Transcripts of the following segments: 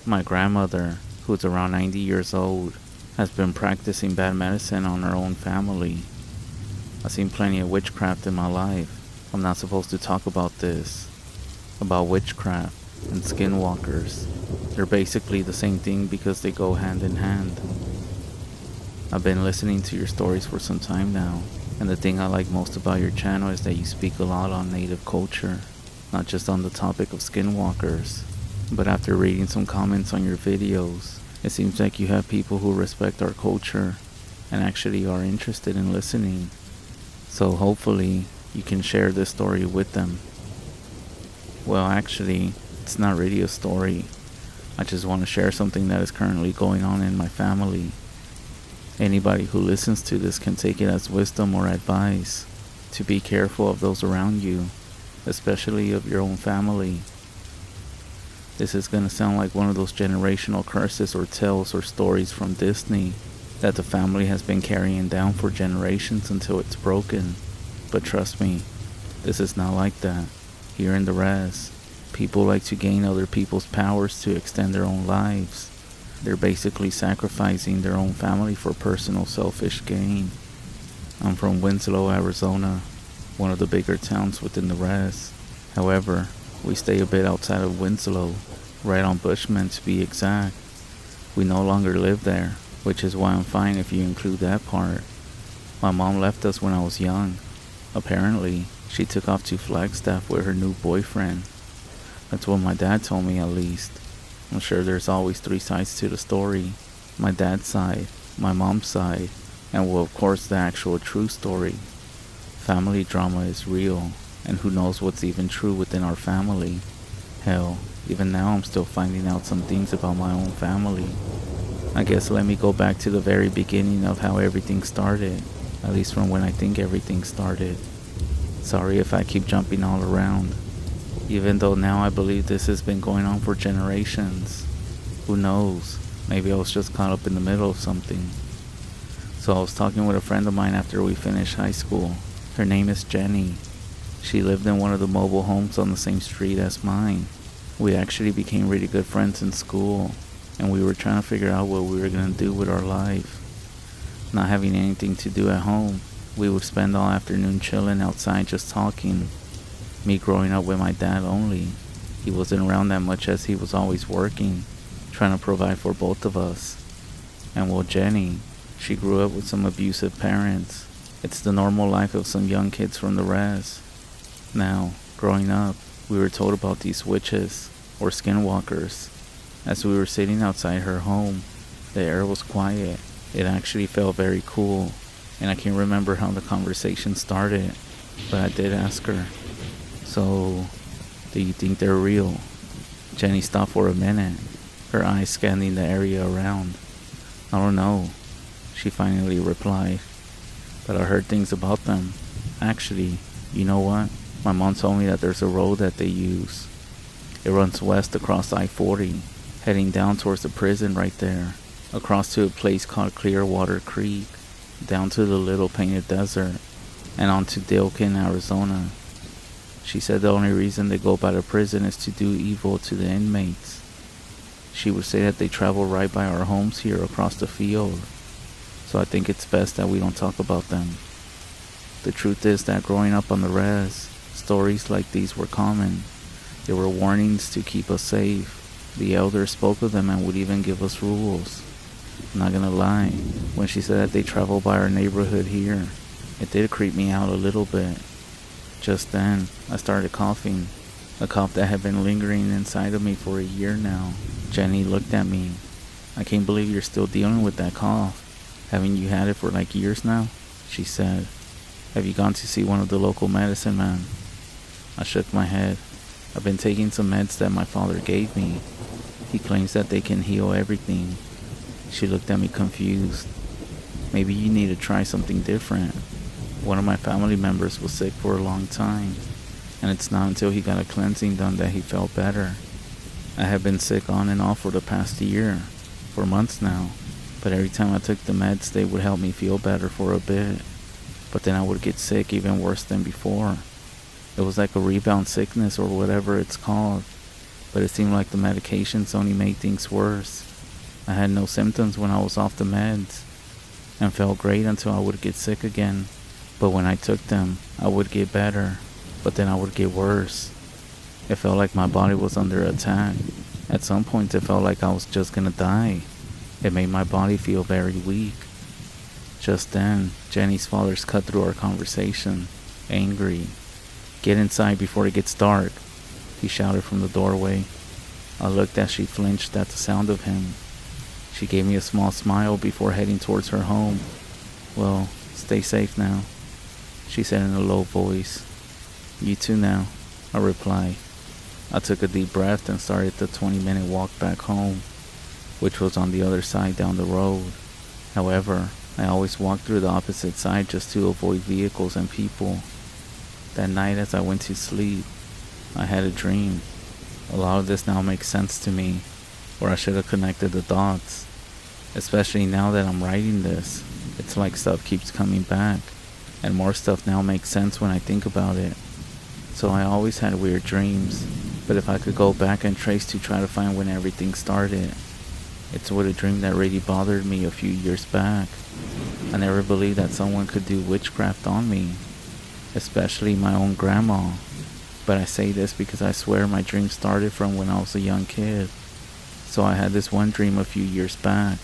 My grandmother, who's around 90 years old, has been practicing bad medicine on her own family. I've seen plenty of witchcraft in my life. I'm not supposed to talk about this. About witchcraft and skinwalkers. They're basically the same thing because they go hand in hand. I've been listening to your stories for some time now, and the thing I like most about your channel is that you speak a lot on native culture, not just on the topic of skinwalkers. But after reading some comments on your videos, it seems like you have people who respect our culture and actually are interested in listening. So hopefully you can share this story with them. Well, actually, it's not really a story. I just want to share something that is currently going on in my family. Anybody who listens to this can take it as wisdom or advice to be careful of those around you, especially of your own family. This is going to sound like one of those generational curses or tales or stories from Disney that the family has been carrying down for generations until it's broken. But trust me, this is not like that. Here in the res, people like to gain other people's powers to extend their own lives. They're basically sacrificing their own family for personal selfish gain. I'm from Winslow, Arizona, one of the bigger towns within the res. However, we stay a bit outside of Winslow, right on Bushman to be exact. We no longer live there, which is why I'm fine if you include that part. My mom left us when I was young. Apparently, she took off to Flagstaff with her new boyfriend. That's what my dad told me, at least. I'm sure there's always three sides to the story. My dad's side, my mom's side, and well, of course, the actual true story. Family drama is real, and who knows what's even true within our family. Hell, even now I'm still finding out some things about my own family. I guess let me go back to the very beginning of how everything started, at least from when I think everything started. Sorry if I keep jumping all around, even though now I believe this has been going on for generations. Who knows, maybe I was just caught up in the middle of something. So I was talking with a friend of mine after we finished high school. Her name is Jenny. She lived in one of the mobile homes on the same street as mine. We actually became really good friends in school, and we were trying to figure out what we were going to do with our life. Not having anything to do at home, we would spend all afternoon chilling outside just talking. Me growing up with my dad only. He wasn't around that much as he was always working, trying to provide for both of us. And well, Jenny, she grew up with some abusive parents. It's the normal life of some young kids from the res. Now, growing up, we were told about these witches, or skinwalkers. As we were sitting outside her home, the air was quiet. It actually felt very cool, and I can't remember how the conversation started, but I did ask her, "So, do you think they're real?" Jenny stopped for a minute, her eyes scanning the area around. "I don't know," she finally replied, "but I heard things about them. Actually, you know what? My mom told me that there's a road that they use. It runs west across I-40, heading down towards the prison right there, across to a place called Clearwater Creek, down to the Little Painted Desert, and on to Dilkin, Arizona. She said the only reason they go by the prison is to do evil to the inmates. She would say that they travel right by our homes here across the field, so I think it's best that we don't talk about them. The truth is that growing up on the res, stories like these were common. They were warnings to keep us safe. The elders spoke of them and would even give us rules. I'm not gonna lie, when she said that they travel by our neighborhood here, it did creep me out a little bit. Just then, I started coughing, a cough that had been lingering inside of me for a year now. Jenny looked at me. "I can't believe you're still dealing with that cough. Haven't you had it for like years now?" she said. "Have you gone to see one of the local medicine men?" I shook my head. "I've been taking some meds that my father gave me. He claims that they can heal everything." She looked at me confused. "Maybe you need to try something different. One of my family members was sick for a long time, and it's not until he got a cleansing done that he felt better. I have been sick on and off for the past year, for months now, but every time I took the meds they would help me feel better for a bit, but then I would get sick even worse than before. It was like a rebound sickness or whatever it's called. but it seemed like the medications only made things worse. I had no symptoms when I was off the meds, and felt great until I would get sick again. But when I took them, I would get better, but then I would get worse. It felt like my body was under attack. At some points, it felt like I was just gonna die. It made my body feel very weak. Just then, Jenny's father's cut through our conversation, angry. "Get inside before it gets dark," he shouted from the doorway. I looked as she flinched at the sound of him. She gave me a small smile before heading towards her home. "Well, stay safe now," she said in a low voice. "You too now," I replied. I took a deep breath and started the 20-minute walk back home, which was on the other side down the road. However, I always walked through the opposite side just to avoid vehicles and people. That night as I went to sleep, I had a dream. A lot of this now makes sense to me, or I should have connected the dots. Especially now that I'm writing this, it's like stuff keeps coming back, and more stuff now makes sense when I think about it. So I always had weird dreams, but if I could go back and trace to try to find when everything started, it's with a dream that really bothered me a few years back. I never believed that someone could do witchcraft on me, especially my own grandma. But I say this because I swear my dream started from when I was a young kid. So I had this one dream a few years back.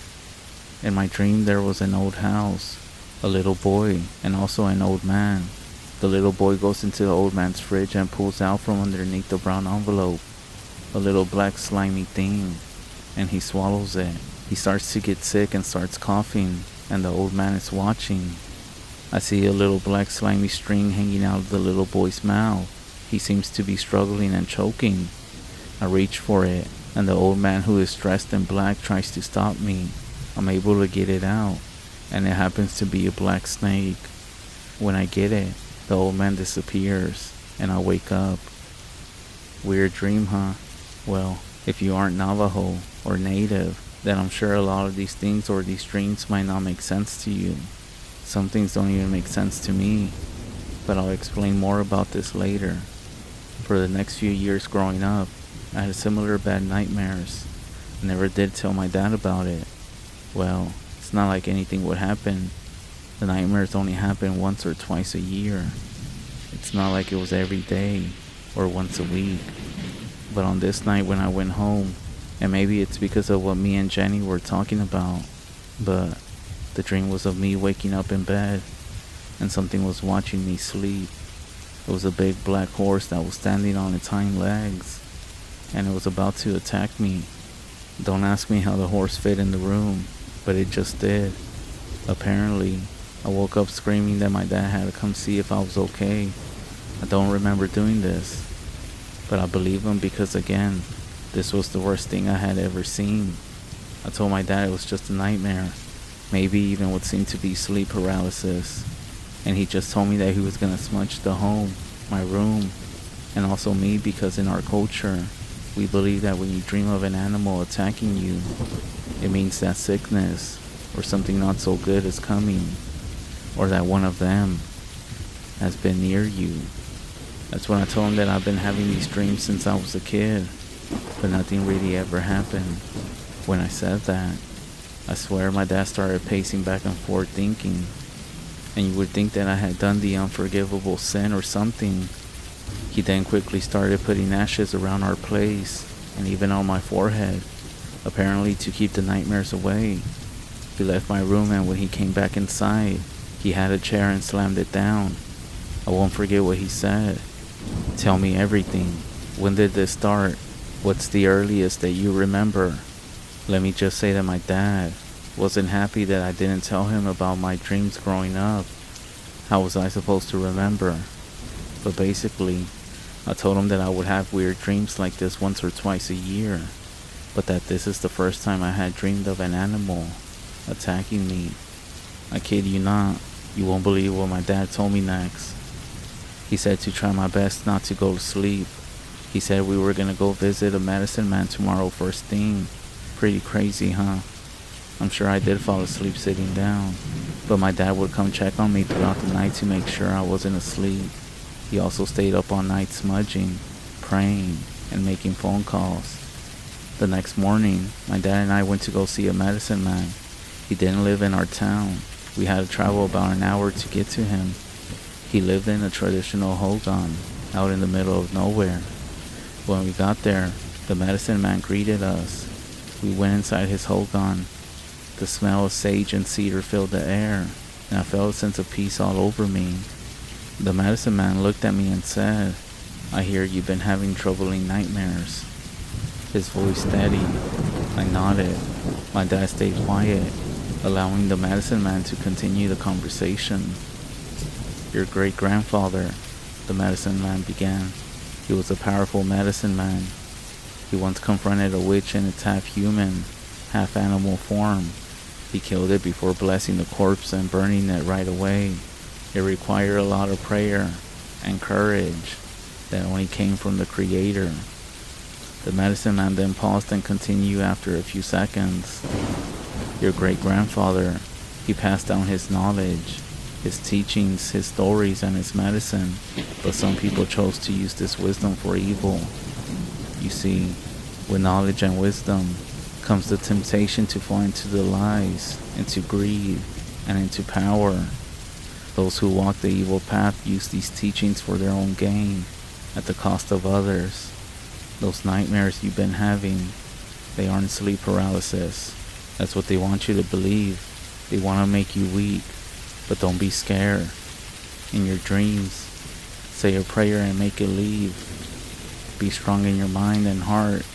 In my dream there was an old house, a little boy, and also an old man. The little boy goes into the old man's fridge and pulls out from underneath the brown envelope a little black slimy thing, and he swallows it. He starts to get sick and starts coughing, and the old man is watching. I see a little black slimy string hanging out of the little boy's mouth. He seems to be struggling and choking. I reach for it, and the old man, who is dressed in black, tries to stop me. I'm able to get it out, and it happens to be a black snake. When I get it, the old man disappears, and I wake up. Weird dream, huh? Well, if you aren't Navajo or Native, then I'm sure a lot of these things or these dreams might not make sense to you. Some things don't even make sense to me, but I'll explain more about this later. For the next few years growing up, I had similar bad nightmares. I never did tell my dad about it. Well, it's not like anything would happen. The nightmares only happen once or twice a year. It's not like it was every day or once a week. But on this night when I went home, and maybe it's because of what me and Jenny were talking about, but the dream was of me waking up in bed and something was watching me sleep. It was a big black horse that was standing on its hind legs, and it was about to attack me. Don't ask me how the horse fit in the room, but it just did. Apparently, I woke up screaming that my dad had to come see if I was okay. I don't remember doing this, but I believe him because, again, this was the worst thing I had ever seen. I told my dad it was just a nightmare, maybe even what seemed to be sleep paralysis, and he just told me that he was gonna smudge the home, my room, and also me, because in our culture, we believe that when you dream of an animal attacking you, it means that sickness or something not so good is coming, or that one of them has been near you. That's when I told him that I've been having these dreams since I was a kid, but nothing really ever happened. When I said that, I swear my dad started pacing back and forth thinking, and you would think that I had done the unforgivable sin or something. He then quickly started putting ashes around our place and even on my forehead, apparently to keep the nightmares away. He left my room, and when he came back inside, he had a chair and slammed it down. I won't forget what he said. "Tell me everything. When did this start? What's the earliest that you remember?" Let me just say that my dad wasn't happy that I didn't tell him about my dreams growing up. How was I supposed to remember? But basically, I told him that I would have weird dreams like this once or twice a year, but that this is the first time I had dreamed of an animal attacking me. I kid you not, you won't believe what my dad told me next. He said to try my best not to go to sleep. He said we were gonna go visit a medicine man tomorrow first thing. Pretty crazy, huh? I'm sure I did fall asleep sitting down, but my dad would come check on me throughout the night to make sure I wasn't asleep. He also stayed up all night smudging, praying, and making phone calls. The next morning, my dad and I went to go see a medicine man. He didn't live in our town. We had to travel about an hour to get to him. He lived in a traditional hogan, out in the middle of nowhere. When we got there, the medicine man greeted us. We went inside his hogan. The smell of sage and cedar filled the air, and I felt a sense of peace all over me. The medicine man looked at me and said, "I hear you've been having troubling nightmares." His voice steadied. I nodded. My dad stayed quiet, allowing the medicine man to continue the conversation. "Your great-grandfather," the medicine man began. "He was a powerful medicine man. He once confronted a witch in its half-human, half-animal form. He killed it before blessing the corpse and burning it right away. It required a lot of prayer and courage that only came from the Creator." The medicine man then paused and continued after a few seconds. "Your great-grandfather, he passed down his knowledge, his teachings, his stories, and his medicine, but some people chose to use this wisdom for evil. You see, with knowledge and wisdom comes the temptation to fall into the lies, into greed, and into power. Those who walk the evil path use these teachings for their own gain, at the cost of others. Those nightmares you've been having, they aren't sleep paralysis. That's what they want you to believe. They want to make you weak, but don't be scared. In your dreams, say a prayer and make it leave. Be strong in your mind and heart,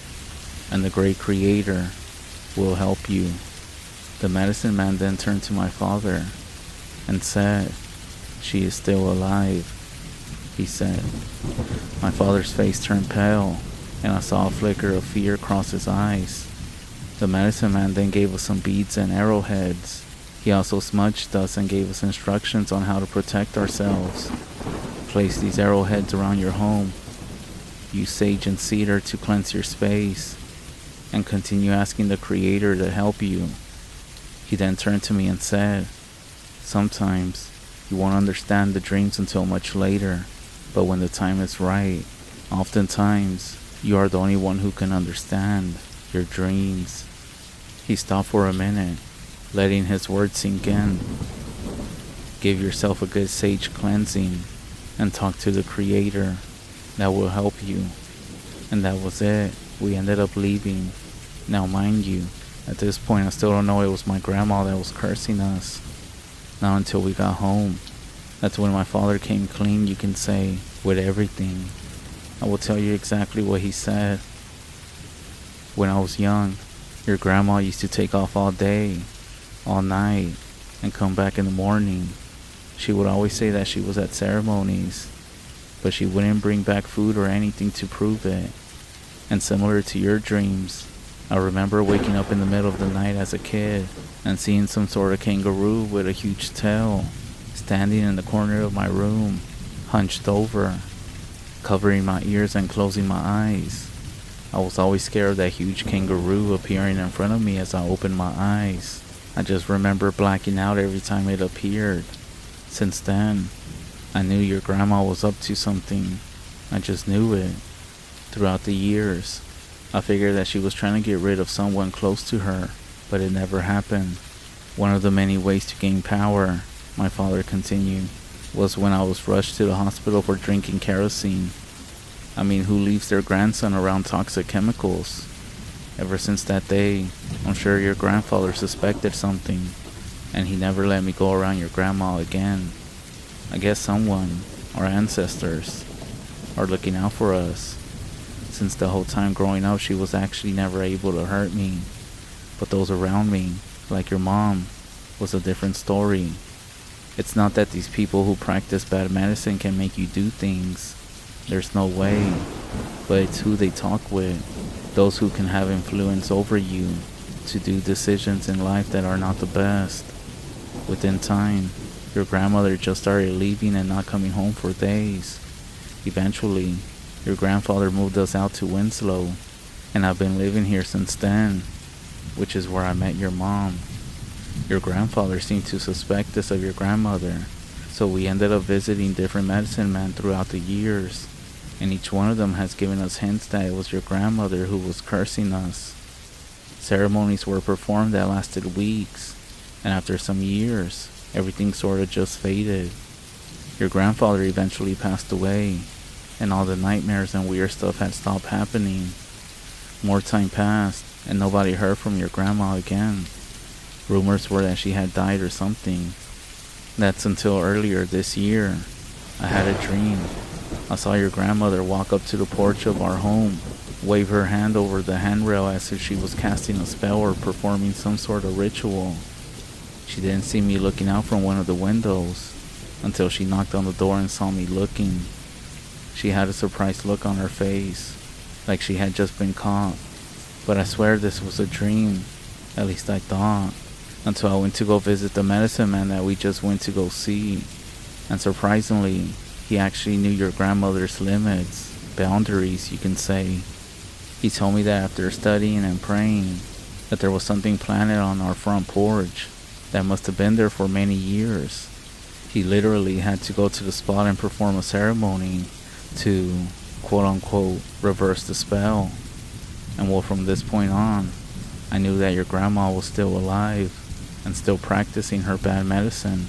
and the great Creator will help you." The medicine man then turned to my father and said, "She is still alive," he said. My father's face turned pale, and I saw a flicker of fear cross his eyes. The medicine man then gave us some beads and arrowheads. He also smudged us and gave us instructions on how to protect ourselves. "Place these arrowheads around your home. Use sage and cedar to cleanse your space, and continue asking the Creator to help you." He then turned to me and said, "Sometimes you won't understand the dreams until much later, but when the time is right, oftentimes you are the only one who can understand your dreams." He stopped for a minute, letting his words sink in. "Give yourself a good sage cleansing and talk to the Creator. That will help you." And that was it. We ended up leaving. Now mind you, at this point I still don't know it was my grandma that was cursing us. Not until we got home. That's when my father came clean, you can say, with everything. I will tell you exactly what he said. "When I was young, your grandma used to take off all day, all night, and come back in the morning. She would always say that she was at ceremonies, but she wouldn't bring back food or anything to prove it. And similar to your dreams, I remember waking up in the middle of the night as a kid and seeing some sort of kangaroo with a huge tail standing in the corner of my room, hunched over, covering my ears and closing my eyes. I was always scared of that huge kangaroo appearing in front of me as I opened my eyes. I just remember blacking out every time it appeared. Since then, I knew your grandma was up to something. I just knew it. Throughout the years, I figured that she was trying to get rid of someone close to her, but it never happened. One of the many ways to gain power," my father continued, "was when I was rushed to the hospital for drinking kerosene. I mean, who leaves their grandson around toxic chemicals? Ever since that day, I'm sure your grandfather suspected something, and he never let me go around your grandma again. I guess someone, our ancestors, are looking out for us. Since the whole time growing up, she was actually never able to hurt me. But those around me, like your mom, was a different story. It's not that these people who practice bad medicine can make you do things. There's no way. But it's who they talk with. Those who can have influence over you to do decisions in life that are not the best. Within time, your grandmother just started leaving and not coming home for days. Eventually, your grandfather moved us out to Winslow, and I've been living here since then, which is where I met your mom. Your grandfather seemed to suspect this of your grandmother, so we ended up visiting different medicine men throughout the years. and each one of them has given us hints that it was your grandmother who was cursing us. Ceremonies were performed that lasted weeks, and after some years, everything sort of just faded. Your grandfather eventually passed away, and all the nightmares and weird stuff had stopped happening. More time passed, and nobody heard from your grandma again. Rumors were that she had died or something. That's until earlier this year. I had a dream. I saw your grandmother walk up to the porch of our home, wave her hand over the handrail as if she was casting a spell or performing some sort of ritual. She didn't see me looking out from one of the windows until she knocked on the door and saw me looking. She had a surprised look on her face, like she had just been caught. But I swear this was a dream, at least I thought, until I went to go visit the medicine man that we just went to go see. And surprisingly, he actually knew your grandmother's limits, boundaries, you can say. He told me that after studying and praying, that there was something planted on our front porch that must have been there for many years. He literally had to go to the spot and perform a ceremony to, quote-unquote, reverse the spell. And well, from this point on, I knew that your grandma was still alive and still practicing her bad medicine.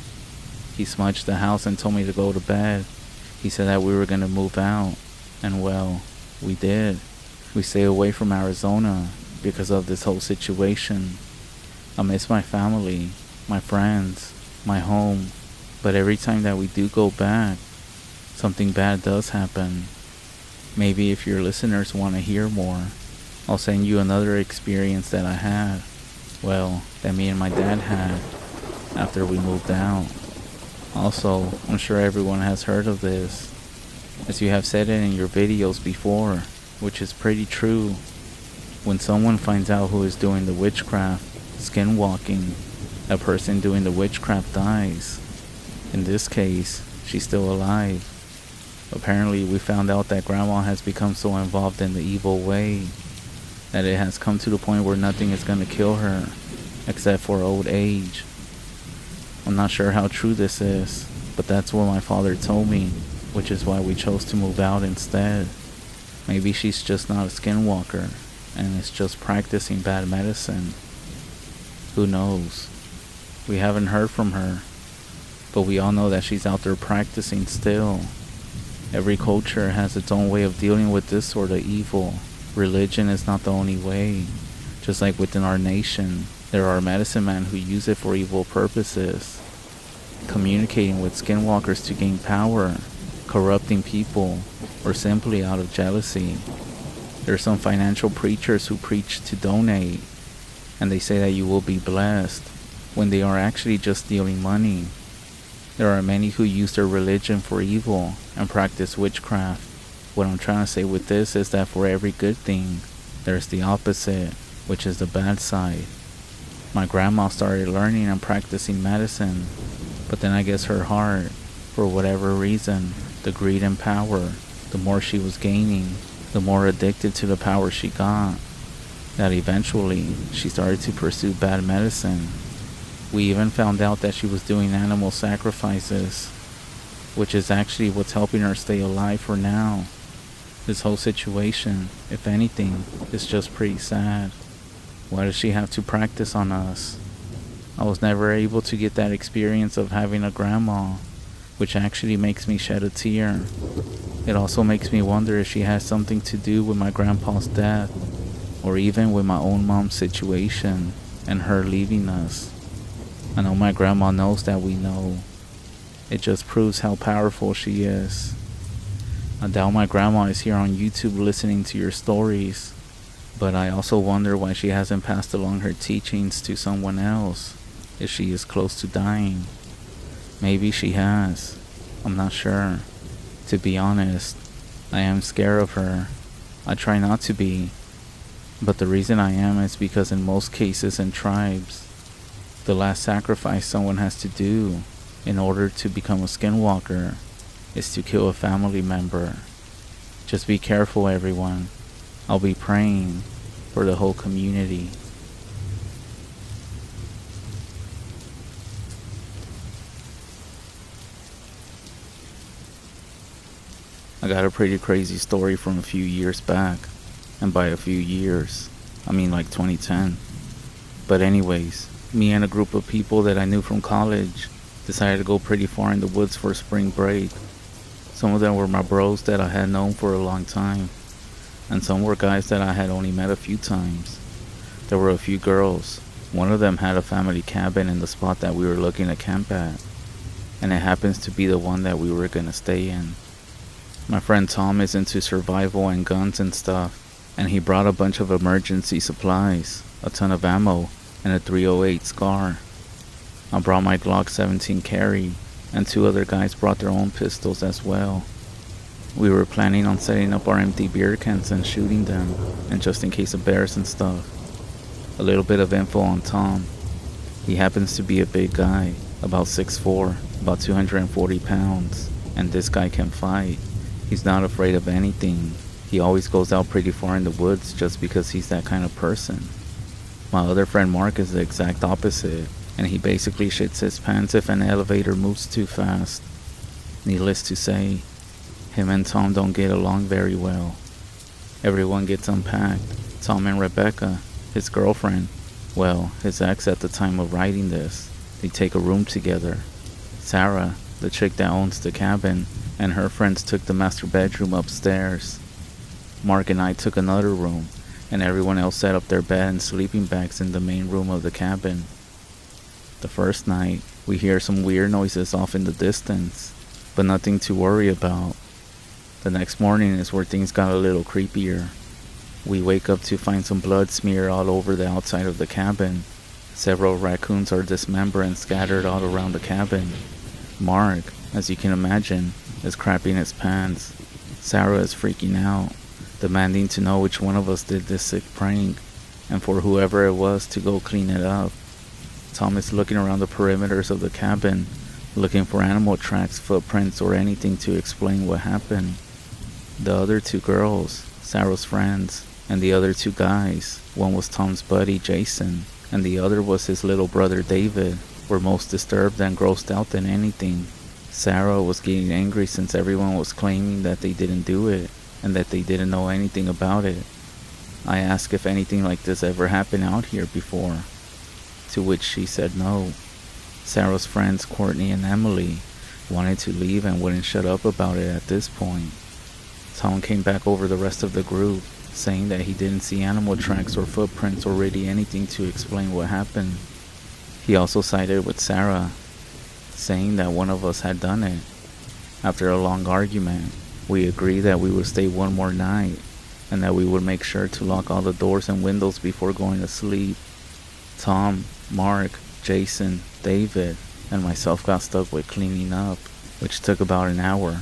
He smudged the house and told me to go to bed. He said that we were going to move out, and well, we did. We stayed away from Arizona because of this whole situation. I miss my family, my friends, my home, but every time that we do go back, something bad does happen. Maybe if your listeners want to hear more, I'll send you another experience that I had, well, that me and my dad had after we moved out. Also, I'm sure everyone has heard of this, as you have said it in your videos before, which is pretty true. When someone finds out who is doing the witchcraft, skinwalking, a person doing the witchcraft dies. In this case, she's still alive. Apparently, we found out that Grandma has become so involved in the evil way that it has come to the point where nothing is going to kill her, except for old age. I'm not sure how true this is, but that's what my father told me, which is why we chose to move out instead. Maybe she's just not a skinwalker, and is just practicing bad medicine. Who knows? We haven't heard from her, but we all know that she's out there practicing still. Every culture has its own way of dealing with this sort of evil. Religion is not the only way. Just like within our nation, there are medicine men who use it for evil purposes, communicating with skinwalkers to gain power, corrupting people, or simply out of jealousy. There are some financial preachers who preach to donate, and they say that you will be blessed, when they are actually just stealing money. There are many who use their religion for evil and practice witchcraft. What I'm trying to say with this is that for every good thing, there's the opposite, which is the bad side. My grandma started learning and practicing medicine, but then I guess her heart, for whatever reason, the greed and power, the more she was gaining, the more addicted to the power she got, that eventually she started to pursue bad medicine. We even found out that she was doing animal sacrifices, which is actually what's helping her stay alive for now. This whole situation, if anything, is just pretty sad. Why does she have to practice on us? I was never able to get that experience of having a grandma, which actually makes me shed a tear. It also makes me wonder if she has something to do with my grandpa's death, or even with my own mom's situation and her leaving us. I know my grandma knows that we know. It just proves how powerful she is. I doubt my grandma is here on YouTube listening to your stories, but I also wonder why she hasn't passed along her teachings to someone else if she is close to dying. Maybe she has. I'm not sure. To be honest, I am scared of her. I try not to be, but the reason I am is because in most cases and tribes, the last sacrifice someone has to do in order to become a skinwalker is to kill a family member. Just be careful, everyone. I'll be praying for the whole community. I got a pretty crazy story from a few years back. And by a few years, I mean like 2010. But anyways, me and a group of people that I knew from college decided to go pretty far in the woods for spring break. Some of them were my bros that I had known for a long time, and some were guys that I had only met a few times. There were a few girls. One of them had a family cabin in the spot that we were looking to camp at, and it happens to be the one that we were gonna stay in. My friend Tom is into survival and guns and stuff, and he brought a bunch of emergency supplies, a ton of ammo, and a .308 SCAR. I brought my Glock 17 carry, and two other guys brought their own pistols as well. We were planning on setting up our empty beer cans and shooting them, and just in case of bears and stuff. A little bit of info on Tom. He happens to be a big guy, about 6'4", about 240 pounds, and this guy can fight. He's not afraid of anything. He always goes out pretty far in the woods just because he's that kind of person. My other friend Mark is the exact opposite, and he basically shits his pants if an elevator moves too fast. Needless to say, him and Tom don't get along very well. Everyone gets unpacked. Tom and Rebecca, his girlfriend, well, his ex at the time of writing this, they take a room together. Sarah, the chick that owns the cabin, and her friends took the master bedroom upstairs. Mark and I took another room, and everyone else set up their bed and sleeping bags in the main room of the cabin. The first night, we hear some weird noises off in the distance, but nothing to worry about. The next morning is where things got a little creepier. We wake up to find some blood smeared all over the outside of the cabin. Several raccoons are dismembered and scattered all around the cabin. Mark, as you can imagine, is crapping his pants. Sarah is freaking out, demanding to know which one of us did this sick prank, and for whoever it was to go clean it up. Tom is looking around the perimeters of the cabin, looking for animal tracks, footprints, or anything to explain what happened. The other two girls, Sarah's friends, and the other two guys, one was Tom's buddy Jason, and the other was his little brother David, were most disturbed and grossed out than anything. Sarah was getting angry since everyone was claiming that they didn't do it, and that they didn't know anything about it. I asked if anything like this ever happened out here before, to which she said no. Sarah's friends, Courtney and Emily, wanted to leave and wouldn't shut up about it at this point. Tom came back over the rest of the group, saying that he didn't see animal tracks or footprints or really anything to explain what happened. He also sided with Sarah, saying that one of us had done it. After a long argument, we agreed that we would stay one more night, and that we would make sure to lock all the doors and windows before going to sleep. Tom, Mark, Jason, David, and myself got stuck with cleaning up, which took about an hour.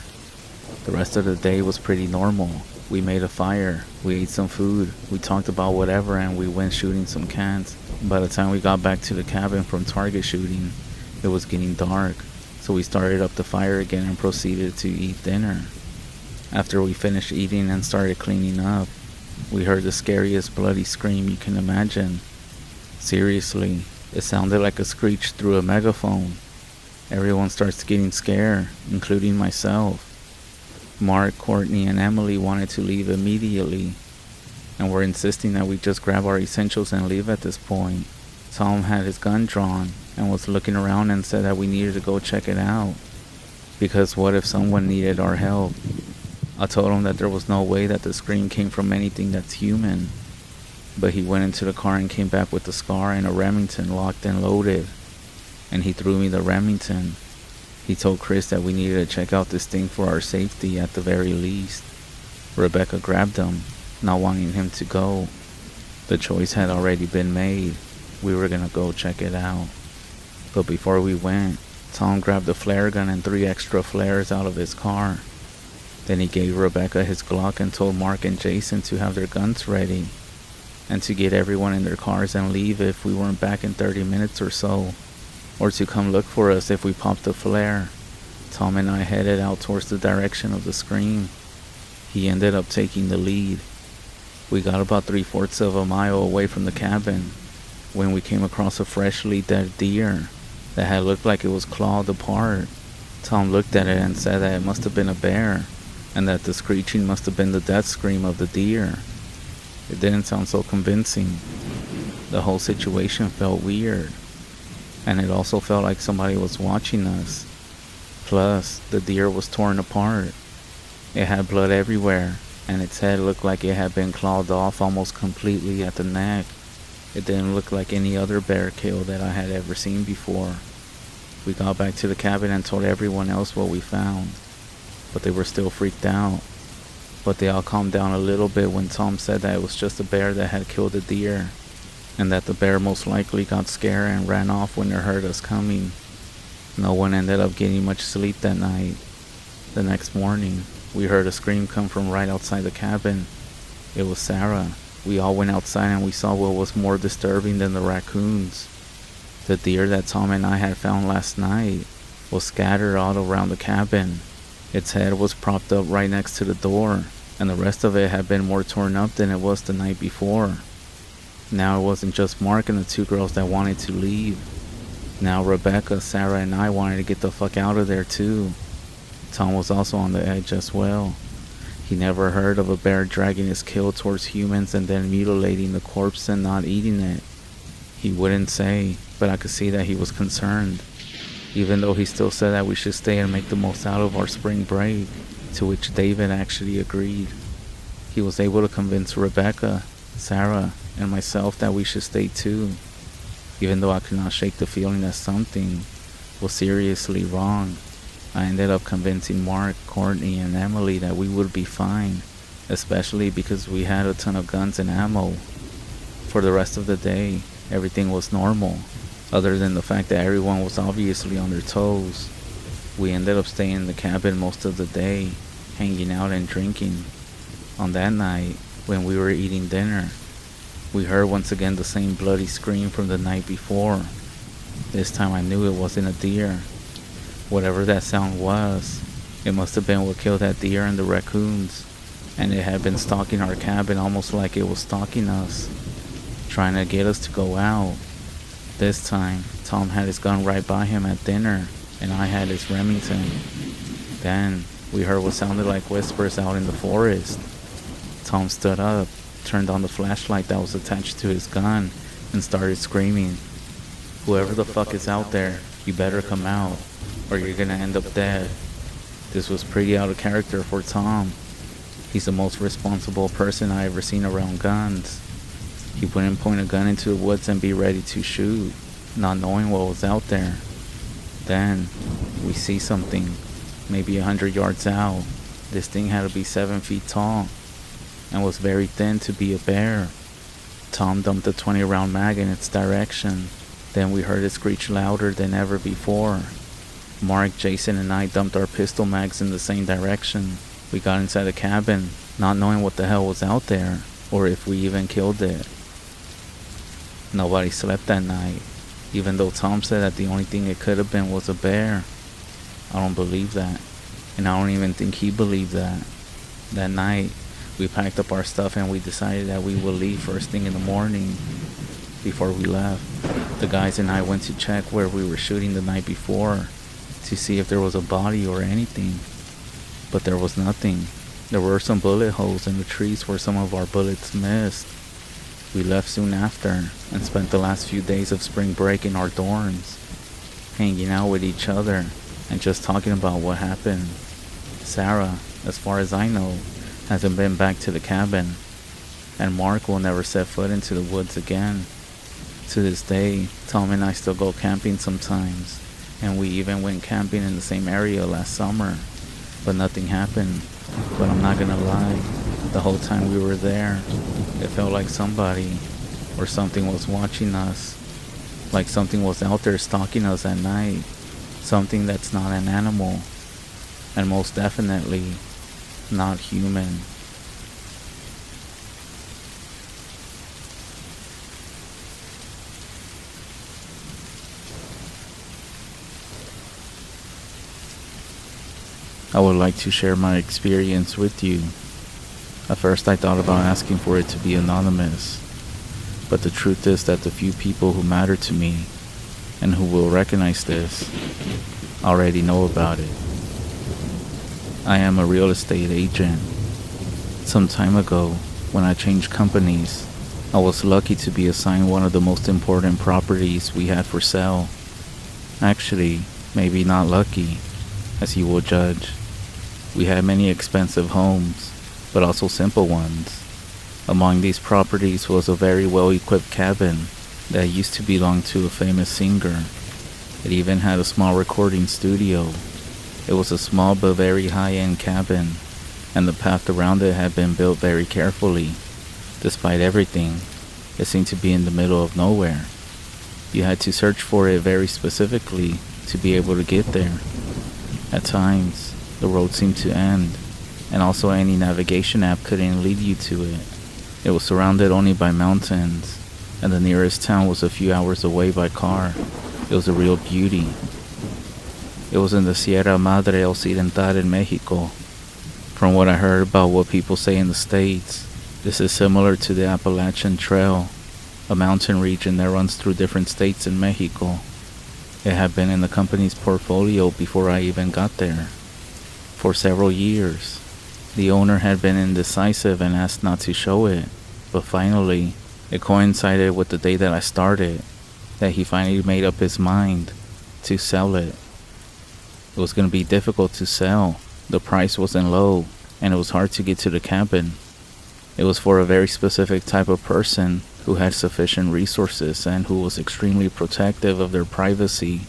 The rest of the day was pretty normal. We made a fire, we ate some food, we talked about whatever, and we went shooting some cans. By the time we got back to the cabin from target shooting, it was getting dark, so we started up the fire again and proceeded to eat dinner. After we finished eating and started cleaning up, we heard the scariest bloody scream you can imagine. Seriously, it sounded like a screech through a megaphone. Everyone starts getting scared, including myself. Mark, Courtney, and Emily wanted to leave immediately, and were insisting that we just grab our essentials and leave at this point. Tom had his gun drawn and was looking around and said that we needed to go check it out, because what if someone needed our help? I told him that there was no way that the scream came from anything that's human, but he went into the car and came back with the SCAR and a Remington locked and loaded, and he threw me the Remington. He told Chris that we needed to check out this thing for our safety at the very least. Rebecca grabbed him, not wanting him to go. The choice had already been made. We were gonna go check it out. But before we went, Tom grabbed a flare gun and 3 extra flares out of his car. Then he gave Rebecca his Glock and told Mark and Jason to have their guns ready, and to get everyone in their cars and leave if we weren't back in 30 minutes or so, or to come look for us if we popped a flare. Tom and I headed out towards the direction of the scream. He ended up taking the lead. We got about 3/4 of a mile away from the cabin when we came across a freshly dead deer that had looked like it was clawed apart. Tom looked at it and said that it must have been a bear, and that the screeching must have been the death scream of the deer. It didn't sound so convincing. The whole situation felt weird, and it also felt like somebody was watching us. Plus, the deer was torn apart. It had blood everywhere, and its head looked like it had been clawed off almost completely at the neck. It didn't look like any other bear kill that I had ever seen before. We got back to the cabin and told everyone else what we found, but they were still freaked out. But they all calmed down a little bit when Tom said that it was just a bear that had killed a deer, and that the bear most likely got scared and ran off when it heard us coming. No one ended up getting much sleep that night. The next morning, we heard a scream come from right outside the cabin. It was Sarah. We all went outside and we saw what was more disturbing than the raccoons. The deer that Tom and I had found last night was scattered all around the cabin. Its head was propped up right next to the door, and the rest of it had been more torn up than it was the night before. Now it wasn't just Mark and the two girls that wanted to leave. Now Rebecca, Sarah, and I wanted to get the fuck out of there too. Tom was also on the edge as well. He never heard of a bear dragging his kill towards humans and then mutilating the corpse and not eating it. He wouldn't say, but I could see that he was concerned, even though he still said that we should stay and make the most out of our spring break, to which David actually agreed. He was able to convince Rebecca, Sarah, and myself that we should stay too, even though I could not shake the feeling that something was seriously wrong. I ended up convincing Mark, Courtney, and Emily that we would be fine, especially because we had a ton of guns and ammo. For the rest of the day, everything was normal, other than the fact that everyone was obviously on their toes. We ended up staying in the cabin most of the day, hanging out and drinking. On that night, when we were eating dinner, we heard once again the same bloody scream from the night before. This time I knew it wasn't a deer. Whatever that sound was, it must have been what killed that deer and the raccoons, and it had been stalking our cabin almost like it was stalking us, trying to get us to go out. This time, Tom had his gun right by him at dinner, and I had his Remington. Then, we heard what sounded like whispers out in the forest. Tom stood up, turned on the flashlight that was attached to his gun, and started screaming, "Whoever the fuck is out there, you better come out, or you're gonna end up dead." This was pretty out of character for Tom. He's the most responsible person I ever seen around guns. He wouldn't point a gun into the woods and be ready to shoot, not knowing what was out there. Then, we see something, maybe 100 yards out. This thing had to be 7 feet tall, and was very thin to be a bear. Tom dumped a 20-round mag in its direction. Then we heard it screech louder than ever before. Mark, Jason, and I dumped our pistol mags in the same direction. We got inside the cabin, not knowing what the hell was out there, or if we even killed it. Nobody slept that night, even though Tom said that the only thing it could have been was a bear. I don't believe that, and I don't even think he believed that. That night, we packed up our stuff and we decided that we would leave first thing in the morning. Before we left, the guys and I went to check where we were shooting the night before to see if there was a body or anything, but there was nothing. There were some bullet holes in the trees where some of our bullets missed. We left soon after and spent the last few days of spring break in our dorms, hanging out with each other and just talking about what happened. Sarah, as far as I know, hasn't been back to the cabin, and Mark will never set foot into the woods again. To this day, Tom and I still go camping sometimes, and we even went camping in the same area last summer, but nothing happened. But I'm not gonna lie, the whole time we were there, it felt like somebody or something was watching us, like something was out there stalking us at night, something that's not an animal, and most definitely not human. I would like to share my experience with you. At first I thought about asking for it to be anonymous, but the truth is that the few people who matter to me and who will recognize this already know about it. I am a real estate agent. Some time ago, when I changed companies, I was lucky to be assigned one of the most important properties we had for sale. Actually, maybe not lucky, as you will judge. We had many expensive homes, but also simple ones. Among these properties was a very well-equipped cabin that used to belong to a famous singer. It even had a small recording studio. It was a small but very high-end cabin, and the path around it had been built very carefully. Despite everything, it seemed to be in the middle of nowhere. You had to search for it very specifically to be able to get there. At times, the road seemed to end, and also any navigation app couldn't lead you to it. It was surrounded only by mountains, and the nearest town was a few hours away by car. It was a real beauty. It was in the Sierra Madre Occidental in Mexico. From what I heard about what people say in the States, this is similar to the Appalachian Trail, a mountain region that runs through different states in Mexico. It had been in the company's portfolio before I even got there. For several years, the owner had been indecisive and asked not to show it, but finally, it coincided with the day that I started, that he finally made up his mind to sell it. It was going to be difficult to sell. The price wasn't low, and it was hard to get to the cabin. It was for a very specific type of person who had sufficient resources and who was extremely protective of their privacy.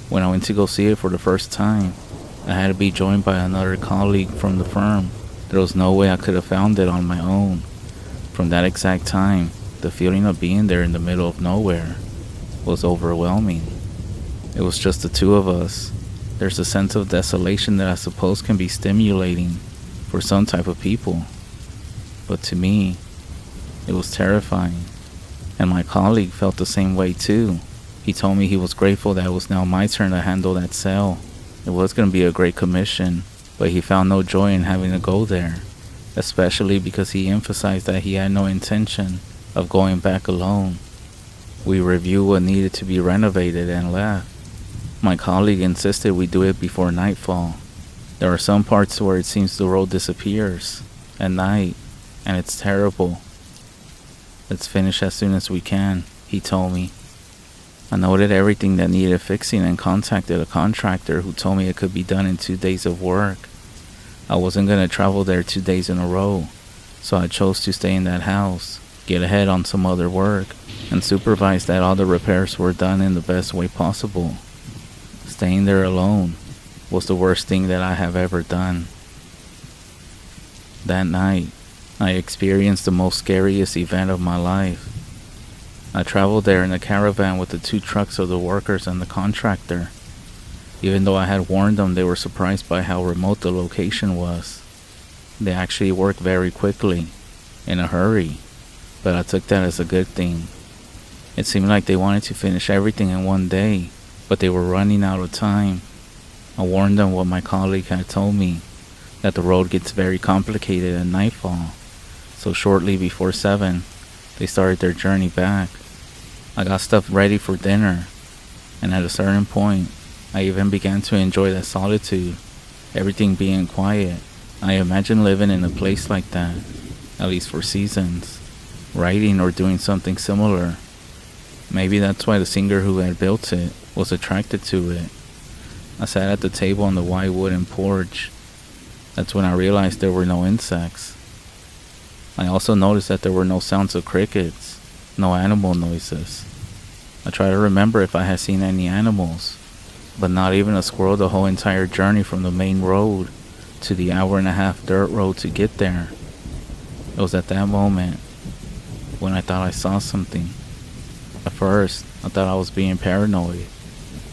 When I went to go see it for the first time, I had to be joined by another colleague from the firm. There was no way I could have found it on my own. From that exact time, the feeling of being there in the middle of nowhere was overwhelming. It was just the two of us. There's a sense of desolation that I suppose can be stimulating for some type of people. But to me, it was terrifying. And my colleague felt the same way too. He told me he was grateful that it was now my turn to handle that sale. It was going to be a great commission, but he found no joy in having to go there, especially because he emphasized that he had no intention of going back alone. We reviewed what needed to be renovated and left. My colleague insisted we do it before nightfall. There are some parts where it seems the road disappears at night, and it's terrible. Let's finish as soon as we can, he told me. I noted everything that needed fixing and contacted a contractor who told me it could be done in 2 days of work. I wasn't going to travel there 2 days in a row, so I chose to stay in that house, get ahead on some other work, and supervise that all the repairs were done in the best way possible. Staying there alone was the worst thing that I have ever done. That night, I experienced the most scariest event of my life. I traveled there in a caravan with the 2 trucks of the workers and the contractor. Even though I had warned them, they were surprised by how remote the location was. They actually worked very quickly, in a hurry, but I took that as a good thing. It seemed like they wanted to finish everything in one day, but they were running out of time. I warned them what my colleague had told me, that the road gets very complicated at nightfall, so shortly before 7, they started their journey back. I got stuff ready for dinner, and at a certain point, I even began to enjoy that solitude, everything being quiet. I imagined living in a place like that, at least for seasons, writing or doing something similar. Maybe that's why the singer who had built it was attracted to it. I sat at the table on the white wooden porch. That's when I realized there were no insects. I also noticed that there were no sounds of crickets, no animal noises. I tried to remember if I had seen any animals, but not even a squirrel the whole entire journey from the main road to the hour-and-a-half dirt road to get there. It was at that moment when I thought I saw something. At first, I thought I was being paranoid.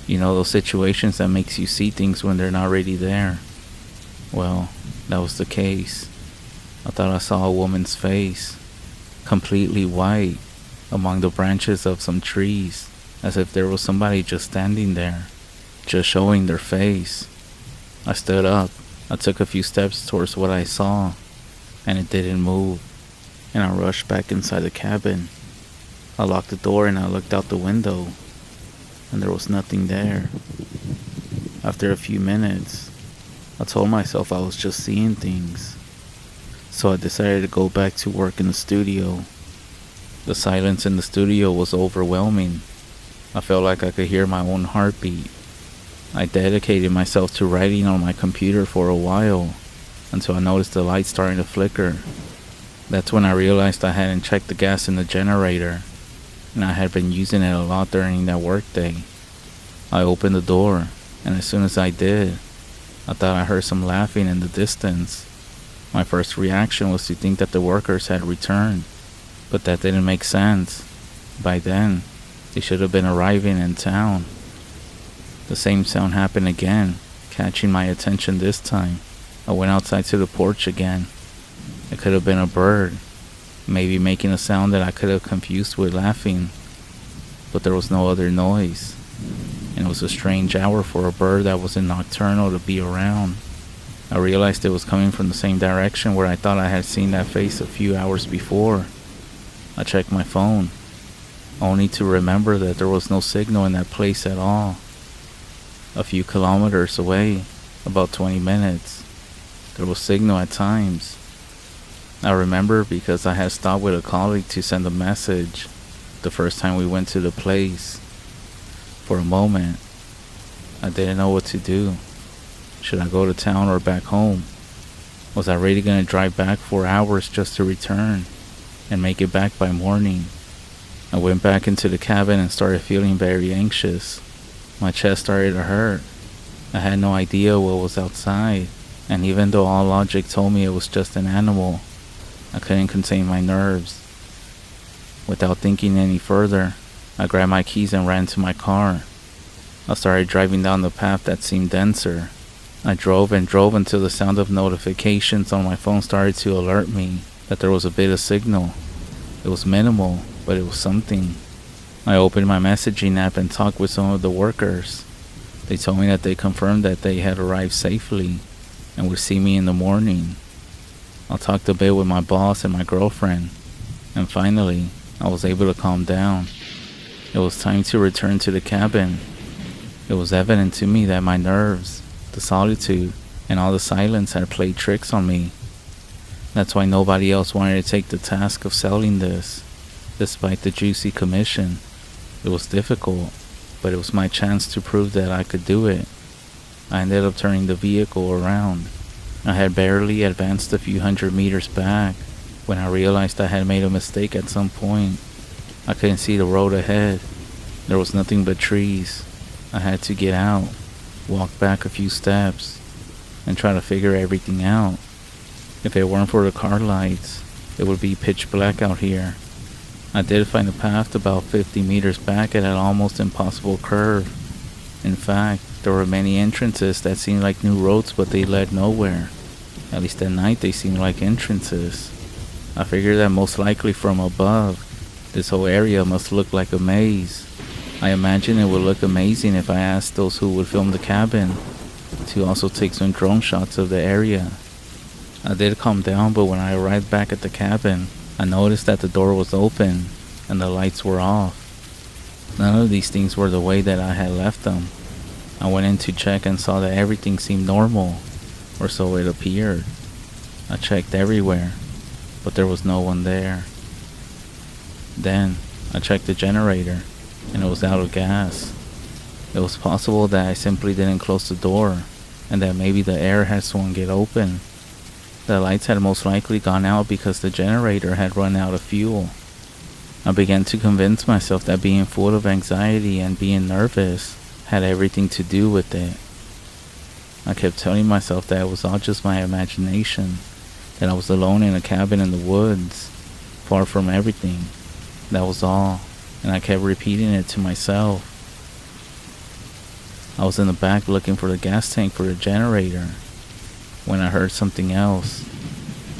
You know, those situations that makes you see things when they're not really there. Well, that was the case. I thought I saw a woman's face, completely white, among the branches of some trees, as if there was somebody just standing there, just showing their face. I stood up. I took a few steps towards what I saw, and it didn't move, and I rushed back inside the cabin. I locked the door and I looked out the window, and there was nothing there. After a few minutes, I told myself I was just seeing things, so I decided to go back to work in the studio. The silence in the studio was overwhelming. I felt like I could hear my own heartbeat. I dedicated myself to writing on my computer for a while, until I noticed the light starting to flicker. That's when I realized I hadn't checked the gas in the generator, and I had been using it a lot during that workday. I opened the door, and as soon as I did, I thought I heard some laughing in the distance. My first reaction was to think that the workers had returned, but that didn't make sense. By then, they should have been arriving in town. The same sound happened again, catching my attention this time. I went outside to the porch again. It could have been a bird, maybe making a sound that I could have confused with laughing, but there was no other noise, and it was a strange hour for a bird that wasn't nocturnal to be around. I realized it was coming from the same direction where I thought I had seen that face a few hours before. I checked my phone, only to remember that there was no signal in that place at all. A few kilometers away, about 20 minutes, there was signal at times. I remember because I had stopped with a colleague to send a message the first time we went to the place. For a moment, I didn't know what to do. Should I go to town or back home? Was I really going to drive back 4 hours just to return and make it back by morning? I went back into the cabin and started feeling very anxious. My chest started to hurt. I had no idea what was outside, and even though all logic told me it was just an animal, I couldn't contain my nerves. Without thinking any further, I grabbed my keys and ran to my car. I started driving down the path that seemed denser. I drove and drove until the sound of notifications on my phone started to alert me that there was a bit of signal. It was minimal, but it was something. I opened my messaging app and talked with some of the workers. They told me that they confirmed that they had arrived safely and would see me in the morning. I talked a bit with my boss and my girlfriend, and finally, I was able to calm down. It was time to return to the cabin. It was evident to me that my nerves, the solitude, and all the silence had played tricks on me. That's why nobody else wanted to take the task of selling this, despite the juicy commission. It was difficult, but it was my chance to prove that I could do it. I ended up turning the vehicle around. I had barely advanced a few hundred meters back when I realized I had made a mistake at some point. I couldn't see the road ahead. There was nothing but trees. I had to get out, walk back a few steps, and try to figure everything out. If it weren't for the car lights, it would be pitch black out here. I did find a path about 50 meters back at an almost impossible curve. In fact, there were many entrances that seemed like new roads, but they led nowhere. At least at night they seemed like entrances. I figured that most likely from above, this whole area must look like a maze. I imagined it would look amazing if I asked those who would film the cabin to also take some drone shots of the area. I did calm down, but when I arrived back at the cabin, I noticed that the door was open and the lights were off. None of these things were the way that I had left them. I went in to check and saw that everything seemed normal, or so it appeared. I checked everywhere, but there was no one there. Then, I checked the generator, and it was out of gas. It was possible that I simply didn't close the door, and that maybe the air had swung it open. The lights had most likely gone out because the generator had run out of fuel. I began to convince myself that being full of anxiety and being nervous had everything to do with it. I kept telling myself that it was all just my imagination, that I was alone in a cabin in the woods, far from everything. That was all, and I kept repeating it to myself. I was in the back looking for the gas tank for the generator when I heard something else.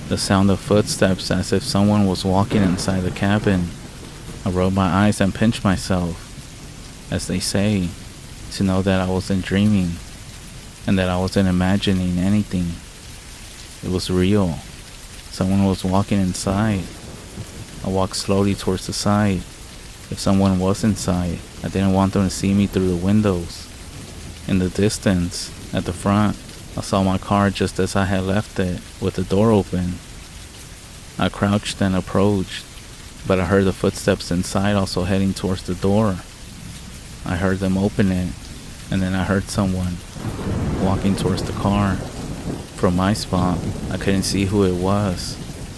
The sound of footsteps, as if someone was walking inside the cabin. I rolled my eyes and pinched myself, as they say, to know that I wasn't dreaming and that I wasn't imagining anything. It was real. Someone was walking inside. I walked slowly towards the side. If someone was inside, I didn't want them to see me through the windows. In the distance, at the front, I saw my car just as I had left it, with the door open. I crouched and approached, but I heard the footsteps inside also heading towards the door. I heard them open it, and then I heard someone walking towards the car. From my spot, I couldn't see who it was,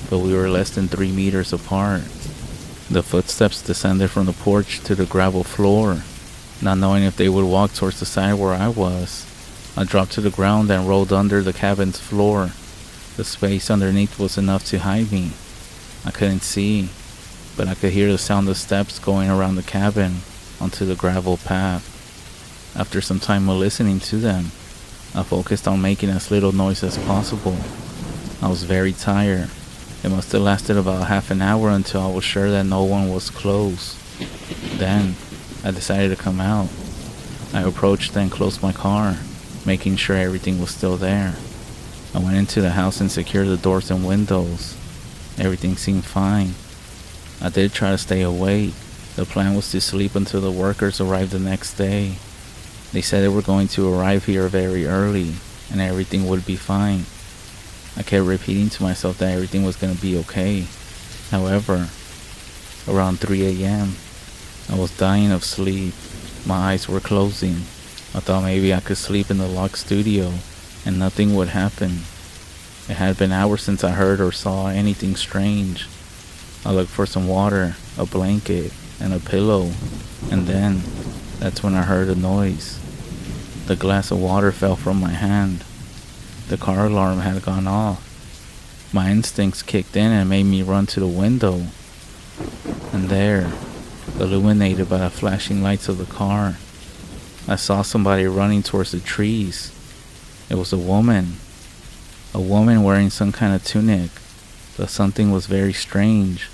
but we were less than 3 meters apart. The footsteps descended from the porch to the gravel floor. Not knowing if they would walk towards the side where I was, I dropped to the ground and rolled under the cabin's floor. The space underneath was enough to hide me. I couldn't see, but I could hear the sound of steps going around the cabin onto the gravel path. After some time of listening to them, I focused on making as little noise as possible. I was very tired. It must have lasted about half an hour until I was sure that no one was close. Then, I decided to come out. I approached and closed my car, making sure everything was still there. I went into the house and secured the doors and windows. Everything seemed fine. I did try to stay awake. The plan was to sleep until the workers arrived the next day. They said they were going to arrive here very early, and everything would be fine. I kept repeating to myself that everything was going to be okay. However, around 3 a.m., I was dying of sleep. My eyes were closing. I thought maybe I could sleep in the locked studio and nothing would happen. It had been hours since I heard or saw anything strange. I looked for some water, a blanket, and a pillow, and then that's when I heard a noise. The glass of water fell from my hand. The car alarm had gone off. My instincts kicked in and made me run to the window. And there, illuminated by the flashing lights of the car, I saw somebody running towards the trees. It was a woman wearing some kind of tunic, but something was very strange.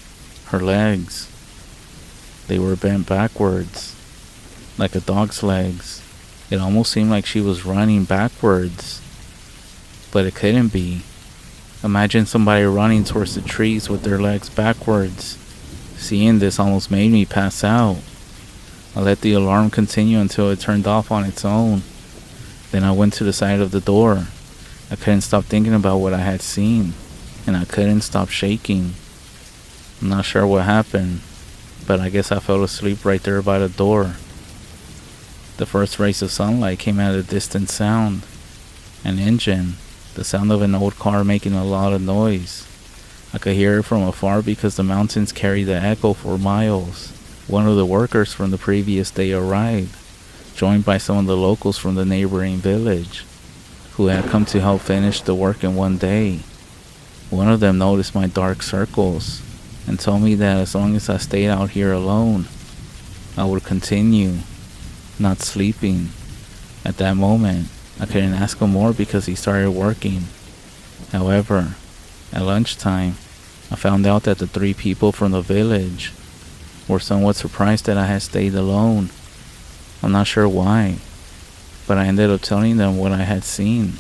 Her legs, they were bent backwards, like a dog's legs. It almost seemed like she was running backwards, but it couldn't be. Imagine somebody running towards the trees with their legs backwards. Seeing this almost made me pass out. I let the alarm continue until it turned off on its own. Then I went to the side of the door. I couldn't stop thinking about what I had seen, and I couldn't stop shaking. I'm not sure what happened, but I guess I fell asleep right there by the door. The first rays of sunlight came at a distant sound. An engine, the sound of an old car making a lot of noise. I could hear it from afar because the mountains carried the echo for miles. One of the workers from the previous day arrived, joined by some of the locals from the neighboring village, who had come to help finish the work in one day. One of them noticed my dark circles, and told me that as long as I stayed out here alone, I would continue not sleeping. At that moment, I couldn't ask him more because he started working. However, at lunchtime, I found out that the 3 people from the village were somewhat surprised that I had stayed alone. I'm not sure why, but I ended up telling them what I had seen.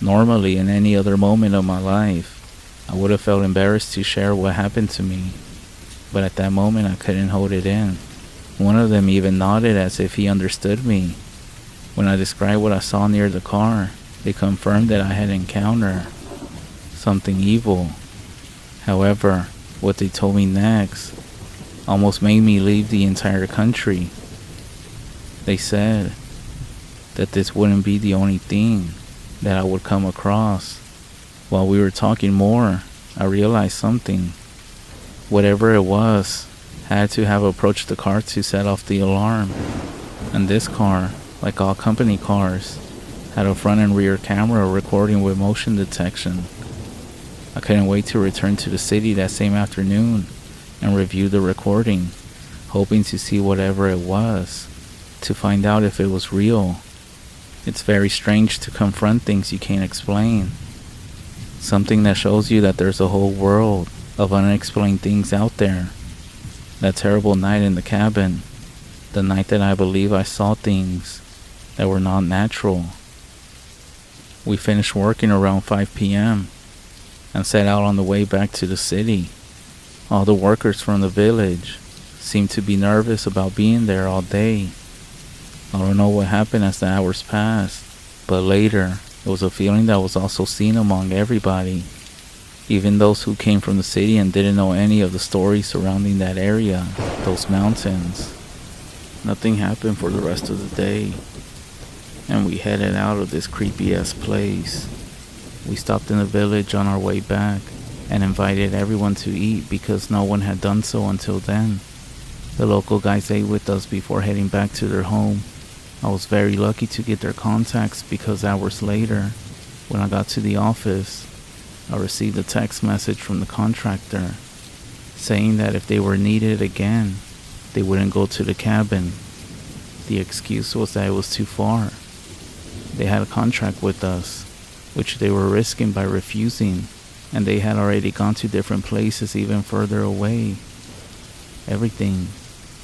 Normally, in any other moment of my life, I would have felt embarrassed to share what happened to me, but at that moment I couldn't hold it in. One of them even nodded as if he understood me. When I described what I saw near the car, they confirmed that I had encountered something evil. However, what they told me next almost made me leave the entire country. They said that this wouldn't be the only thing that I would come across. While we were talking more, I realized something. Whatever it was had to have approached the car to set off the alarm. And this car, like all company cars, had a front and rear camera recording with motion detection. I couldn't wait to return to the city that same afternoon and review the recording, hoping to see whatever it was, to find out if it was real. It's very strange to confront things you can't explain. Something that shows you that there's a whole world of unexplained things out there. That terrible night in the cabin, the night that I believe I saw things that were not natural. We finished working around 5 p.m. and set out on the way back to the city. All the workers from the village seemed to be nervous about being there all day. I don't know what happened as the hours passed, but later, It was a feeling that was also seen among everybody, even those who came from the city and didn't know any of the stories surrounding that area, those mountains. Nothing happened for the rest of the day, and we headed out of this creepy ass place. We stopped in the village on our way back and invited everyone to eat because no one had done so until then. The local guys ate with us before heading back to their home. I was very lucky to get their contacts because hours later, when I got to the office, I received a text message from the contractor saying that if they were needed again, they wouldn't go to the cabin. The excuse was that it was too far. They had a contract with us, which they were risking by refusing, and they had already gone to different places even further away. Everything,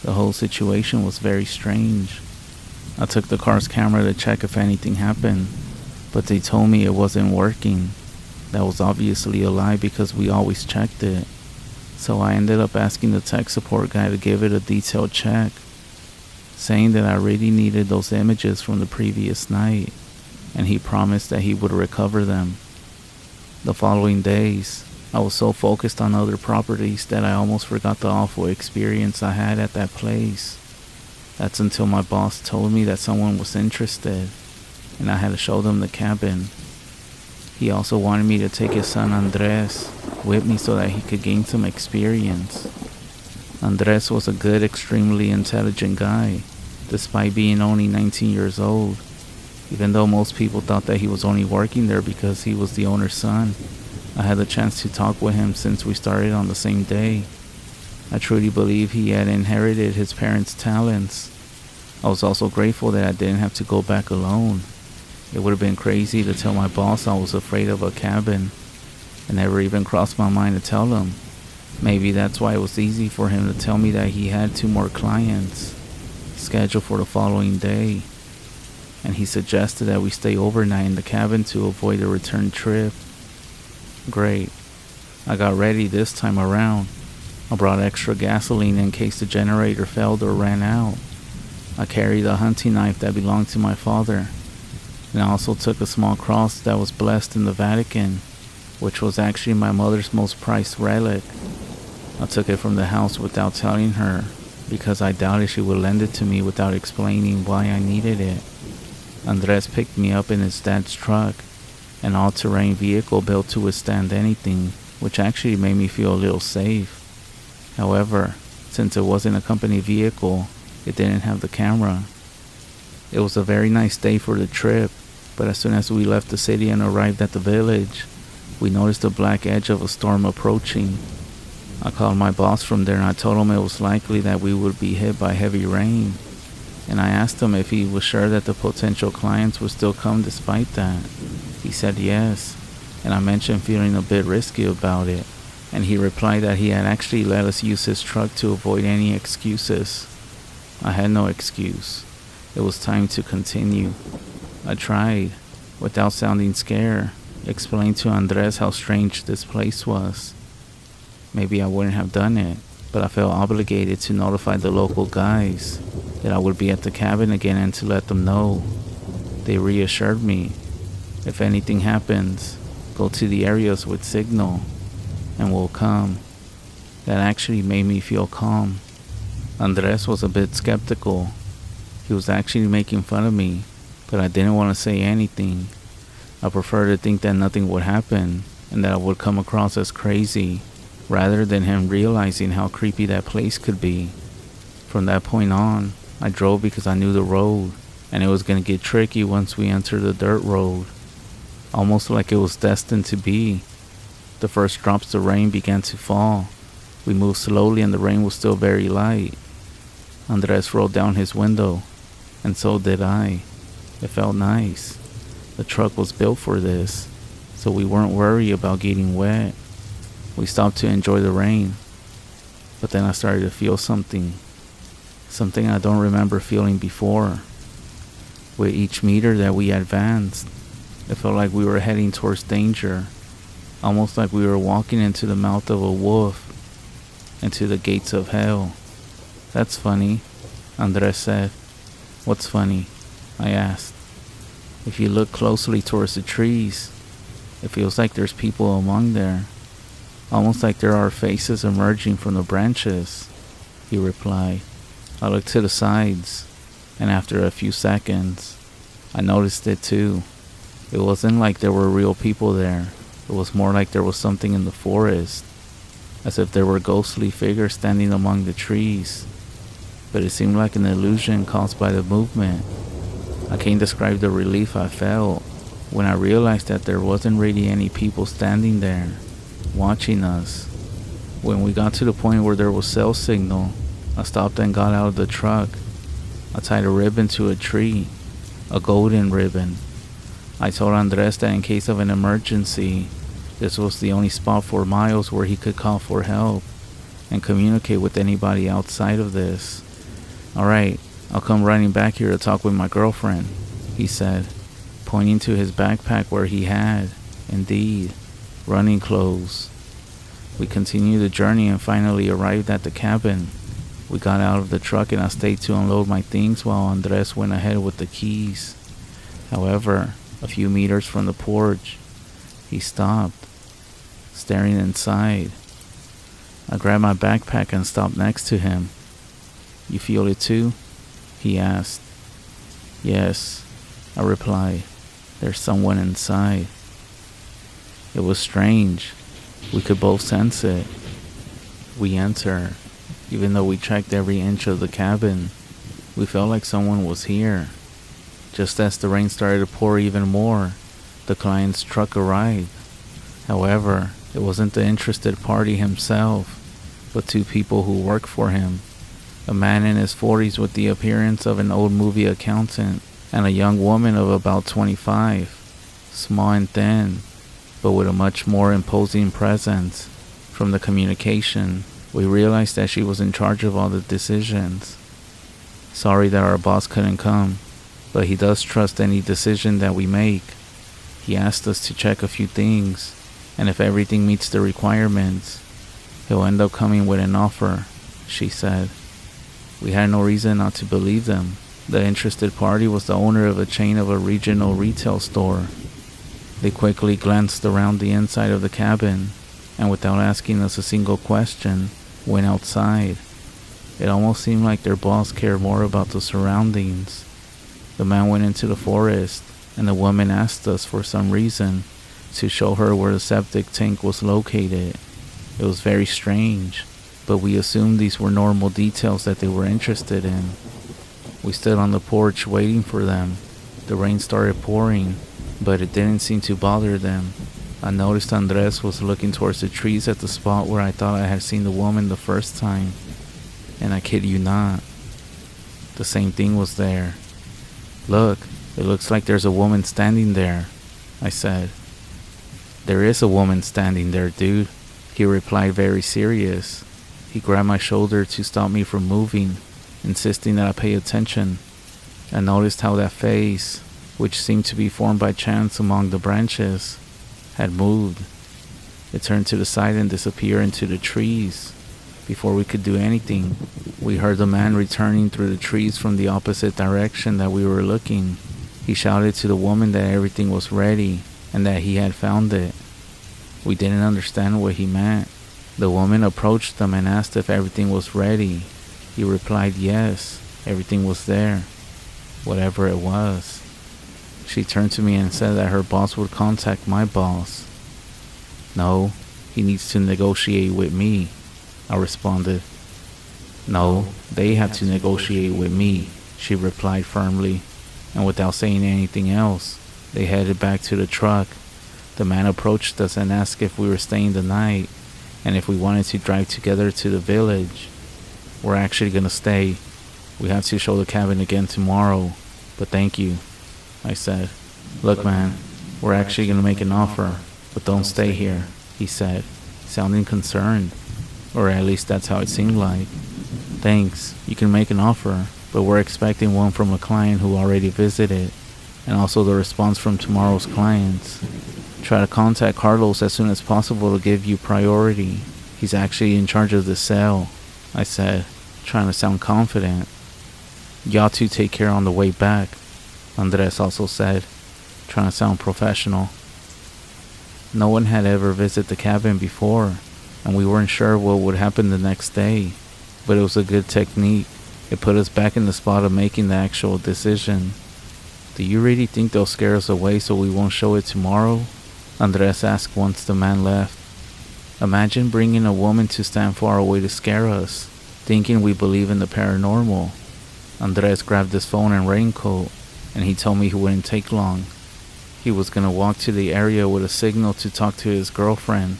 the whole situation was very strange. I took the car's camera to check if anything happened, but they told me it wasn't working. That was obviously a lie because we always checked it. So I ended up asking the tech support guy to give it a detailed check, saying that I really needed those images from the previous night, and he promised that he would recover them. The following days, I was so focused on other properties that I almost forgot the awful experience I had at that place. That's until my boss told me that someone was interested, and I had to show them the cabin. He also wanted me to take his son Andres with me so that he could gain some experience. Andres was a good, extremely intelligent guy, despite being only 19 years old. Even though most people thought that he was only working there because he was the owner's son, I had the chance to talk with him since we started on the same day. I truly believe he had inherited his parents' talents. I was also grateful that I didn't have to go back alone. It would have been crazy to tell my boss I was afraid of a cabin. It never even crossed my mind to tell him. Maybe that's why it was easy for him to tell me that he had 2 more clients scheduled for the following day, and he suggested that we stay overnight in the cabin to avoid a return trip. Great. I got ready this time around. I brought extra gasoline in case the generator failed or ran out. I carried a hunting knife that belonged to my father, and I also took a small cross that was blessed in the Vatican, which was actually my mother's most prized relic. I took it from the house without telling her, because I doubted she would lend it to me without explaining why I needed it. Andres picked me up in his dad's truck, an all-terrain vehicle built to withstand anything, which actually made me feel a little safe. However, since it wasn't a company vehicle, it didn't have the camera. It was a very nice day for the trip, but as soon as we left the city and arrived at the village, we noticed the black edge of a storm approaching. I called my boss from there and I told him it was likely that we would be hit by heavy rain. And I asked him if he was sure that the potential clients would still come despite that. He said yes, and I mentioned feeling a bit risky about it, and he replied that he had actually let us use his truck to avoid any excuses. I had no excuse. It was time to continue. I tried, without sounding scared, explained to Andres how strange this place was. Maybe I wouldn't have done it, but I felt obligated to notify the local guys that I would be at the cabin again and to let them know. They reassured me, if anything happens, go to the areas with signal, and we'll come. That actually made me feel calm. Andres was a bit skeptical. He was actually making fun of me, but I didn't want to say anything. I prefer to think that nothing would happen, and that I would come across as crazy, rather than him realizing how creepy that place could be. From that point on, I drove because I knew the road, and it was going to get tricky once we entered the dirt road. Almost like it was destined to be. The first drops of rain began to fall. We moved slowly and the rain was still very light. Andres rolled down his window, and so did I. It felt nice. The truck was built for this, so we weren't worried about getting wet. We stopped to enjoy the rain, but then I started to feel something I don't remember feeling before. With each meter that we advanced, it felt like we were heading towards danger, almost like we were walking into the mouth of a wolf, into the gates of hell. That's funny, Andres said. What's funny? I asked. If you look closely towards the trees, it feels like there's people among there, almost like there are faces emerging from the branches," he replied. I looked to the sides, and after a few seconds, I noticed it too. It wasn't like there were real people there. It was more like there was something in the forest, as if there were ghostly figures standing among the trees. But it seemed like an illusion caused by the movement. I can't describe the relief I felt when I realized that there wasn't really any people standing there, watching us. When we got to the point where there was cell signal, I stopped and got out of the truck. I tied a ribbon to a tree, a golden ribbon. I told Andres that in case of an emergency, this was the only spot for miles where he could call for help and communicate with anybody outside of this. "Alright, I'll come running back here to talk with my girlfriend," he said, pointing to his backpack where he had, indeed, running clothes. We continued the journey and finally arrived at the cabin. We got out of the truck and I stayed to unload my things while Andres went ahead with the keys. However, a few meters from the porch, he stopped, staring inside. I grabbed my backpack and stopped next to him. "You feel it too?" he asked. "Yes," I replied. "There's someone inside." It was strange. We could both sense it. We entered. Even though we checked every inch of the cabin, we felt like someone was here. Just as the rain started to pour even more, the client's truck arrived. However, it wasn't the interested party himself, but two people who worked for him. A man in his 40s with the appearance of an old movie accountant, and a young woman of about 25, small and thin, but with a much more imposing presence. From the communication, we realized that she was in charge of all the decisions. Sorry that our boss couldn't come, but he does trust any decision that we make. He asked us to check a few things, and if everything meets the requirements, he'll end up coming with an offer, she said. We had no reason not to believe them. The interested party was the owner of a chain of a regional retail store. They quickly glanced around the inside of the cabin, and without asking us a single question, went outside. It almost seemed like their boss cared more about the surroundings. The man went into the forest, and the woman asked us for some reason to show her where the septic tank was located. It was very strange, but we assumed these were normal details that they were interested in. We stood on the porch waiting for them. The rain started pouring, but it didn't seem to bother them. I noticed Andres was looking towards the trees at the spot where I thought I had seen the woman the first time. And I kid you not, the same thing was there. "Look, it looks like there's a woman standing there," I said. "There is a woman standing there, dude," he replied, very serious. He grabbed my shoulder to stop me from moving, insisting that I pay attention. I noticed how that face, which seemed to be formed by chance among the branches, had moved. It turned to the side and disappeared into the trees. Before we could do anything, we heard the man returning through the trees from the opposite direction that we were looking. He shouted to the woman that everything was ready and that he had found it. We didn't understand what he meant. The woman approached them and asked if everything was ready. He replied yes, everything was there, whatever it was. She turned to me and said that her boss would contact my boss. "No, he needs to negotiate with me," I responded. "No, they have to negotiate with me," she replied firmly, and without saying anything else, they headed back to the truck. The man approached us and asked if we were staying the night, and if we wanted to drive together to the village. "We're actually gonna stay. We have to show the cabin again tomorrow, but thank you," I said. "Look, man, we're actually gonna make an offer, but don't stay here," he said, sounding concerned, or at least that's how it seemed like. "Thanks, you can make an offer, but we're expecting one from a client who already visited, and also the response from tomorrow's clients. Try to contact Carlos as soon as possible to give you priority. He's actually in charge of the sale," I said, trying to sound confident. "Y'all two take care on the way back," Andres also said. trying to sound professional. No one had ever visited the cabin before, and we weren't sure what would happen the next day, but it was a good technique. It put us back in the spot of making the actual decision. Do you really think they'll scare us away so we won't show it tomorrow? Andres asked once the man left. Imagine bringing a woman to stand far away to scare us, thinking we believe in the paranormal. Andres grabbed his phone and raincoat, and he told me he wouldn't take long. He was gonna walk to the area with a signal to talk to his girlfriend.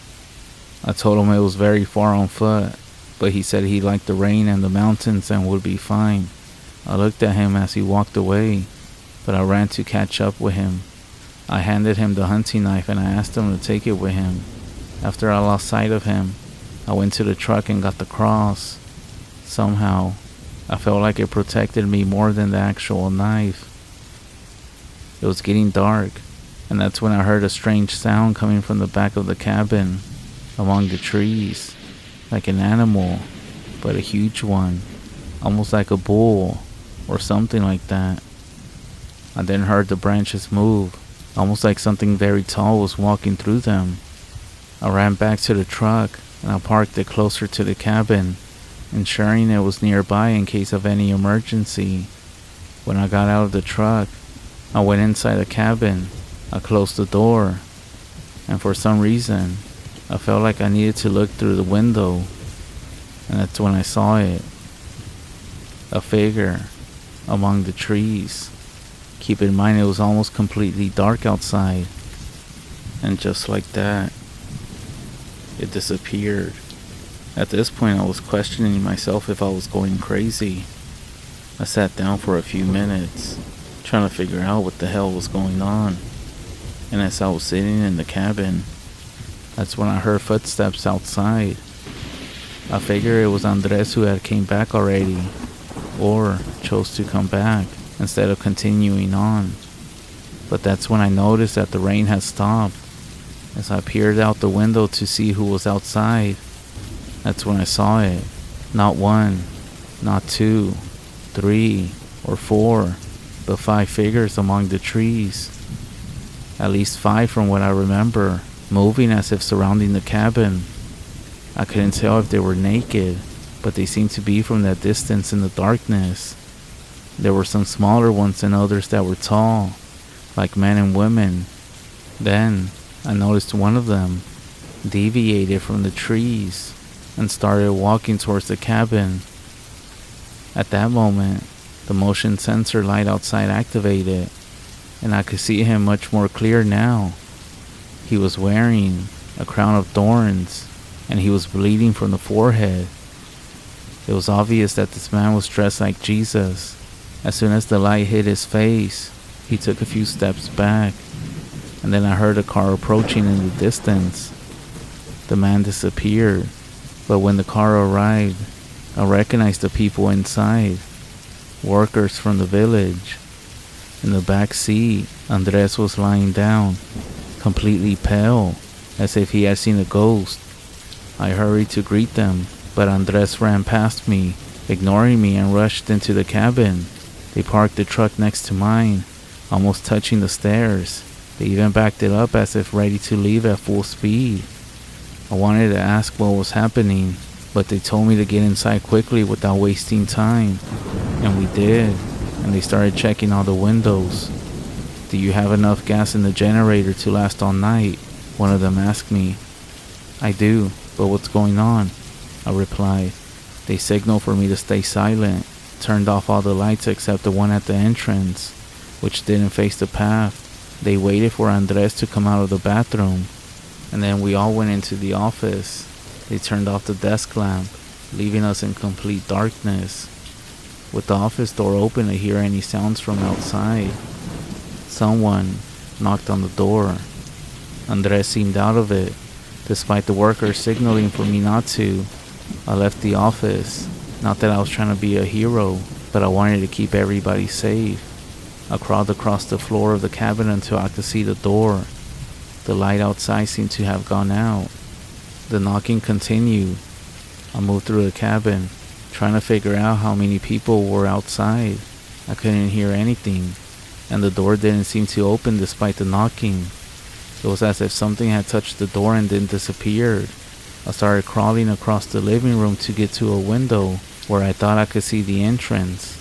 I told him it was very far on foot, but he said he liked the rain and the mountains and would be fine. I looked at him as he walked away, but I ran to catch up with him. I handed him the hunting knife and I asked him to take it with him. After I lost sight of him, I went to the truck and got the cross. Somehow, I felt like it protected me more than the actual knife. It was getting dark, and that's when I heard a strange sound coming from the back of the cabin, among the trees, like an animal, but a huge one, almost like a bull, or something like that. I then heard the branches move, almost like something very tall was walking through them. I ran back to the truck, and I parked it closer to the cabin, ensuring it was nearby in case of any emergency. When I got out of the truck, I went inside the cabin. I closed the door, and for some reason, I felt like I needed to look through the window, and that's when I saw it. A figure among the trees. Keep in mind it was almost completely dark outside, and just like that, it disappeared. At this point I was questioning myself if I was going crazy. I sat down for a few minutes, trying to figure out what the hell was going on. And as I was sitting in the cabin, that's when I heard footsteps outside. I figured it was Andres who had came back already, or chose to come back instead of continuing on. But that's when I noticed that the rain had stopped. As I peered out the window to see who was outside, that's when I saw it. Not one, not two, 3 or 4, but 5 figures among the trees. At least 5 from what I remember, moving as if surrounding the cabin. I couldn't tell if they were naked, but they seemed to be from that distance in the darkness. There were some smaller ones and others that were tall, like men and women. Then, I noticed one of them deviated from the trees and started walking towards the cabin. At that moment, the motion sensor light outside activated, and I could see him much more clear now. He was wearing a crown of thorns, and he was bleeding from the forehead. It was obvious that this man was dressed like Jesus. As soon as the light hit his face, he took a few steps back, and then I heard a car approaching in the distance. The man disappeared, but when the car arrived, I recognized the people inside, workers from the village. In the back seat, Andres was lying down, completely pale, as if he had seen a ghost. I hurried to greet them, but Andres ran past me, ignoring me, and rushed into the cabin. They parked the truck next to mine, almost touching the stairs. They even backed it up as if ready to leave at full speed. I wanted to ask what was happening, but they told me to get inside quickly without wasting time. And we did, and they started checking all the windows. Do you have enough gas in the generator to last all night? One of them asked me. I do, but what's going on? I replied. They signaled for me to stay silent, turned off all the lights except the one at the entrance, which didn't face the path. They waited for Andres to come out of the bathroom, and then we all went into the office. They turned off the desk lamp, leaving us in complete darkness. With the office door open to hear any sounds from outside, someone knocked on the door. Andres seemed out of it, despite the workers signaling for me not to. I left the office, not that I was trying to be a hero, but I wanted to keep everybody safe. I crawled across the floor of the cabin until I could see the door. The light outside seemed to have gone out. The knocking continued. I moved through the cabin, trying to figure out how many people were outside. I couldn't hear anything. and the door didn't seem to open despite the knocking. It was as if something had touched the door and then disappeared. I started crawling across the living room to get to a window where I thought I could see the entrance.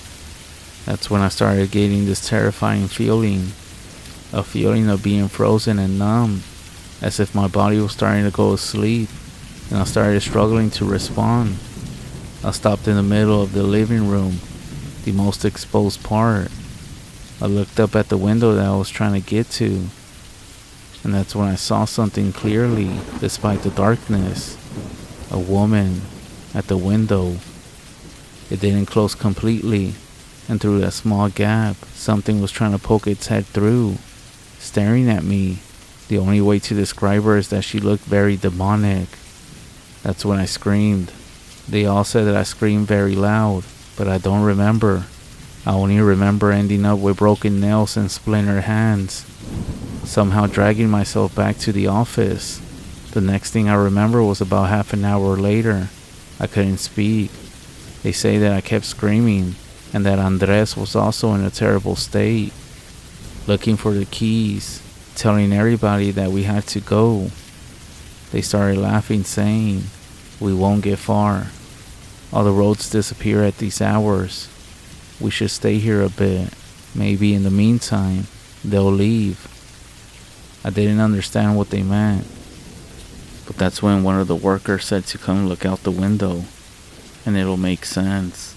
That's when I started getting this terrifying feeling, a feeling of being frozen and numb, as if my body was starting to go to sleep, and I started struggling to respond. I stopped in the middle of the living room, the most exposed part. I looked up at the window that I was trying to get to, and that's when I saw something clearly, despite the darkness. A woman at the window. It didn't close completely, and through that small gap, something was trying to poke its head through, staring at me. The only way to describe her is that she looked very demonic. That's when I screamed. They all said that I screamed very loud, but I don't remember. I only remember ending up with broken nails and splintered hands, somehow dragging myself back to the office. The next thing I remember was about half an hour later. I couldn't speak. They say that I kept screaming, and that Andres was also in a terrible state, looking for the keys, telling everybody that we had to go. They started laughing, saying, "We won't get far. All the roads disappear at these hours. We should stay here a bit. Maybe in the meantime, they'll leave." I didn't understand what they meant, but that's when one of the workers said to come look out the window, and it'll make sense.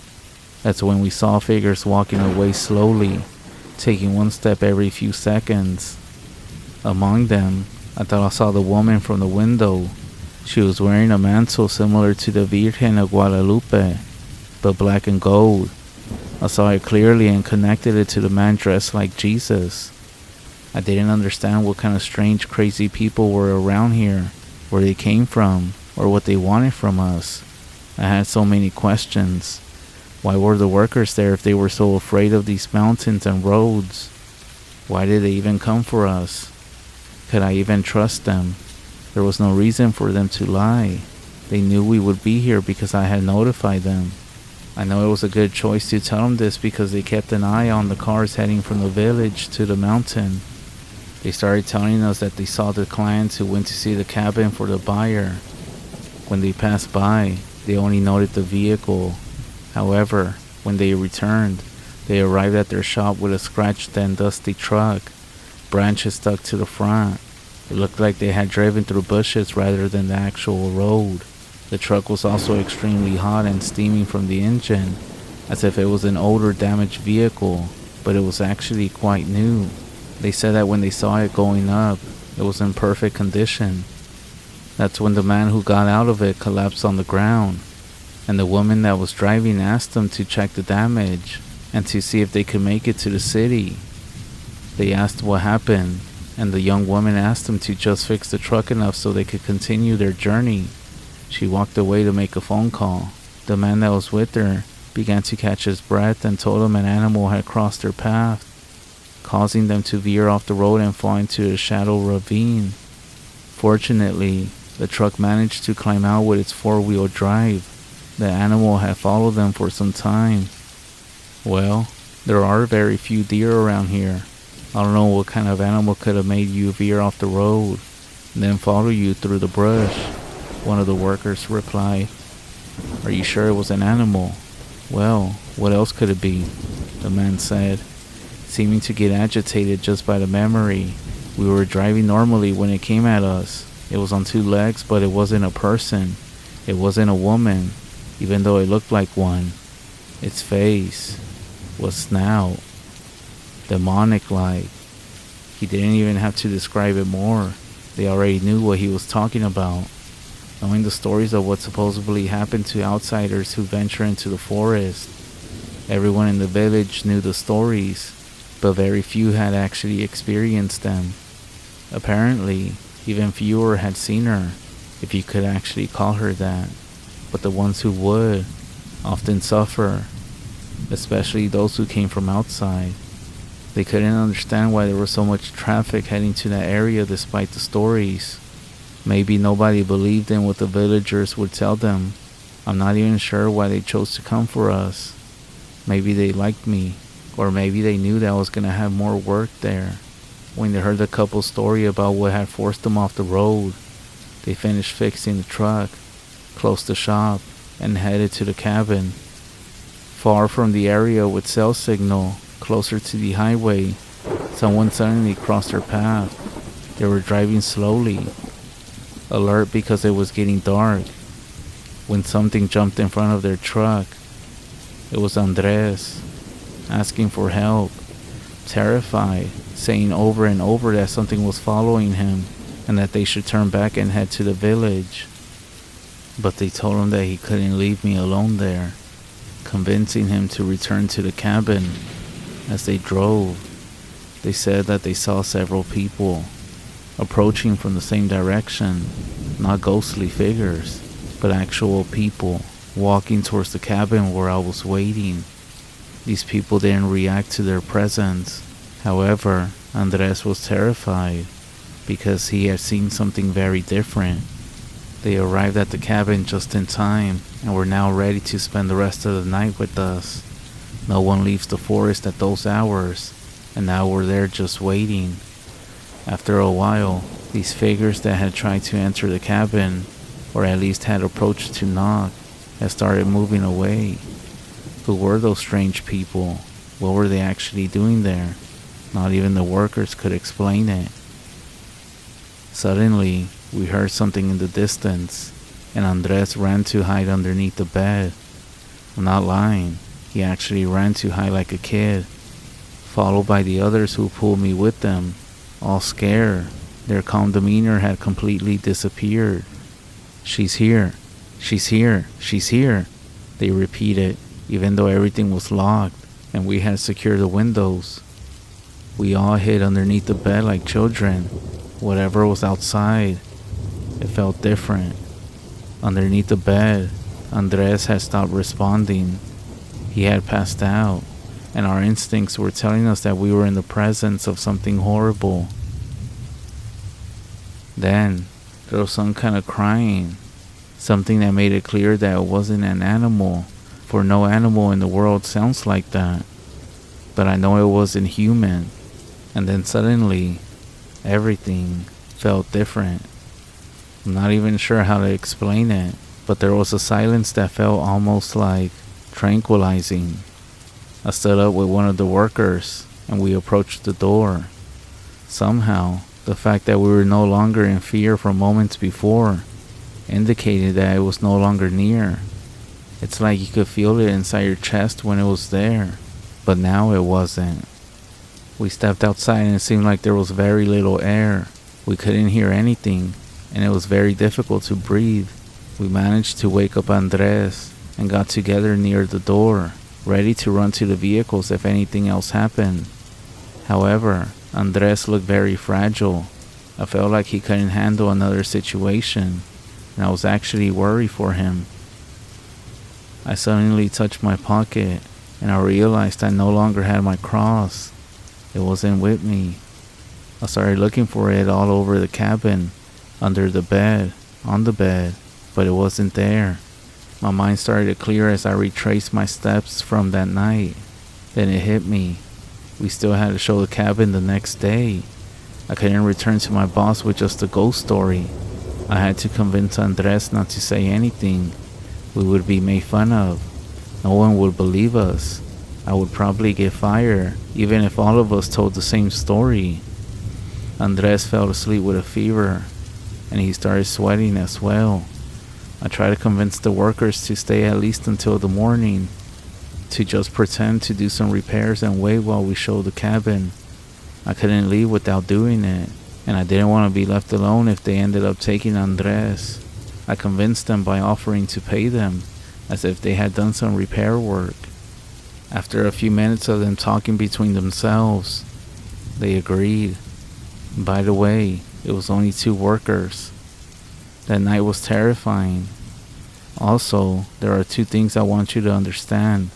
That's when we saw figures walking away slowly, taking one step every few seconds. Among them, I thought I saw the woman from the window. She was wearing a mantle similar to the Virgen of Guadalupe, but black and gold. I saw it clearly and connected it to the man dressed like Jesus. I didn't understand what kind of strange, crazy people were around here, where they came from, or what they wanted from us. I had so many questions. Why were the workers there if they were so afraid of these mountains and roads? Why did they even come for us? Could I even trust them? There was no reason for them to lie. They knew we would be here because I had notified them. I know it was a good choice to tell them this because they kept an eye on the cars heading from the village to the mountain. They started telling us that they saw the clients who went to see the cabin for the buyer. When they passed by, they only noted the vehicle. However, when they returned, they arrived at their shop with a scratched and dusty truck, branches stuck to the front. It looked like they had driven through bushes rather than the actual road. The truck was also extremely hot and steaming from the engine, as if it was an old or damaged vehicle, but it was actually quite new. They said that when they saw it going up, it was in perfect condition. That's when the man who got out of it collapsed on the ground, and the woman that was driving asked them to check the damage and to see if they could make it to the city. They asked what happened, and the young woman asked them to just fix the truck enough so they could continue their journey. She walked away to make a phone call. The man that was with her began to catch his breath and told him an animal had crossed their path, causing them to veer off the road and fall into a shallow ravine. Fortunately, the truck managed to climb out with its four-wheel drive. The animal had followed them for some time. Well, there are very few deer around here. I don't know what kind of animal could have made you veer off the road and then follow you through the brush, one of the workers replied. Are you sure it was an animal? Well, what else could it be? The man said, seeming to get agitated just by the memory. We were driving normally when it came at us. It was on two legs, but it wasn't a person. It wasn't a woman, even though it looked like one. Its face was snout, demonic-like. He didn't even have to describe it more. They already knew what he was talking about. Knowing the stories of what supposedly happened to outsiders who venture into the forest. Everyone in the village knew the stories, but very few had actually experienced them. Apparently, even fewer had seen her, if you could actually call her that. But the ones who would often suffer, especially those who came from outside. They couldn't understand why there was so much traffic heading to that area despite the stories. Maybe nobody believed in what the villagers would tell them. I'm not even sure why they chose to come for us. Maybe they liked me. Or maybe they knew that I was gonna have more work there. When they heard the couple's story about what had forced them off the road, they finished fixing the truck, closed the shop, and headed to the cabin. Far from the area with cell signal, closer to the highway, someone suddenly crossed their path. They were driving slowly, alert because it was getting dark, when something jumped in front of their truck. It was Andres, asking for help, terrified, saying over and over that something was following him and that they should turn back and head to the village. But they told him that he couldn't leave me alone there, convincing him to return to the cabin. As they drove, they said that they saw several people approaching from the same direction, not ghostly figures, but actual people walking towards the cabin where I was waiting. These people didn't react to their presence. However, Andres was terrified because he had seen something very different. They arrived at the cabin just in time and were now ready to spend the rest of the night with us. No one leaves the forest at those hours, and now we're there just waiting. After a while, these figures that had tried to enter the cabin, or at least had approached to knock, had started moving away. Who were those strange people? What were they actually doing there? Not even the workers could explain it. Suddenly, we heard something in the distance, and Andres ran to hide underneath the bed. I'm not lying, he actually ran to hide like a kid, followed by the others who pulled me with them, all scared. Their calm demeanor had completely disappeared. "She's here, she's here, she's here," they repeated, even though everything was locked and we had secured the windows. We all hid underneath the bed like children. Whatever was outside, it felt different. Underneath the bed, Andres had stopped responding. He had passed out, and our instincts were telling us that we were in the presence of something horrible. Then, there was some kind of crying, something that made it clear that it wasn't an animal, for no animal in the world sounds like that. But I know it wasn't human. And then suddenly, everything felt different. I'm not even sure how to explain it, but there was a silence that felt almost like tranquilizing. I stood up with one of the workers, and we approached the door. Somehow, the fact that we were no longer in fear from moments before indicated that it was no longer near. It's like you could feel it inside your chest when it was there, but now it wasn't. We stepped outside and it seemed like there was very little air. We couldn't hear anything, and it was very difficult to breathe. We managed to wake up Andres and got together near the door, ready to run to the vehicles if anything else happened. However, Andres looked very fragile. I felt like he couldn't handle another situation, and I was actually worried for him. I suddenly touched my pocket, and I realized I no longer had my cross. It wasn't with me. I started looking for it all over the cabin, under the bed, on the bed, but it wasn't there. My mind started to clear as I retraced my steps from that night. Then it hit me. We still had to show the cabin the next day. I couldn't return to my boss with just a ghost story. I had to convince Andres not to say anything. We would be made fun of. No one would believe us. I would probably get fired, even if all of us told the same story. Andres fell asleep with a fever, and he started sweating as well. I tried to convince the workers to stay at least until the morning, to just pretend to do some repairs and wait while we showed the cabin. I couldn't leave without doing it, and I didn't want to be left alone if they ended up taking Andres. I convinced them by offering to pay them, as if they had done some repair work. After a few minutes of them talking between themselves, they agreed. By the way, it was only 2 workers. That night was terrifying. Also, there are 2 things I want you to understand.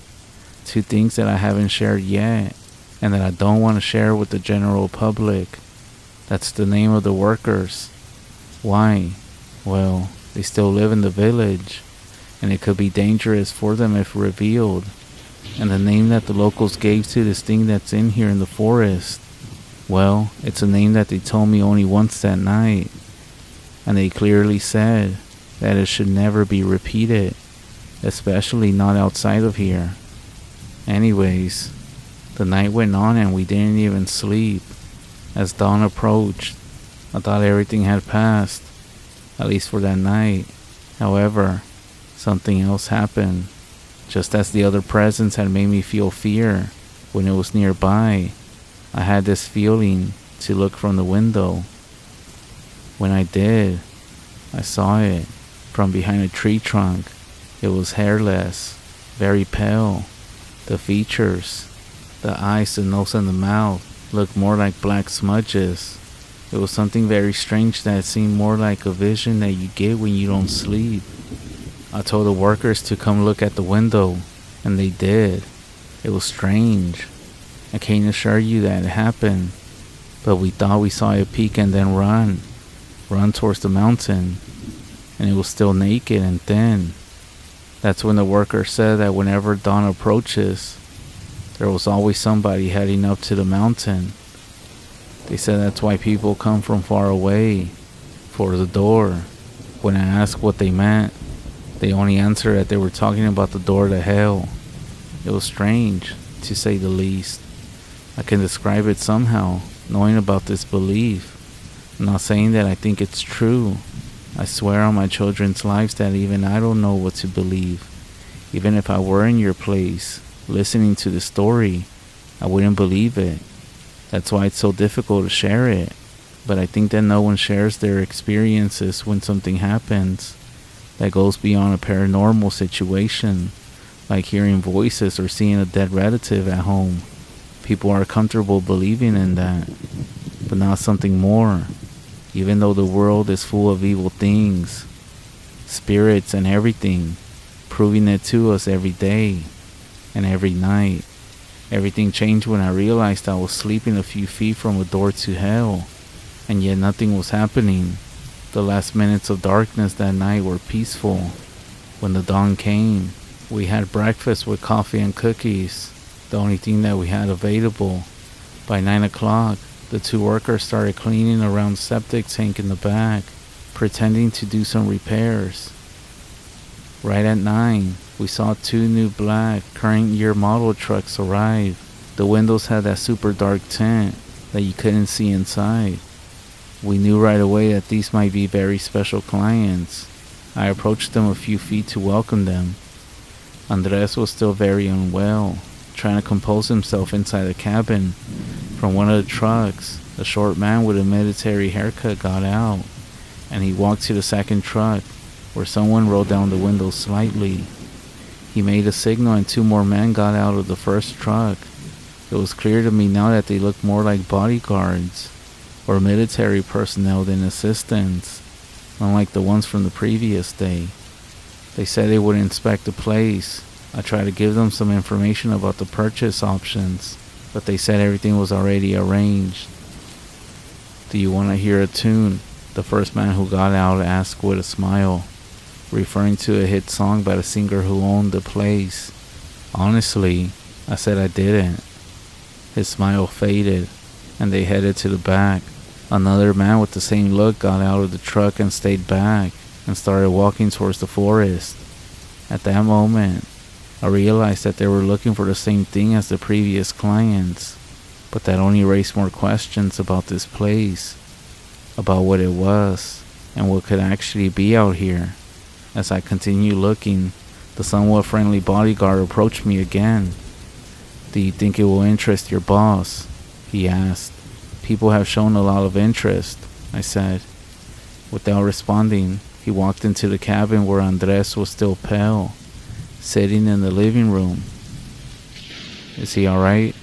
2 things that I haven't shared yet, and that I don't want to share with the general public. That's the name of the workers. Why? Well, they still live in the village, and it could be dangerous for them if revealed. and the name that the locals gave to this thing that's in here in the forest, well, it's a name that they told me only once that night, and they clearly said that it should never be repeated, especially not outside of here. Anyways, the night went on and we didn't even sleep. As dawn approached, I thought everything had passed, at least for that night. However, something else happened. Just as the other presence had made me feel fear when it was nearby, I had this feeling to look from the window. When I did, I saw it from behind a tree trunk. It was hairless, very pale. The features, the eyes, the nose, and the mouth looked more like black smudges. It was something very strange that seemed more like a vision that you get when you don't sleep. I told the workers to come look at the window, and they did. It was strange. I can't assure you that it happened, but we thought we saw it peek and then run towards the mountain, and it was still naked and thin. That's when the worker said that whenever dawn approaches, there was always somebody heading up to the mountain. They said that's why people come from far away for the door. When I asked what they meant, they only answered that they were talking about the door to hell. It was strange, to say the least. I can describe it somehow, knowing about this belief. I'm not saying that I think it's true. I swear on my children's lives that even I don't know what to believe. Even if I were in your place, listening to the story, I wouldn't believe it. That's why it's so difficult to share it. But I think that no one shares their experiences when something happens that goes beyond a paranormal situation, like hearing voices or seeing a dead relative at home. People are comfortable believing in that, but not something more. Even though the world is full of evil things, spirits and everything, proving it to us every day and every night. Everything changed when I realized I was sleeping a few feet from a door to hell, and yet nothing was happening. The last minutes of darkness that night were peaceful. When the dawn came, we had breakfast with coffee and cookies, the only thing that we had available. By 9 o'clock, the two workers started cleaning around the septic tank in the back, pretending to do some repairs. Right at 9, we saw two new black, current year model trucks arrive. The windows had that super dark tint that you couldn't see inside. We knew right away that these might be very special clients. I approached them a few feet to welcome them. Andres was still very unwell, trying to compose himself inside the cabin. From one of the trucks, a short man with a military haircut got out, and he walked to the second truck, where someone rolled down the window slightly. He made a signal and two more men got out of the first truck. It was clear to me now that they looked more like bodyguards or military personnel than assistants, unlike the ones from the previous day. They said they would inspect the place. I tried to give them some information about the purchase options, but they said everything was already arranged. "Do you want to hear a tune?" the first man who got out asked with a smile, referring to a hit song by the singer who owned the place. Honestly, I said I didn't. His smile faded, and they headed to the back. Another man with the same look got out of the truck and stayed back, and started walking towards the forest. At that moment, I realized that they were looking for the same thing as the previous clients, but that only raised more questions about this place, about what it was, and what could actually be out here. As I continued looking, the somewhat friendly bodyguard approached me again. "Do you think it will interest your boss?" he asked. "People have shown a lot of interest," I said. Without responding, he walked into the cabin where Andres was still pale, sitting in the living room. "Is he alright?"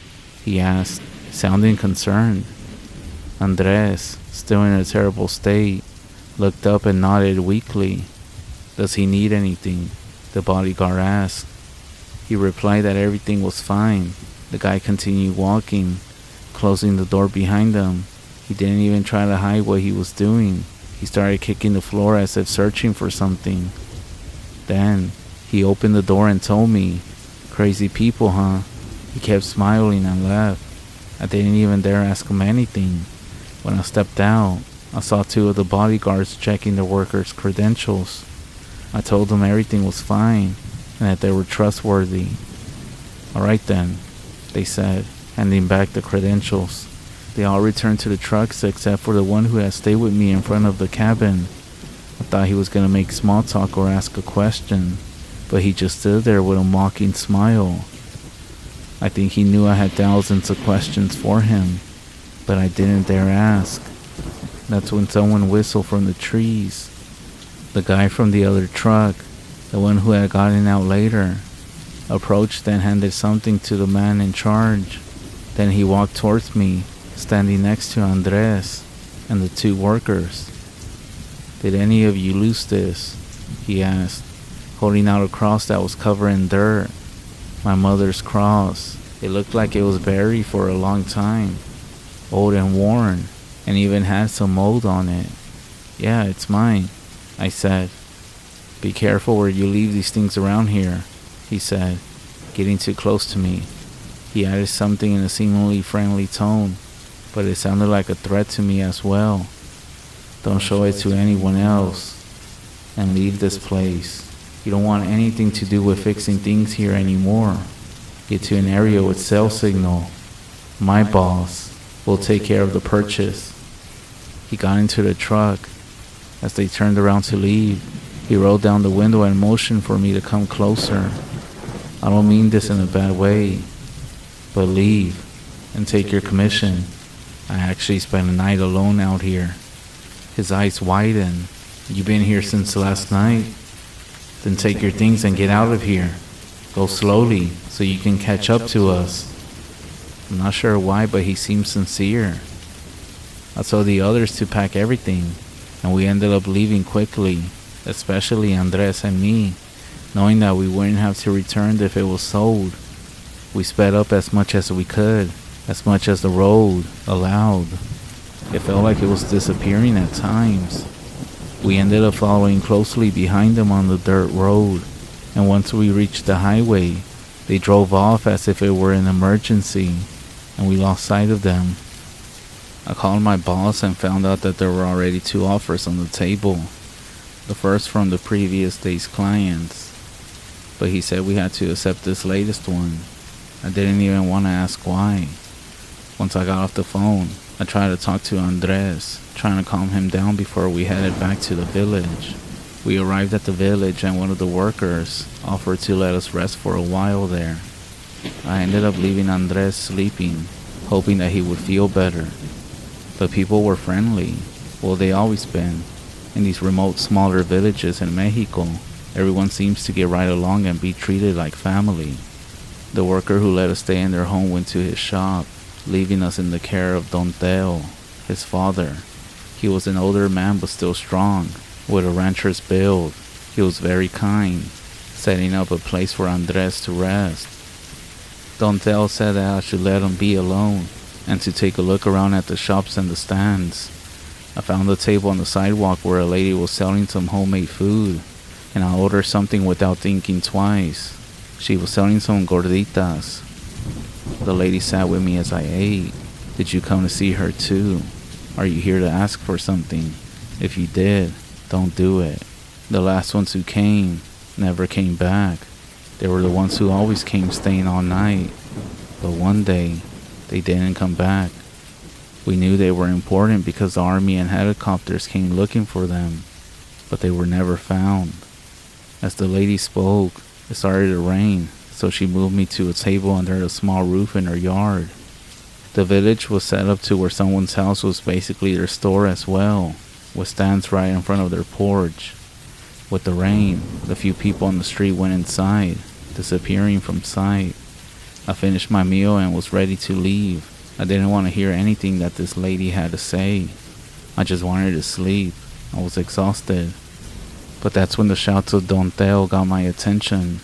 he asked, sounding concerned. Andres, still in a terrible state, looked up and nodded weakly. "Does he need anything?" the bodyguard asked. He replied that everything was fine. The guy continued walking, closing the door behind him. He didn't even try to hide what he was doing. He started kicking the floor as if searching for something. Then, he opened the door and told me, Crazy people, huh? He kept smiling and left. I didn't even dare ask him anything. When I stepped out, I saw two of the bodyguards checking the workers' credentials. I told them everything was fine and that they were trustworthy. Alright then, they said, handing back the credentials. They all returned to the trucks except for the one who had stayed with me in front of the cabin. I thought he was going to make small talk or ask a question, but he just stood there with a mocking smile. I think he knew I had thousands of questions for him, but I didn't dare ask. That's when someone whistled from the trees. The guy from the other truck, the one who had gotten out later, approached and handed something to the man in charge. Then he walked towards me, standing next to Andres and the two workers. "Did any of you lose this?" he asked, holding out a cross that was covered in dirt. My mother's cross. It looked like it was buried for a long time, old and worn, and even had some mold on it. "Yeah, it's mine," I said. "Be careful where you leave these things around here," he said, getting too close to me. He added something in a seemingly friendly tone, but it sounded like a threat to me as well. "Don't show it to anyone else, and leave this place. You don't want anything to do with fixing things here anymore. Get to an area with cell signal. My boss will take care of the purchase." He got into the truck. As they turned around to leave, he rolled down the window and motioned for me to come closer. "I don't mean this in a bad way, but leave and take your commission. I actually spent a night alone out here." His eyes widened. "You've been here since last night? Then take your things and get out of here. Go slowly so you can catch up to us." I'm not sure why, but he seemed sincere. I told the others to pack everything, and we ended up leaving quickly, especially Andres and me, knowing that we wouldn't have to return if it was sold. We sped up as much as we could, as much as the road allowed. It felt like it was disappearing at times. We ended up following closely behind them on the dirt road, and once we reached the highway, they drove off as if it were an emergency, and we lost sight of them. I called my boss and found out that there were already two offers on the table. The first from the previous day's clients, but he said we had to accept this latest one. I didn't even want to ask why. Once I got off the phone, I tried to talk to Andres, trying to calm him down before we headed back to the village. We arrived at the village and one of the workers offered to let us rest for a while there. I ended up leaving Andres sleeping, hoping that he would feel better. But people were friendly. Well, they always been. In these remote, smaller villages in Mexico, everyone seems to get right along and be treated like family. The worker who let us stay in their home went to his shop, leaving us in the care of Don Teo, his father. He was an older man but still strong, with a rancher's build. He was very kind, setting up a place for Andres to rest. Don Teo said that I should let him be alone, and to take a look around at the shops and the stands. I found a table on the sidewalk where a lady was selling some homemade food, and I ordered something without thinking twice. She was selling some gorditas. The lady sat with me as I ate. "Did you come to see her too? Are you here to ask for something? If you did, don't do it. The last ones who came never came back. They were the ones who always came staying all night. But one day, they didn't come back. We knew they were important because the army and helicopters came looking for them, but they were never found." As the lady spoke, it started to rain, so she moved me to a table under a small roof in her yard. The village was set up to where someone's house was basically their store as well, with stands right in front of their porch. With the rain, the few people on the street went inside, disappearing from sight. I finished my meal and was ready to leave. I didn't want to hear anything that this lady had to say. I just wanted to sleep. I was exhausted. But that's when the shouts of Don Teo got my attention.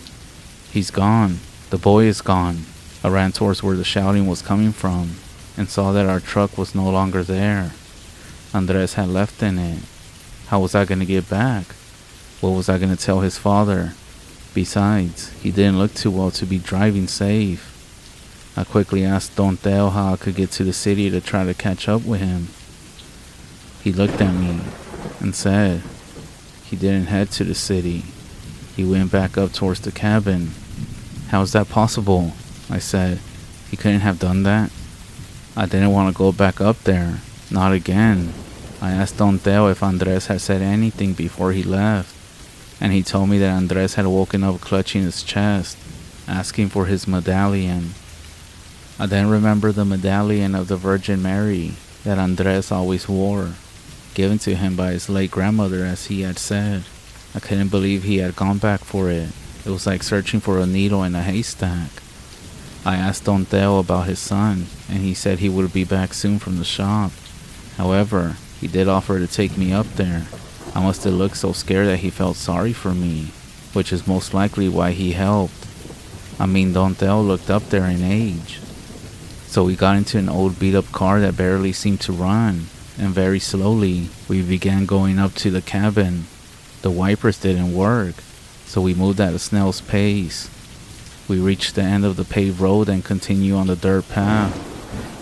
"He's gone. The boy is gone." I ran towards where the shouting was coming from and saw that our truck was no longer there. Andres had left in it. How was I going to get back? What was I going to tell his father? Besides, he didn't look too well to be driving safe. I quickly asked Don Theo how I could get to the city to try to catch up with him. He looked at me and said he didn't head to the city. He went back up towards the cabin. How is that possible? I said. He couldn't have done that. I didn't want to go back up there. Not again. I asked Don Theo if Andres had said anything before he left, and he told me that Andres had woken up clutching his chest, asking for his medallion. I then remembered the medallion of the Virgin Mary that Andres always wore, given to him by his late grandmother, as he had said. I couldn't believe he had gone back for it. It was like searching for a needle in a haystack. I asked Don Theo about his son, and he said he would be back soon from the shop. However, he did offer to take me up there. I must have looked so scared that he felt sorry for me, which is most likely why he helped. I mean, Don Theo looked up there in age. So we got into an old beat-up car that barely seemed to run, and very slowly we began going up to the cabin. The wipers didn't work, so we moved at a snail's pace. We reached the end of the paved road and continued on the dirt path.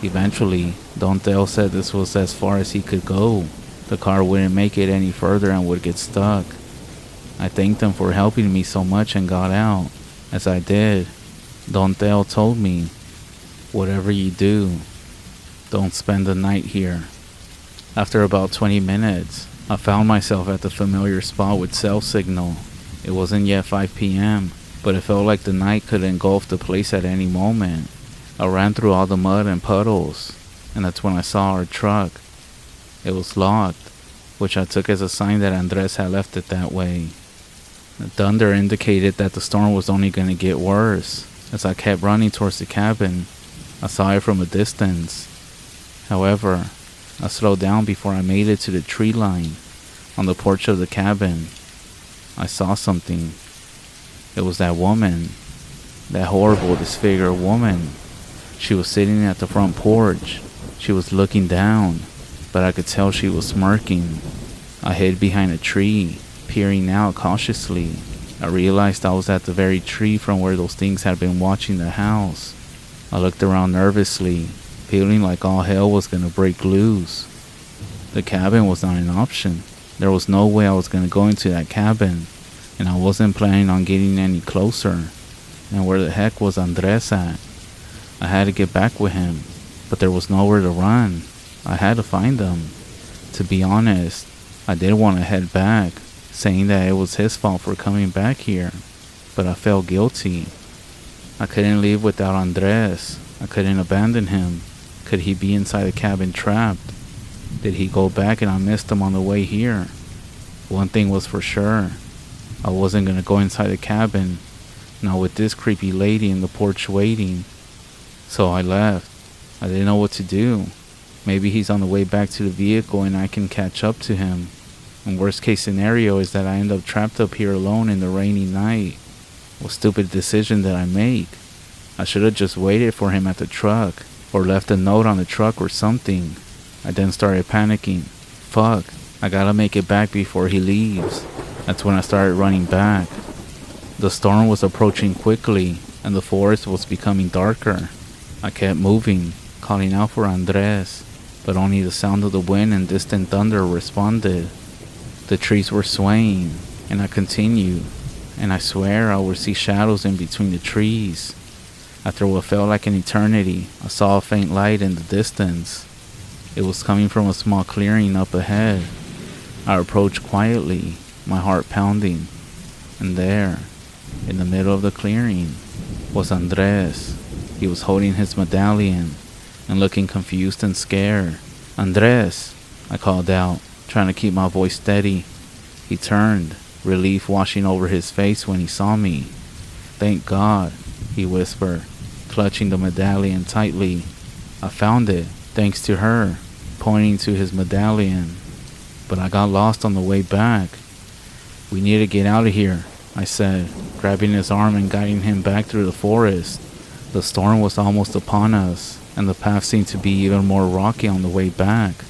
Eventually, Don Theo said this was as far as he could go. The car wouldn't make it any further and would get stuck. I thanked him for helping me so much and got out. As I did, Don Theo told me, "Whatever you do, don't spend the night here." After about 20 minutes, I found myself at the familiar spot with cell signal. It wasn't yet 5 p.m., but it felt like the night could engulf the place at any moment. I ran through all the mud and puddles, and that's when I saw our truck. It was locked, which I took as a sign that Andres had left it that way. The thunder indicated that the storm was only going to get worse. As I kept running towards the cabin, I saw it from a distance. However, I slowed down before I made it to the tree line. On the porch of the cabin, I saw something. It was that woman. That horrible, disfigured woman. She was sitting at the front porch. She was looking down, but I could tell she was smirking. I hid behind a tree, peering out cautiously. I realized I was at the very tree from where those things had been watching the house. I looked around nervously, feeling like all hell was going to break loose. The cabin was not an option. There was no way I was going to go into that cabin, and I wasn't planning on getting any closer. And where the heck was Andres at? I had to get back with him, but there was nowhere to run. I had to find him. To be honest, I did want to head back, saying that it was his fault for coming back here, but I felt guilty. I couldn't leave without Andres. I couldn't abandon him. Could he be inside the cabin trapped? Did he go back and I missed him on the way here? One thing was for sure. I wasn't going to go inside the cabin, not with this creepy lady in the porch waiting. So I left. I didn't know what to do. Maybe he's on the way back to the vehicle and I can catch up to him. And worst case scenario is that I end up trapped up here alone in the rainy night. What stupid decision did I make? I should have just waited for him at the truck, or left a note on the truck or something. I then started panicking. Fuck, I gotta make it back before he leaves. That's when I started running back. The storm was approaching quickly, and the forest was becoming darker. I kept moving, calling out for Andres, but only the sound of the wind and distant thunder responded. The trees were swaying, and I continued, and I swear I would see shadows in between the trees. After what felt like an eternity, I saw a faint light in the distance. It was coming from a small clearing up ahead. I approached quietly, my heart pounding, and there, in the middle of the clearing, was Andres. He was holding his medallion and looking confused and scared. "Andres!" I called out, trying to keep my voice steady. He turned, relief washing over his face when he saw me. "Thank God," he whispered, clutching the medallion tightly. "I found it, thanks to her," pointing to his medallion. "But I got lost on the way back." "We need to get out of here," I said, grabbing his arm and guiding him back through the forest. The storm was almost upon us, and the path seemed to be even more rocky on the way back.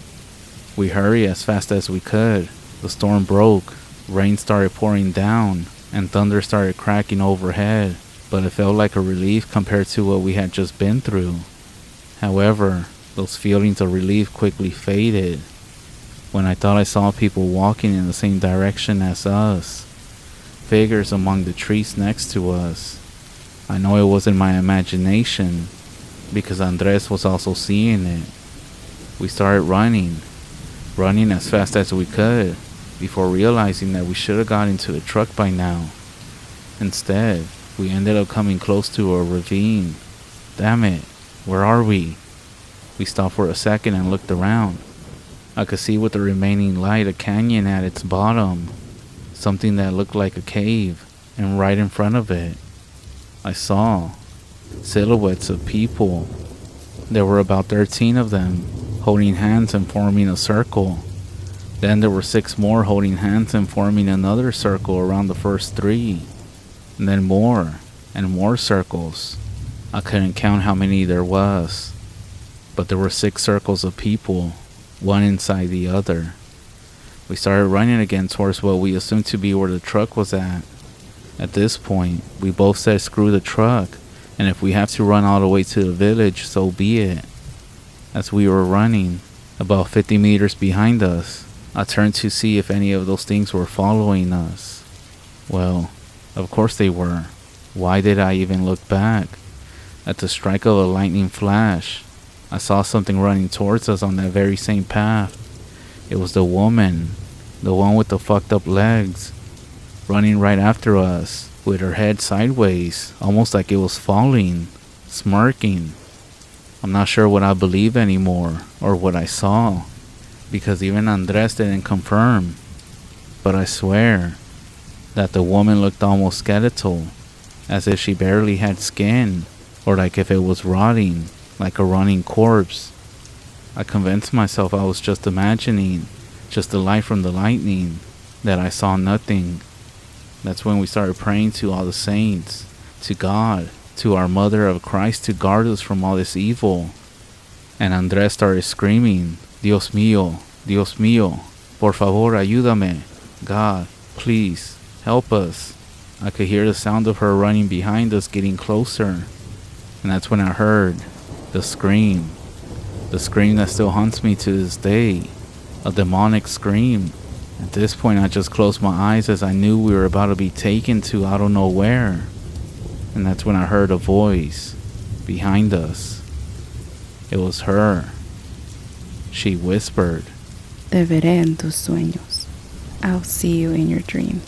We hurried as fast as we could. The storm broke. Rain started pouring down. and thunder started cracking overhead, but it felt like a relief compared to what we had just been through. However, those feelings of relief quickly faded when I thought I saw people walking in the same direction as us, figures among the trees next to us. I know it wasn't my imagination, because Andres was also seeing it. We started running as fast as we could, before realizing that we should have got into the truck by now. Instead, we ended up coming close to a ravine. Damn it, where are we? We stopped for a second and looked around. I could see with the remaining light a canyon at its bottom, something that looked like a cave, and right in front of it, I saw silhouettes of people. There were about 13 of them, holding hands and forming a circle. Then there were 6 more holding hands and forming another circle around the first 3. And then more and more circles. I couldn't count how many there was, but there were 6 circles of people, one inside the other. We started running again towards what we assumed to be where the truck was at. At this point, we both said screw the truck, and if we have to run all the way to the village, so be it. As we were running, about 50 meters behind us, I turned to see if any of those things were following us. Well, of course they were. Why did I even look back? At the strike of a lightning flash, I saw something running towards us on that very same path. It was the woman, the one with the fucked up legs, running right after us, with her head sideways, almost like it was falling, smirking. I'm not sure what I believe anymore, or what I saw, because even Andres didn't confirm. But I swear that the woman looked almost skeletal, as if she barely had skin, or like if it was rotting, like a running corpse. I convinced myself I was just imagining, just the light from the lightning, that I saw nothing. That's when we started praying to all the saints, to God, to our Mother of Christ to guard us from all this evil. And Andres started screaming, Dios mío, por favor ayúdame. God, please, help us. I could hear the sound of her running behind us, getting closer. And that's when I heard the scream that still haunts me to this day, a demonic scream. At this point, I just closed my eyes as I knew we were about to be taken to I don't know where. And that's when I heard a voice behind us. It was her. She whispered, Te veré en tus sueños. I'll see you in your dreams.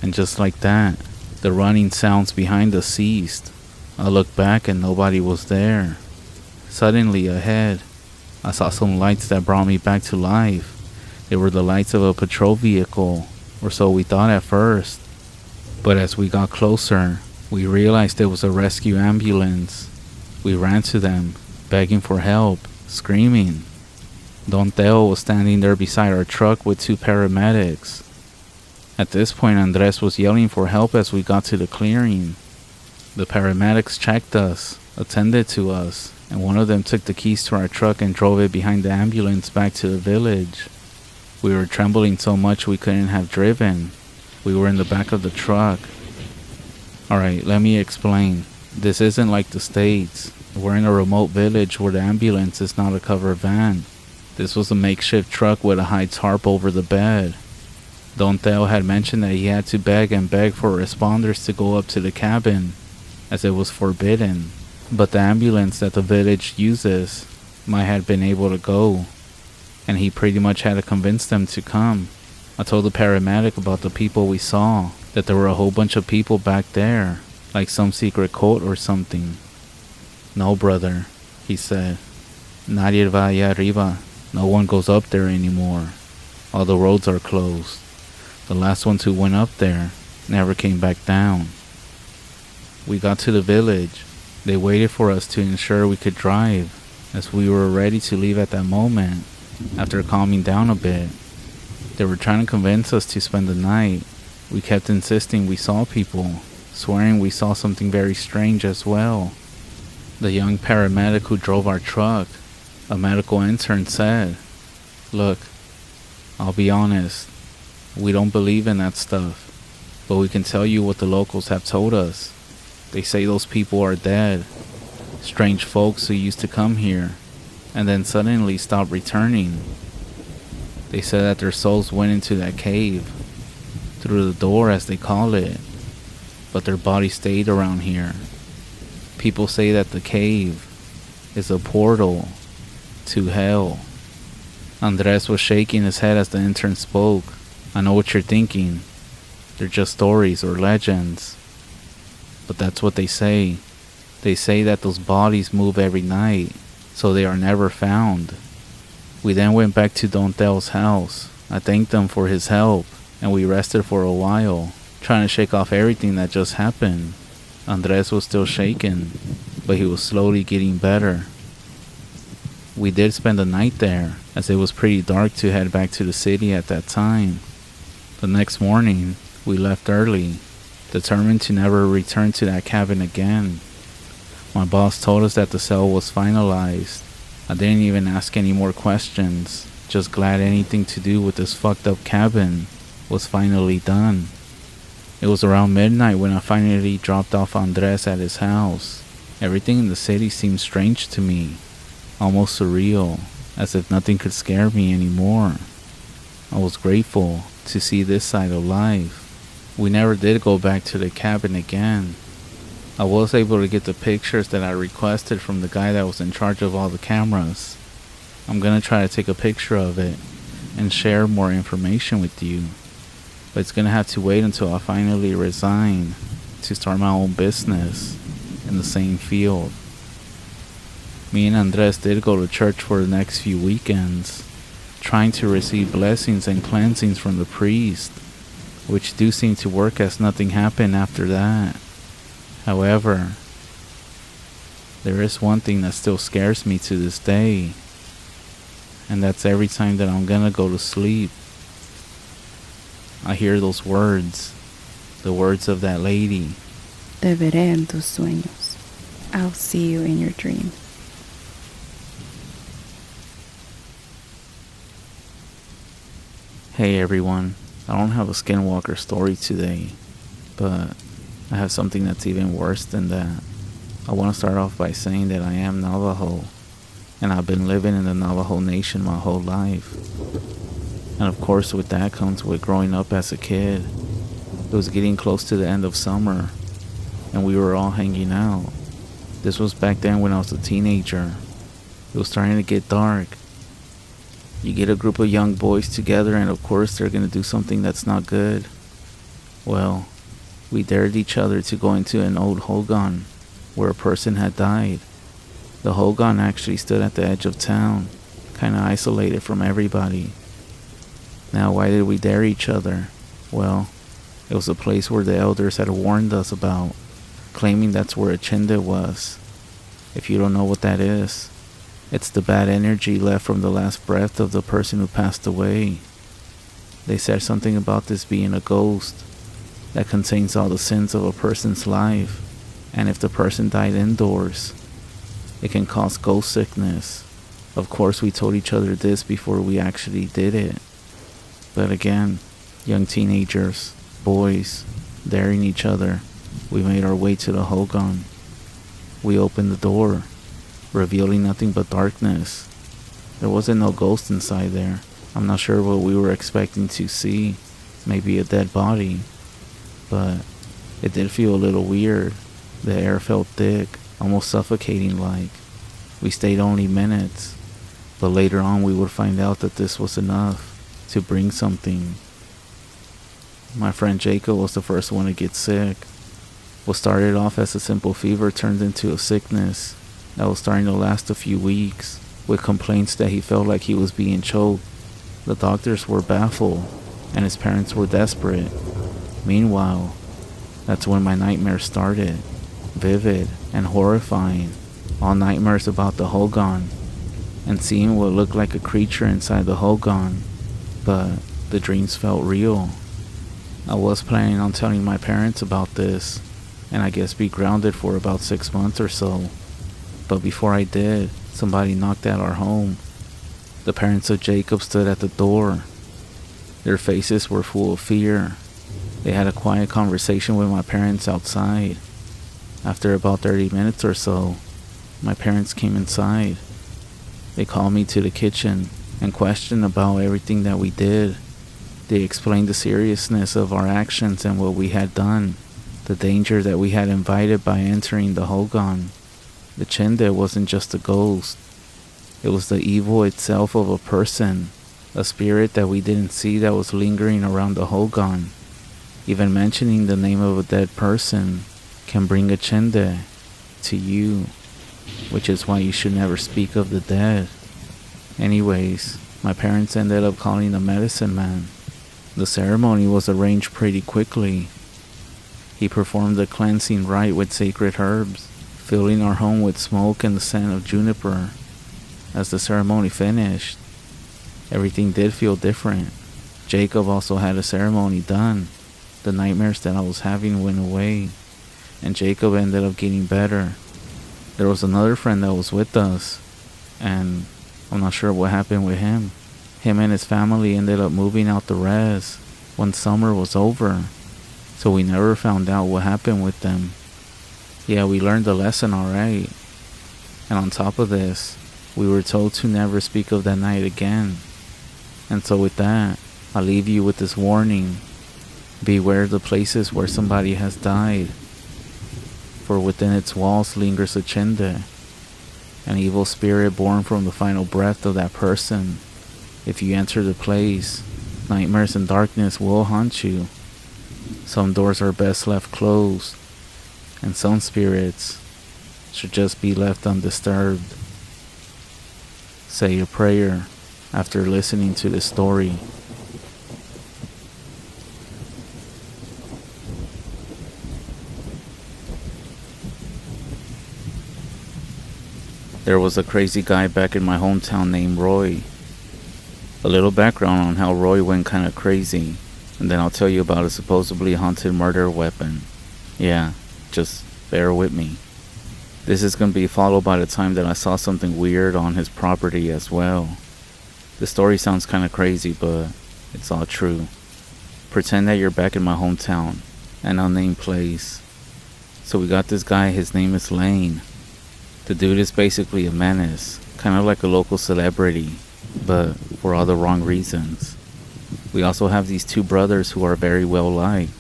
And just like that, the running sounds behind us ceased. I looked back and nobody was there. Suddenly ahead, I saw some lights that brought me back to life. They were the lights of a patrol vehicle, or so we thought at first. But as we got closer, we realized it was a rescue ambulance. We ran to them, begging for help, screaming. Don Teo was standing there beside our truck with 2 paramedics. At this point, Andres was yelling for help as we got to the clearing. The paramedics checked us, attended to us, and one of them took the keys to our truck and drove it behind the ambulance back to the village. We were trembling so much we couldn't have driven. We were in the back of the truck. Alright, let me explain. This isn't like the States. We're in a remote village where the ambulance is not a covered van. This was a makeshift truck with a high tarp over the bed. Don Teo had mentioned that he had to beg and beg for responders to go up to the cabin, as it was forbidden. But the ambulance that the village uses might have been able to go, and he pretty much had to convince them to come. I told the paramedic about the people we saw, that there were a whole bunch of people back there, like some secret cult or something. No, brother, he said. Nadie va allá arriba. No one goes up there anymore. All the roads are closed. The last ones who went up there never came back down. We got to the village. They waited for us to ensure we could drive, as we were ready to leave at that moment, after calming down a bit. They were trying to convince us to spend the night. We kept insisting we saw people, swearing we saw something very strange as well. The young paramedic who drove our truck, a medical intern, said, "Look, I'll be honest, we don't believe in that stuff. but we can tell you what the locals have told us. They say those people are dead. Strange folks who used to come here and then suddenly stopped returning. They said that their souls went into that cave, through the door as they call it, but their bodies stayed around here. People say that the cave is a portal to hell. Andres was shaking his head as the intern spoke. I know what you're thinking. They're just stories or legends. But that's what they say. They say that those bodies move every night, so they are never found. We then went back to Don Tel's house. I thanked him for his help, and we rested for a while, trying to shake off everything that just happened. Andres was still shaken, but he was slowly getting better. We did spend the night there, as it was pretty dark to head back to the city at that time. The next morning, we left early, determined to never return to that cabin again. My boss told us that the cell was finalized. I didn't even ask any more questions, just glad anything to do with this fucked up cabin was finally done. It was around midnight when I finally dropped off Andres at his house. Everything in the city seemed strange to me, almost surreal, as if nothing could scare me anymore. I was grateful to see this side of life. We never did go back to the cabin again. I was able to get the pictures that I requested from the guy that was in charge of all the cameras. I'm gonna try to take a picture of it and share more information with you, but it's gonna have to wait until I finally resign to start my own business in the same field. Me and Andres did go to church for the next few weekends, trying to receive blessings and cleansings from the priest, which do seem to work as nothing happened after that. However, there is one thing that still scares me to this day, and that's every time that I'm gonna go to sleep, I hear those words, the words of that lady. Te veré en tus sueños. I'll see you in your dream. Hey everyone, I don't have a Skinwalker story today, but I have something that's even worse than that. I want to start off by saying that I am Navajo, and I've been living in the Navajo Nation my whole life. And of course with that comes with growing up as a kid. It was getting close to the end of summer, and we were all hanging out. This was back then when I was a teenager. It was starting to get dark. You get a group of young boys together, and of course they're going to do something that's not good. Well, we dared each other to go into an old hogan where a person had died. The hogan actually stood at the edge of town, kind of isolated from everybody. Now, why did we dare each other? Well, it was a place where the elders had warned us about, claiming that's where a chinde was. If you don't know what that is, it's the bad energy left from the last breath of the person who passed away. They said something about this being a ghost that contains all the sins of a person's life, and if the person died indoors, it can cause ghost sickness. Of course, we told each other this before we actually did it. But again, young teenagers, boys, daring each other, we made our way to the hogan. We opened the door, revealing nothing but darkness. There wasn't no ghost inside there. I'm not sure what we were expecting to see. Maybe a dead body. But it did feel a little weird. The air felt thick, almost suffocating like. We stayed only minutes, but later on we would find out that this was enough to bring something. My friend Jacob was the first one to get sick. What started off as a simple fever turned into a sickness that was starting to last a few weeks, with complaints that he felt like he was being choked. The doctors were baffled, and his parents were desperate. Meanwhile, that's when my nightmares started, vivid and horrifying. All nightmares about the hogan, and seeing what looked like a creature inside the hogan, but the dreams felt real. I was planning on telling my parents about this, and I guess be grounded for about 6 months or so. But before I did, somebody knocked at our home. The parents of Jacob stood at the door. Their faces were full of fear. They had a quiet conversation with my parents outside. After about 30 minutes or so, my parents came inside. They called me to the kitchen and questioned about everything that we did. They explained the seriousness of our actions and what we had done, the danger that we had invited by entering the Hogan. The Chinde wasn't just a ghost. It was the evil itself of a person, a spirit that we didn't see that was lingering around the Hogan. Even mentioning the name of a dead person can bring a Chinde to you, which is why you should never speak of the dead. Anyways, my parents ended up calling the medicine man. The ceremony was arranged pretty quickly. He performed a cleansing rite with sacred herbs, filling our home with smoke and the scent of juniper. As the ceremony finished, everything did feel different. Jacob also had a ceremony done. The nightmares that I was having went away, and Jacob ended up getting better. There was another friend that was with us, and I'm not sure what happened with him. Him and his family ended up moving out the res when summer was over, so we never found out what happened with them. Yeah, we learned the lesson alright. And on top of this, we were told to never speak of that night again. And so with that, I'll leave you with this warning. Beware the places where somebody has died, for within its walls lingers a Chinde, an evil spirit born from the final breath of that person. If you enter the place, nightmares and darkness will haunt you. Some doors are best left closed, and some spirits should just be left undisturbed. Say a prayer after listening to this story. There was a crazy guy back in my hometown named Roy. A little background on how Roy went kinda crazy, and then I'll tell you about a supposedly haunted murder weapon. Yeah, just bear with me. This is gonna be followed by the time that I saw something weird on his property as well. The story sounds kinda crazy, but it's all true. Pretend that you're back in my hometown, an unnamed place. So we got this guy, his name is Lane. The dude is basically a menace, kind of like a local celebrity, but for all the wrong reasons. We also have these two brothers who are very well liked,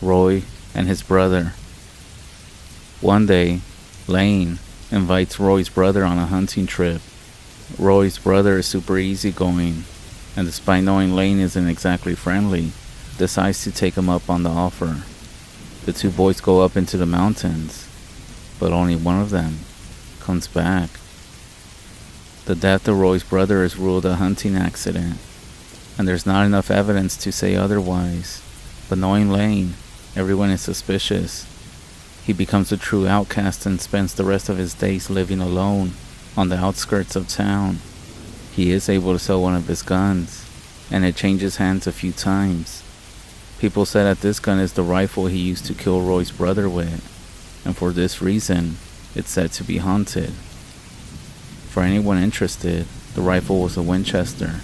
Roy and his brother. One day, Lane invites Roy's brother on a hunting trip. Roy's brother is super easygoing, and despite knowing Lane isn't exactly friendly, decides to take him up on the offer. The two boys go up into the mountains, but only one of them comes back. The death of Roy's brother is ruled a hunting accident, and there's not enough evidence to say otherwise. But knowing Lane, everyone is suspicious. He becomes a true outcast and spends the rest of his days living alone on the outskirts of town. He is able to sell one of his guns, and it changes hands a few times. People said that this gun is the rifle he used to kill Roy's brother with, and for this reason, it's said to be haunted. For anyone interested, the rifle was a Winchester.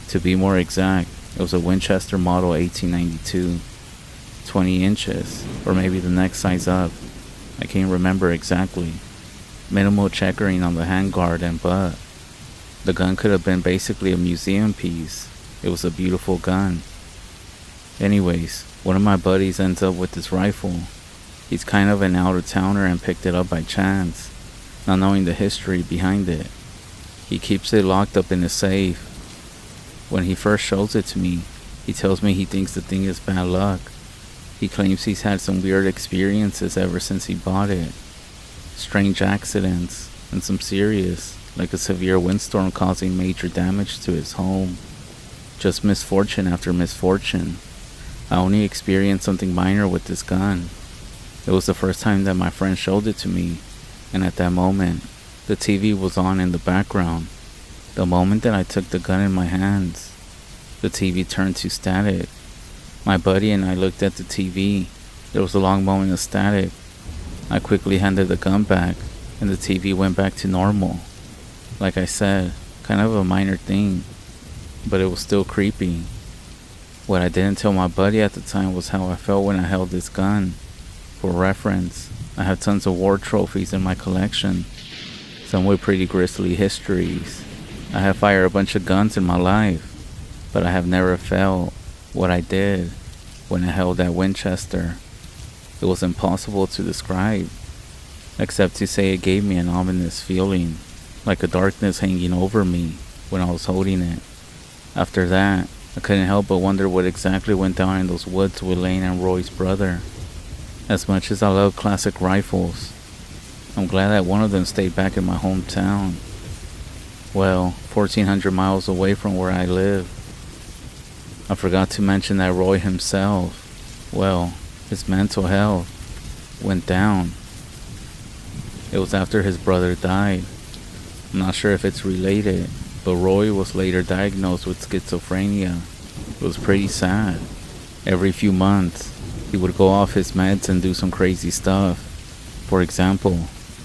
To be more exact, it was a Winchester model 1892, 20 inches, or maybe the next size up. I can't remember exactly. Minimal checkering on the handguard and butt. The gun could have been basically a museum piece. It was a beautiful gun. Anyways, one of my buddies ends up with this rifle. He's kind of an out-of-towner and picked it up by chance, not knowing the history behind it. He keeps it locked up in a safe. When he first shows it to me, he tells me he thinks the thing is bad luck. He claims he's had some weird experiences ever since he bought it. Strange accidents, and some serious, like a severe windstorm causing major damage to his home. Just misfortune after misfortune. I only experienced something minor with this gun. It was the first time that my friend showed it to me, and at that moment, the TV was on in the background. The moment that I took the gun in my hands, the TV turned to static. My buddy and I looked at the TV. There was a long moment of static. I quickly handed the gun back, and the TV went back to normal. Like I said, kind of a minor thing, but it was still creepy. What I didn't tell my buddy at the time was how I felt when I held this gun. For reference, I have tons of war trophies in my collection, some with pretty grisly histories. I have fired a bunch of guns in my life, but I have never felt what I did when I held that Winchester. It was impossible to describe, except to say it gave me an ominous feeling, like a darkness hanging over me when I was holding it. After that, I couldn't help but wonder what exactly went down in those woods with Lane and Roy's brother. As much as I love classic rifles, I'm glad that one of them stayed back in my hometown. Well, 1,400 miles away from where I live. I forgot to mention that Roy himself, well, his mental health went down. It was after his brother died. I'm not sure if it's related, but Roy was later diagnosed with schizophrenia. It was pretty sad. Every few months, he would go off his meds and do some crazy stuff. For example,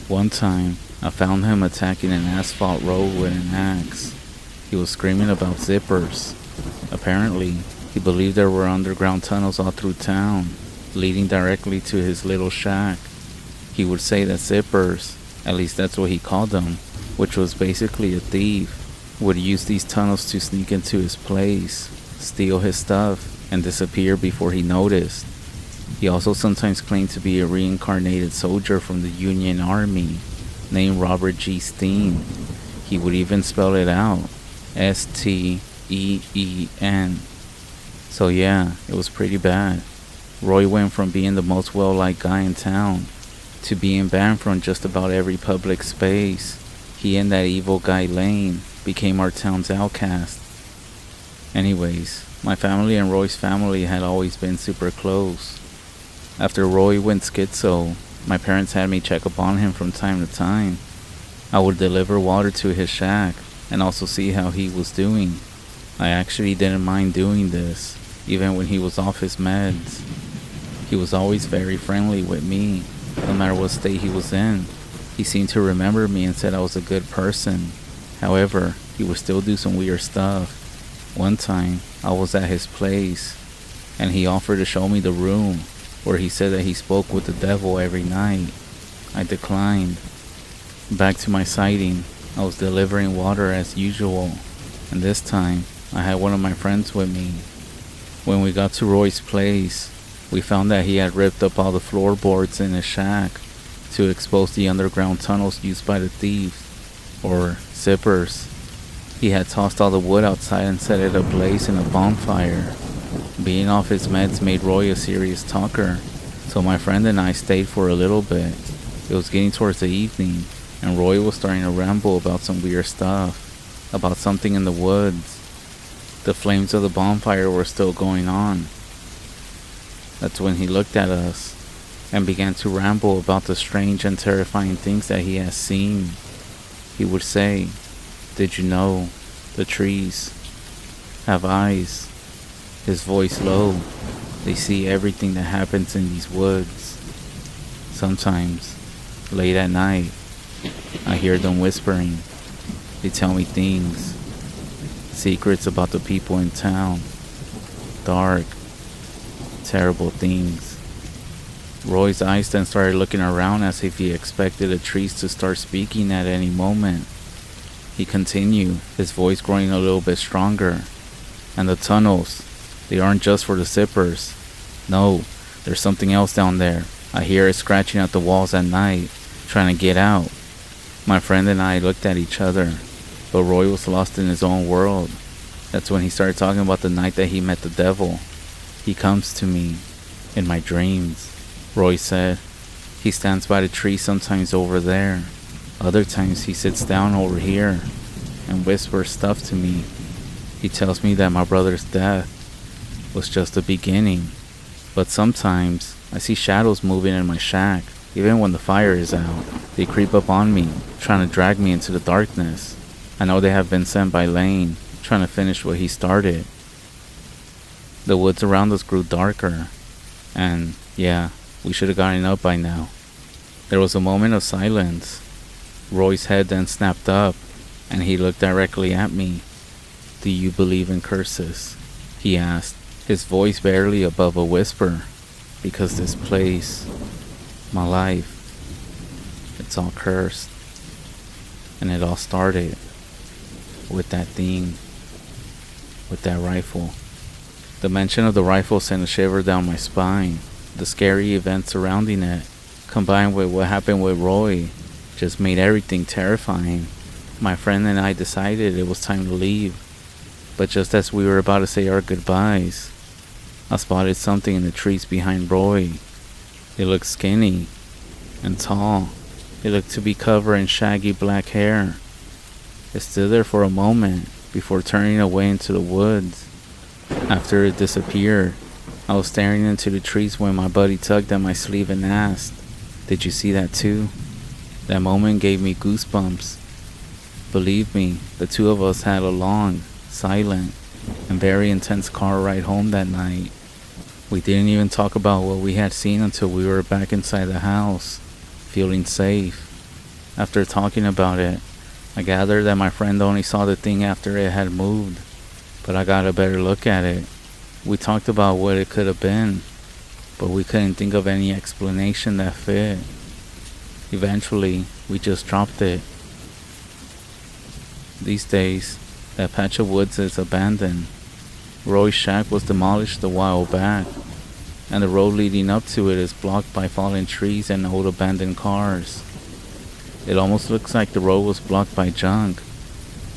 one time, I found him attacking an asphalt road with an axe. He was screaming about zippers. Apparently, he believed there were underground tunnels all through town, leading directly to his little shack. He would say that zippers, at least that's what he called them, which was basically a thief, would use these tunnels to sneak into his place, steal his stuff, and disappear before he noticed. He also sometimes claimed to be a reincarnated soldier from the Union Army, named Robert G. Steen. He would even spell it out, Steen. So yeah, it was pretty bad. Roy went from being the most well-liked guy in town to being banned from just about every public space. He and that evil guy Lane became our town's outcast. Anyways, my family and Roy's family had always been super close. After Roy went schizo, my parents had me check up on him from time to time. I would deliver water to his shack and also see how he was doing. I actually didn't mind doing this, even when he was off his meds. He was always very friendly with me, no matter what state he was in. He seemed to remember me and said I was a good person. However, he would still do some weird stuff. One time, I was at his place, and he offered to show me the room, where he said that he spoke with the devil every night. I declined. Back to my sighting, I was delivering water as usual, and this time, I had one of my friends with me. When we got to Roy's place, we found that he had ripped up all the floorboards in his shack to expose the underground tunnels used by the thieves, or zippers. He had tossed all the wood outside and set it ablaze in a bonfire. Being off his meds made Roy a serious talker, so my friend and I stayed for a little bit. It was getting towards the evening, and Roy was starting to ramble about some weird stuff, about something in the woods. The flames of the bonfire were still going on. That's when he looked at us and began to ramble about the strange and terrifying things that he has seen. He would say, "Did you know the trees have eyes?" His voice low. "They see everything that happens in these woods." Sometimes, late at night, I hear them whispering. They tell me things, secrets about the people in town, dark, terrible things. Roy's eyes then started looking around as if he expected the trees to start speaking at any moment. He continued, his voice growing a little bit stronger. "And the tunnels, they aren't just for the zippers. No, there's something else down there. I hear it scratching at the walls at night, trying to get out." My friend and I looked at each other, but Roy was lost in his own world. That's when he started talking about the night that he met the devil. "He comes to me in my dreams," Roy said. "He stands by the tree sometimes over there. Other times he sits down over here and whispers stuff to me. He tells me that my brother's death was just the beginning. But sometimes I see shadows moving in my shack, even when the fire is out. They creep up on me, trying to drag me into the darkness. I know they have been sent by Lane, trying to finish what he started." The woods around us grew darker, and yeah, we should have gotten up by now. There was a moment of silence. Roy's head then snapped up, and he looked directly at me. "Do you believe in curses?" he asked, his voice barely above a whisper, because this place, my life, it's all cursed. And it all started with that thing, with that rifle. The mention of the rifle sent a shiver down my spine. The scary events surrounding it, combined with what happened with Roy, just made everything terrifying. My friend and I decided it was time to leave, but just as we were about to say our goodbyes, I spotted something in the trees behind Roy. It looked skinny and tall. It looked to be covered in shaggy black hair. It stood there for a moment before turning away into the woods. After it disappeared, I was staring into the trees when my buddy tugged at my sleeve and asked, "Did you see that too?" That moment gave me goosebumps. Believe me, the two of us had a long, silent, and very intense car ride home that night. We didn't even talk about what we had seen until we were back inside the house, feeling safe. After talking about it, I gathered that my friend only saw the thing after it had moved, but I got a better look at it. We talked about what it could have been, but we couldn't think of any explanation that fit. Eventually, we just dropped it. These days, that patch of woods is abandoned. Roy's shack was demolished a while back, and the road leading up to it is blocked by fallen trees and old abandoned cars. It almost looks like the road was blocked by junk,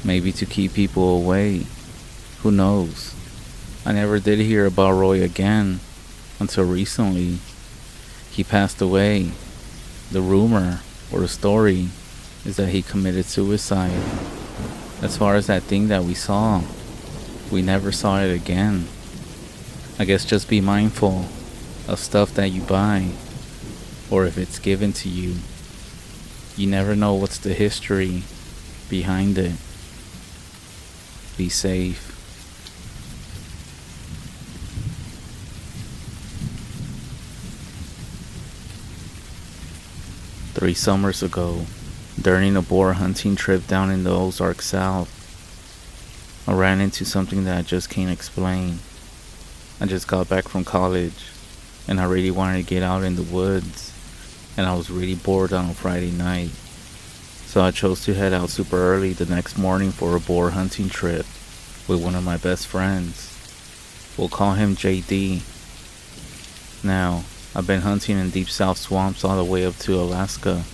maybe to keep people away. Who knows? I never did hear about Roy again until recently. He passed away. The rumor, or the story, is that he committed suicide. As far as that thing that we saw, we never saw it again. I guess just be mindful of stuff that you buy, or if it's given to you. You never know what's the history behind it. Be safe. Three summers ago, during a boar hunting trip down in the Ozark South, I ran into something that I just can't explain. I just got back from college, and I really wanted to get out in the woods, and I was really bored on a Friday night. So I chose to head out super early the next morning for a boar hunting trip with one of my best friends. We'll call him JD. Now, I've been hunting in deep south swamps all the way up to Alaska,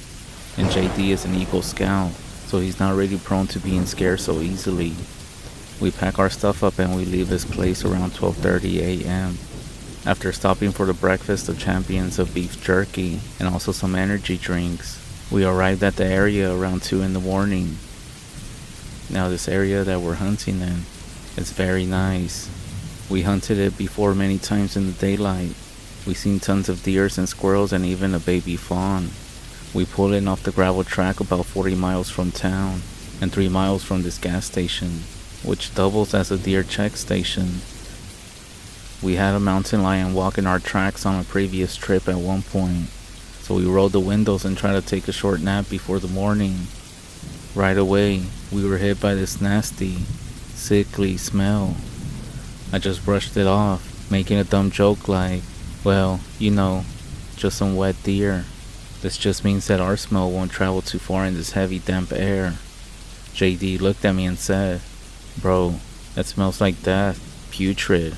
and JD is an Eagle Scout, so he's not really prone to being scared so easily. We pack our stuff up and we leave his place around 12:30 a.m. After stopping for the breakfast of champions of beef jerky and also some energy drinks, we arrived at the area around 2 in the morning. Now this area that we're hunting in is very nice. We hunted it before many times in the daylight. We seen tons of deers and squirrels and even a baby fawn. We pulled in off the gravel track about 40 miles from town and 3 miles from this gas station, which doubles as a deer check station. We had a mountain lion walking our tracks on a previous trip at one point, so we rolled the windows and tried to take a short nap before the morning. Right away, we were hit by this nasty, sickly smell. I just brushed it off, making a dumb joke like, well, you know, just some wet deer. This just means that our smell won't travel too far in this heavy, damp air. JD looked at me and said, "Bro, that smells like death, putrid,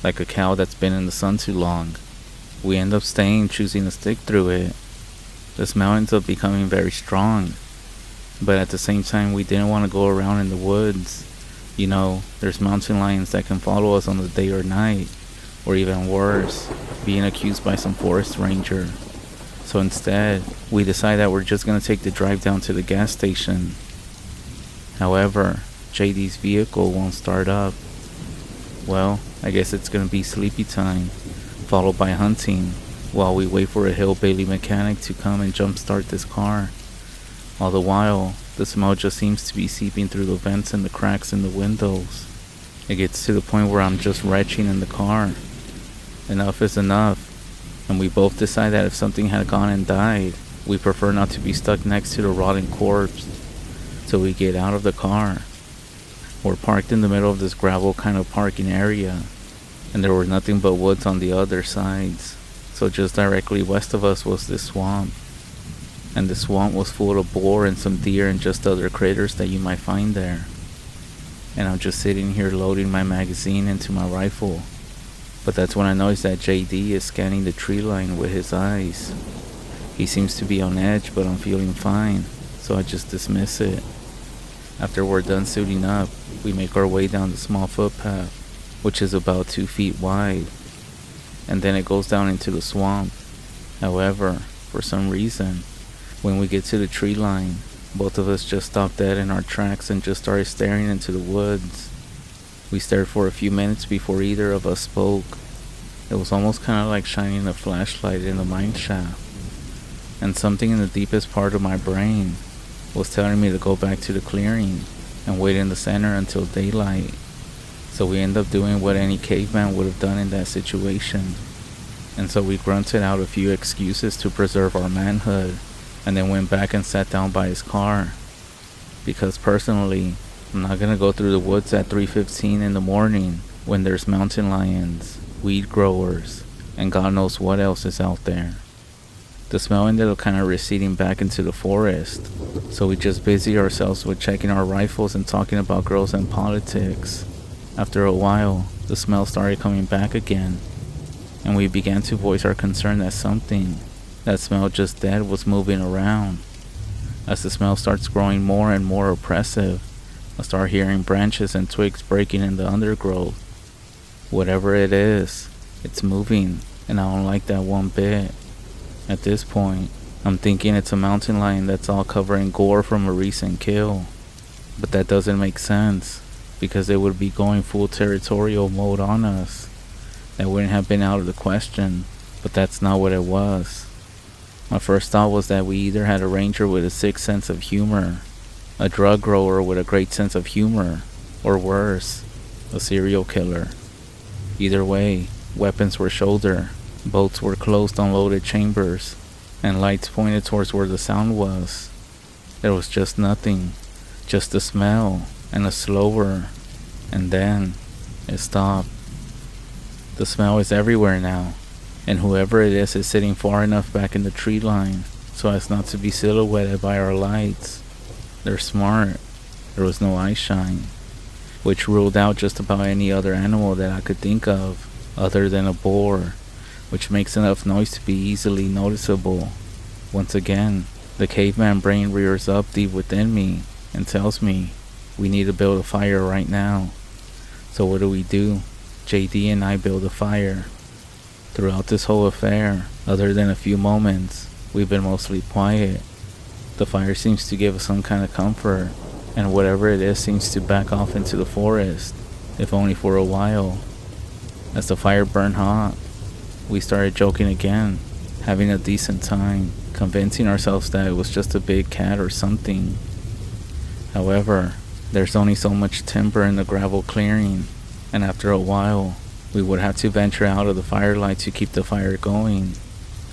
like a cow that's been in the sun too long." We end up staying, choosing to stick through it. The smell ends up becoming very strong, but at the same time we didn't want to go around in the woods. You know, there's mountain lions that can follow us on the day or night, or even worse, being accused by some forest ranger. So instead, we decide that we're just gonna take the drive down to the gas station. However, JD's vehicle won't start up. Well, I guess it's gonna be sleepy time, followed by hunting, while we wait for a hillbilly mechanic to come and jumpstart this car. All the while, the smell just seems to be seeping through the vents and the cracks in the windows. It gets to the point where I'm just retching in the car. Enough is enough, and we both decide that if something had gone and died, we prefer not to be stuck next to the rotting corpse. So we get out of the car. We're parked in the middle of this gravel kind of parking area. and there were nothing but woods on the other sides. So just directly west of us was this swamp, and the swamp was full of boar and some deer and just other critters that you might find there. And I'm just sitting here loading my magazine into my rifle, but that's when I notice that JD is scanning the tree line with his eyes. He seems to be on edge, but I'm feeling fine, so I just dismiss it. After we're done suiting up, we make our way down the small footpath, which is about 2 feet wide, and then it goes down into the swamp. However, for some reason, when we get to the tree line, both of us just stop dead in our tracks and just started staring into the woods. We stared for a few minutes before either of us spoke. It was almost kind of like shining a flashlight in the mine shaft, and something in the deepest part of my brain was telling me to go back to the clearing and wait in the center until daylight. So we end up doing what any caveman would have done in that situation. And so we grunted out a few excuses to preserve our manhood, and then went back and sat down by his car. Because personally, I'm not gonna go through the woods at 3:15 in the morning when there's mountain lions, weed growers, and God knows what else is out there. The smell ended up kind of receding back into the forest, so we just busy ourselves with checking our rifles and talking about girls and politics. After a while, the smell started coming back again, and we began to voice our concern that something that smelled just dead was moving around. As the smell starts growing more and more oppressive, I start hearing branches and twigs breaking in the undergrowth. Whatever it is, it's moving, and I don't like that one bit. At this point, I'm thinking it's a mountain lion that's all covered in gore from a recent kill. But that doesn't make sense, because it would be going full territorial mode on us. That wouldn't have been out of the question, but that's not what it was. My first thought was that we either had a ranger with a sick sense of humor, a drug grower with a great sense of humor, or worse, a serial killer. Either way, weapons were shoulder, boats were closed unloaded chambers, and lights pointed towards where the sound was. There was just nothing, just the smell, and a slower, and then it stopped. The smell is everywhere now, and whoever it is sitting far enough back in the tree line so as not to be silhouetted by our lights. They're smart. There was no eye shine, which ruled out just about any other animal that I could think of other than a boar, which makes enough noise to be easily noticeable. Once again, the caveman brain rears up deep within me and tells me we need to build a fire right now. So what do? JD and I build a fire. Throughout this whole affair, other than a few moments, we've been mostly quiet. The fire seems to give us some kind of comfort, and whatever it is seems to back off into the forest, if only for a while. As the fire burned hot, we started joking again, having a decent time, convincing ourselves that it was just a big cat or something. However, there's only so much timber in the gravel clearing, and after a while, we would have to venture out of the firelight to keep the fire going,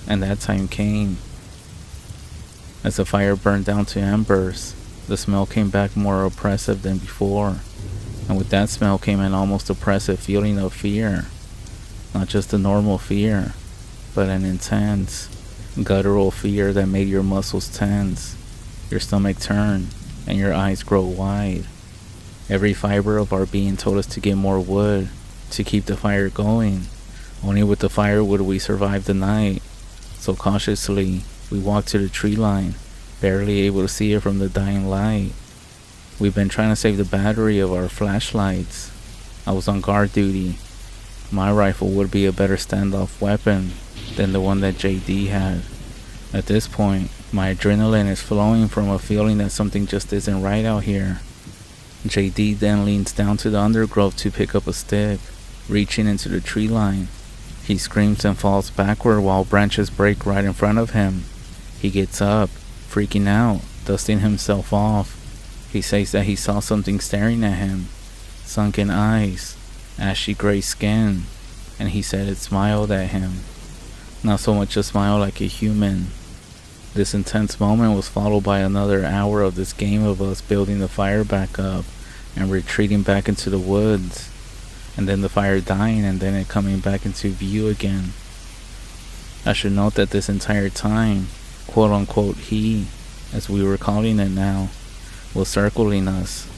and that time came. As the fire burned down to embers, the smell came back more oppressive than before, and with that smell came an almost oppressive feeling of fear. Not just a normal fear, but an intense, guttural fear that made your muscles tense, your stomach turn, and your eyes grow wide. Every fiber of our being told us to get more wood, to keep the fire going. Only with the fire would we survive the night. So cautiously, we walked to the tree line, barely able to see it from the dying light. We've been trying to save the battery of our flashlights. I was on guard duty. My rifle would be a better standoff weapon than the one that JD had. At this point, my adrenaline is flowing from a feeling that something just isn't right out here. JD then leans down to the undergrowth to pick up a stick, reaching into the tree line. He screams and falls backward while branches break right in front of him. He gets up, freaking out, dusting himself off. He says that he saw something staring at him, sunken eyes, ashy gray skin, and he said it smiled at him. Not so much a smile like a human. This intense moment was followed by another hour of this game of us building the fire back up and retreating back into the woods. and then the fire dying and then it coming back into view again. I should note that this entire time, quote unquote he, as we were calling it now, was circling us.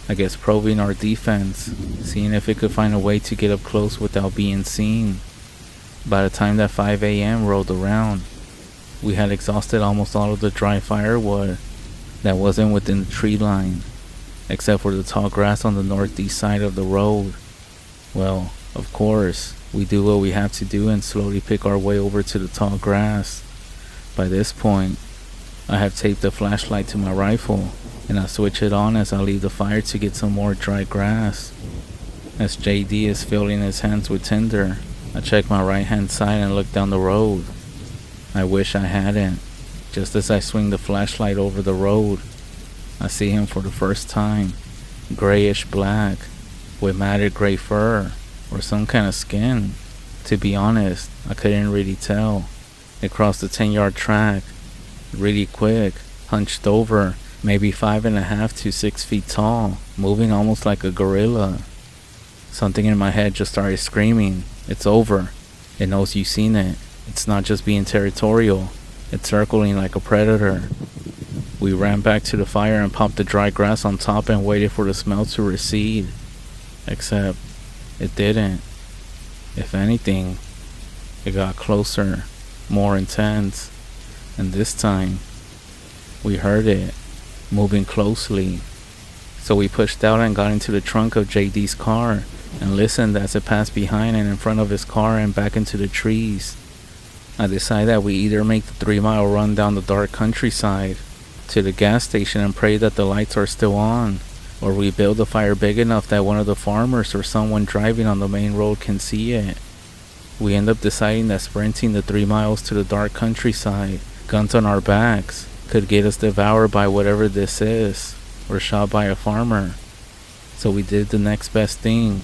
I guess probing our defense, seeing if it could find a way to get up close without being seen. By the time that 5 a.m. rolled around, we had exhausted almost all of the dry firewood that wasn't within the tree line, except for the tall grass on the northeast side of the road. Well, of course, we do what we have to do and slowly pick our way over to the tall grass. By this point, I have taped a flashlight to my rifle, and I switch it on as I leave the fire to get some more dry grass. As JD is filling his hands with tinder, I check my right hand side and look down the road. I wish I hadn't. Just as I swing the flashlight over the road, I see him for the first time, grayish black, with matted gray fur, or some kind of skin. To be honest, I couldn't really tell. It crossed the 10-yard track, really quick, hunched over, maybe 5.5 to 6 feet tall, moving almost like a gorilla. Something in my head just started screaming, "It's over. It knows you've seen it. It's not just being territorial. It's circling like a predator." We ran back to the fire and popped the dry grass on top and waited for the smell to recede. Except, it didn't. If anything, it got closer, more intense, and this time, we heard it, moving closely. So we pushed out and got into the trunk of JD's car and listened as it passed behind and in front of his car and back into the trees. I decided that we either make the 3-mile run down the dark countryside to the gas station and pray that the lights are still on, or we build a fire big enough that one of the farmers or someone driving on the main road can see it. We end up deciding that sprinting the 3 miles to the dark countryside, guns on our backs, could get us devoured by whatever this is, or shot by a farmer. So we did the next best thing.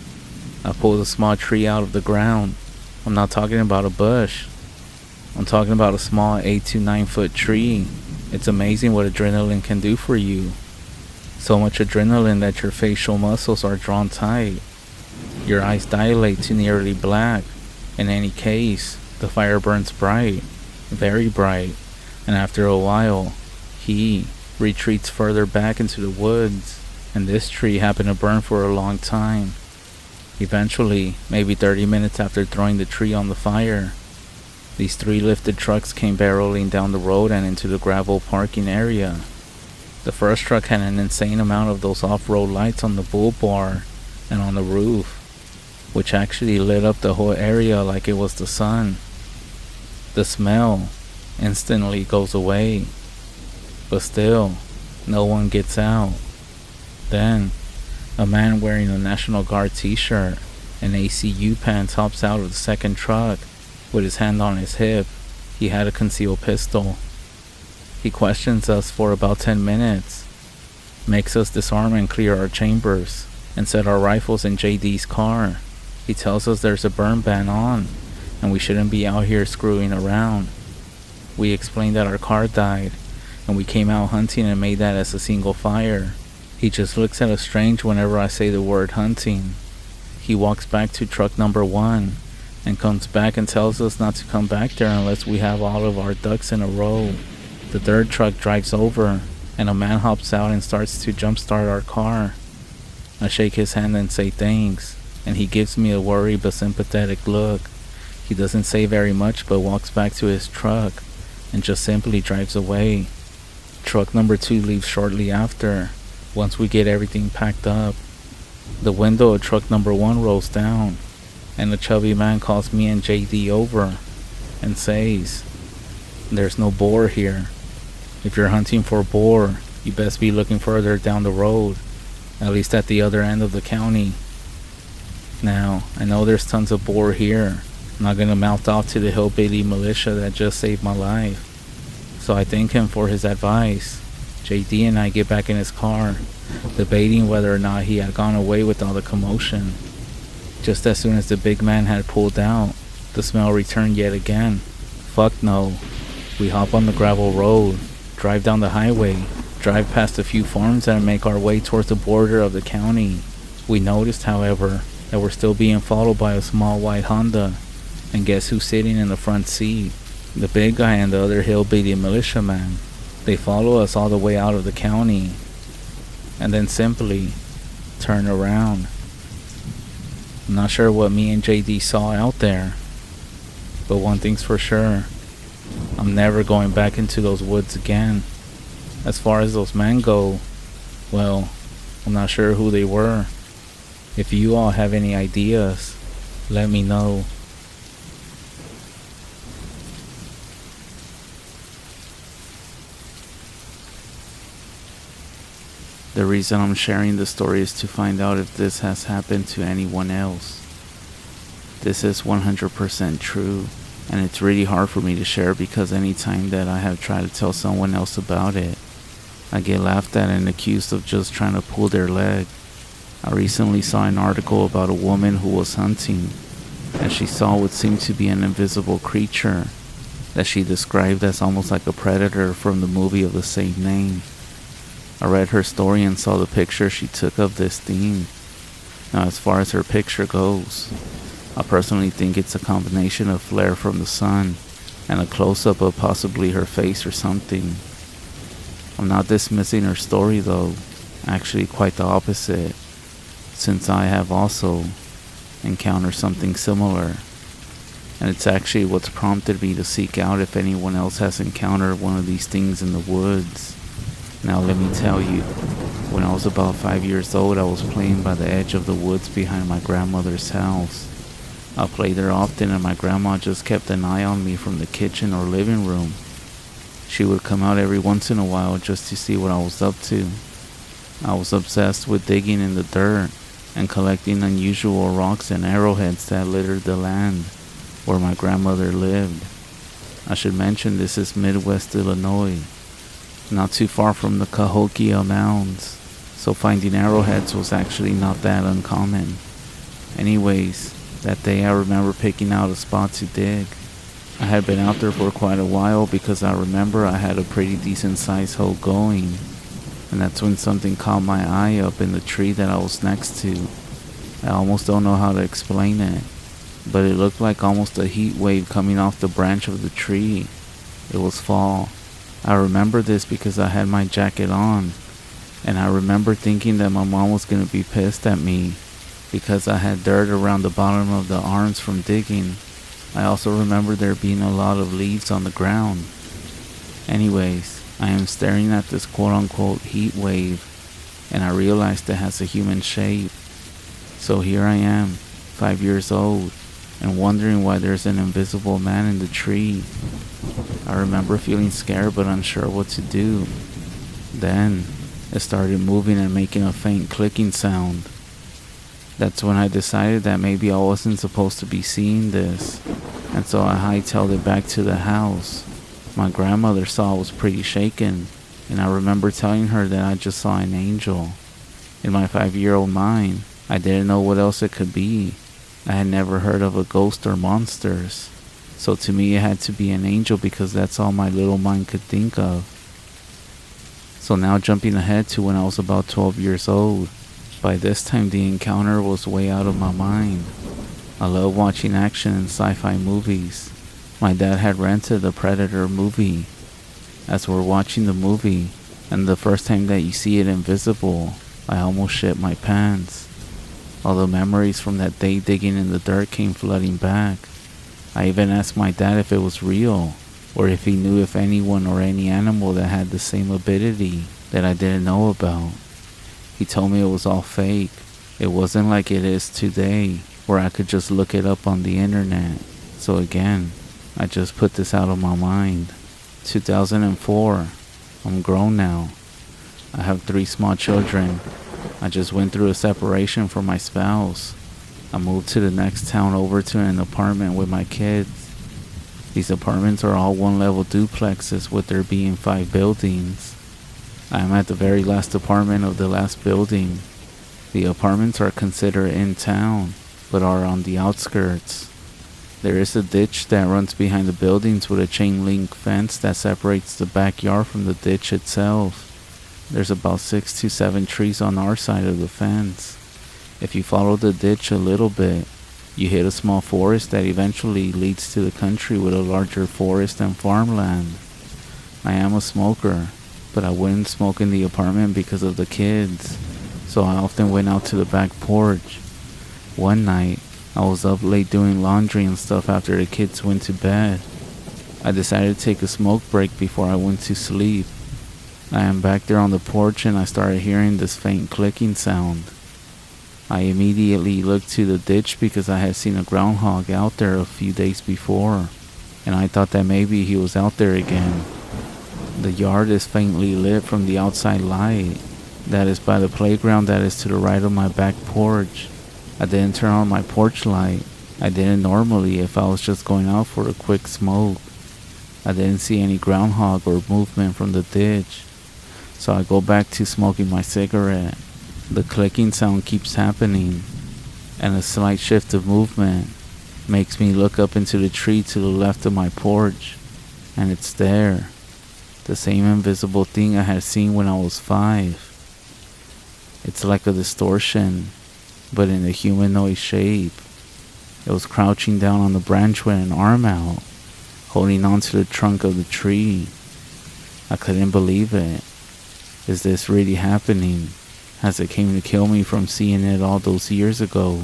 I pulled a small tree out of the ground. I'm not talking about a bush. I'm talking about a small 8 to 9 foot tree. It's amazing what adrenaline can do for you. So much adrenaline that your facial muscles are drawn tight. Your eyes dilate to nearly black. In any case, the fire burns bright, very bright, and after a while, he retreats further back into the woods, and this tree happened to burn for a long time. Eventually, maybe 30 minutes after throwing the tree on the fire, these 3 lifted trucks came barreling down the road and into the gravel parking area. The first truck had an insane amount of those off-road lights on the bull bar and on the roof, which actually lit up the whole area like it was the sun. The smell instantly goes away, but still, no one gets out. Then, a man wearing a National Guard t-shirt and ACU pants hops out of the second truck with his hand on his hip. He had a concealed pistol. He questions us for about 10 minutes, makes us disarm and clear our chambers, and set our rifles in JD's car. He tells us there's a burn ban on, and we shouldn't be out here screwing around. We explained that our car died, and we came out hunting and made that as a single fire. He just looks at us strange whenever I say the word hunting. He walks back to truck number 1, and comes back and tells us not to come back there unless we have all of our ducks in a row. The third truck drives over, and a man hops out and starts to jumpstart our car. I shake his hand and say thanks, and he gives me a worried but sympathetic look. He doesn't say very much but walks back to his truck, and just simply drives away. Truck number 2 leaves shortly after, once we get everything packed up. The window of truck number 1 rolls down, and the chubby man calls me and JD over and says, "There's no boar here. If you're hunting for boar, you best be looking further down the road, at least at the other end of the county." Now, I know there's tons of boar here. I'm not gonna mouth off to the hillbilly militia that just saved my life. So I thank him for his advice. JD and I get back in his car, debating whether or not he had gone away with all the commotion. Just as soon as the big man had pulled out, the smell returned yet again. Fuck no. We hop on the gravel road, drive down the highway, past a few farms and make our way towards the border of the county. We noticed, however, that were still being followed by a small white Honda. And guess who's sitting in the front seat? The big guy and the other hillbilly militiaman. They follow us all the way out of the county and then simply turn around. I'm not sure what me and JD saw out there, but one thing's for sure, I'm never going back into those woods again. As far as those men go, well, I'm not sure who they were. If you all have any ideas, let me know. The reason I'm sharing this story is to find out if this has happened to anyone else. This is 100% true, and it's really hard for me to share because anytime that I have tried to tell someone else about it, I get laughed at and accused of just trying to pull their leg. I recently saw an article about a woman who was hunting, and she saw what seemed to be an invisible creature that she described as almost like a predator from the movie of the same name. I read her story and saw the picture she took of this thing. Now, as far as her picture goes, I personally think it's a combination of flare from the sun and a close-up of possibly her face or something. I'm not dismissing her story though, actually quite the opposite, since I have also encountered something similar. And it's actually what's prompted me to seek out if anyone else has encountered one of these things in the woods. Now let me tell you, when I was about 5 years old, I was playing by the edge of the woods behind my grandmother's house. I played there often and my grandma just kept an eye on me from the kitchen or living room. She would come out every once in a while just to see what I was up to. I was obsessed with digging in the dirt and collecting unusual rocks and arrowheads that littered the land where my grandmother lived. I should mention this is Midwest Illinois, not too far from the Cahokia Mounds, so finding arrowheads was actually not that uncommon. Anyways, that day I remember picking out a spot to dig. I had been out there for quite a while because I remember I had a pretty decent sized hole going, and that's when something caught my eye up in the tree that I was next to. I almost don't know how to explain it, but it looked like almost a heat wave coming off the branch of the tree. It was fall. I remember this because I had my jacket on, and I remember thinking that my mom was going to be pissed at me because I had dirt around the bottom of the arms from digging. I also remember there being a lot of leaves on the ground. Anyways, I am staring at this quote-unquote heat wave, and I realized it has a human shape. So here I am, 5 years old, and wondering why there's an invisible man in the tree. I remember feeling scared but unsure what to do. Then, it started moving and making a faint clicking sound. That's when I decided that maybe I wasn't supposed to be seeing this, and so I hightailed it back to the house. My grandmother saw I was pretty shaken, and I remember telling her that I just saw an angel. In my 5-year-old mind, I didn't know what else it could be. I had never heard of a ghost or monsters, so to me it had to be an angel because that's all my little mind could think of. So now jumping ahead to when I was about 12 years old, by this time the encounter was way out of my mind. I love watching action and sci-fi movies. My dad had rented the Predator movie. As we're watching the movie, and the first time that you see it invisible, I almost shit my pants. All the memories from that day digging in the dirt came flooding back. I even asked my dad if it was real, or if he knew if anyone or any animal that had the same ability that I didn't know about. He told me it was all fake. It wasn't like it is today, where I could just look it up on the internet. So again, I just put this out of my mind. 2004. I'm grown now. I have 3 small children. I just went through a separation from my spouse. I moved to the next town over to an apartment with my kids. These apartments are all 1-level duplexes with there being 5 buildings. I am at the very last apartment of the last building. The apartments are considered in town, but are on the outskirts. There is a ditch that runs behind the buildings with a chain link fence that separates the backyard from the ditch itself. There's about 6 to 7 trees on our side of the fence. If you follow the ditch a little bit, you hit a small forest that eventually leads to the country with a larger forest and farmland. I am a smoker, but I wouldn't smoke in the apartment because of the kids, so I often went out to the back porch. One night, I was up late doing laundry and stuff after the kids went to bed. I decided to take a smoke break before I went to sleep. I am back there on the porch and I started hearing this faint clicking sound. I immediately looked to the ditch because I had seen a groundhog out there a few days before, and I thought that maybe he was out there again. The yard is faintly lit from the outside light that is by the playground that is to the right of my back porch. I didn't turn on my porch light. I didn't normally if I was just going out for a quick smoke. I didn't see any groundhog or movement from the ditch, so I go back to smoking my cigarette. The clicking sound keeps happening, and a slight shift of movement makes me look up into the tree to the left of my porch, and it's there. The same invisible thing I had seen when I was 5. It's like a distortion, but in a humanoid shape. It was crouching down on the branch with an arm out, holding onto the trunk of the tree. I couldn't believe it. Is this really happening? As it came to kill me from seeing it all those years ago.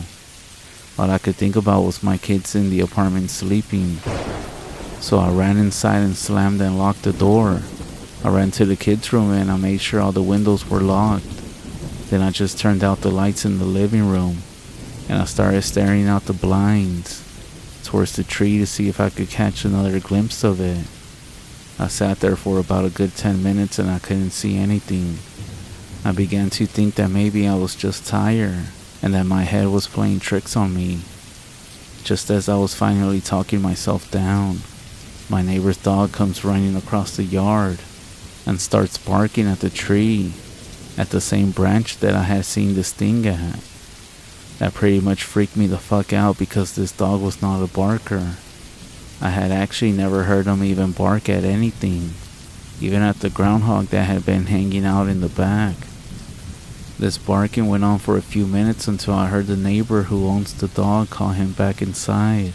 All I could think about was my kids in the apartment sleeping. So I ran inside and slammed and locked the door. I ran to the kids' room and I made sure all the windows were locked. Then I just turned out the lights in the living room and I started staring out the blinds towards the tree to see if I could catch another glimpse of it. I sat there for about a good 10 minutes and I couldn't see anything. I began to think that maybe I was just tired and that my head was playing tricks on me. Just as I was finally talking myself down, my neighbor's dog comes running across the yard and starts barking at the tree, at the same branch that I had seen this thing at. That pretty much freaked me the fuck out because this dog was not a barker. I had actually never heard him even bark at anything, even at the groundhog that had been hanging out in the back. This barking went on for a few minutes until I heard the neighbor who owns the dog call him back inside.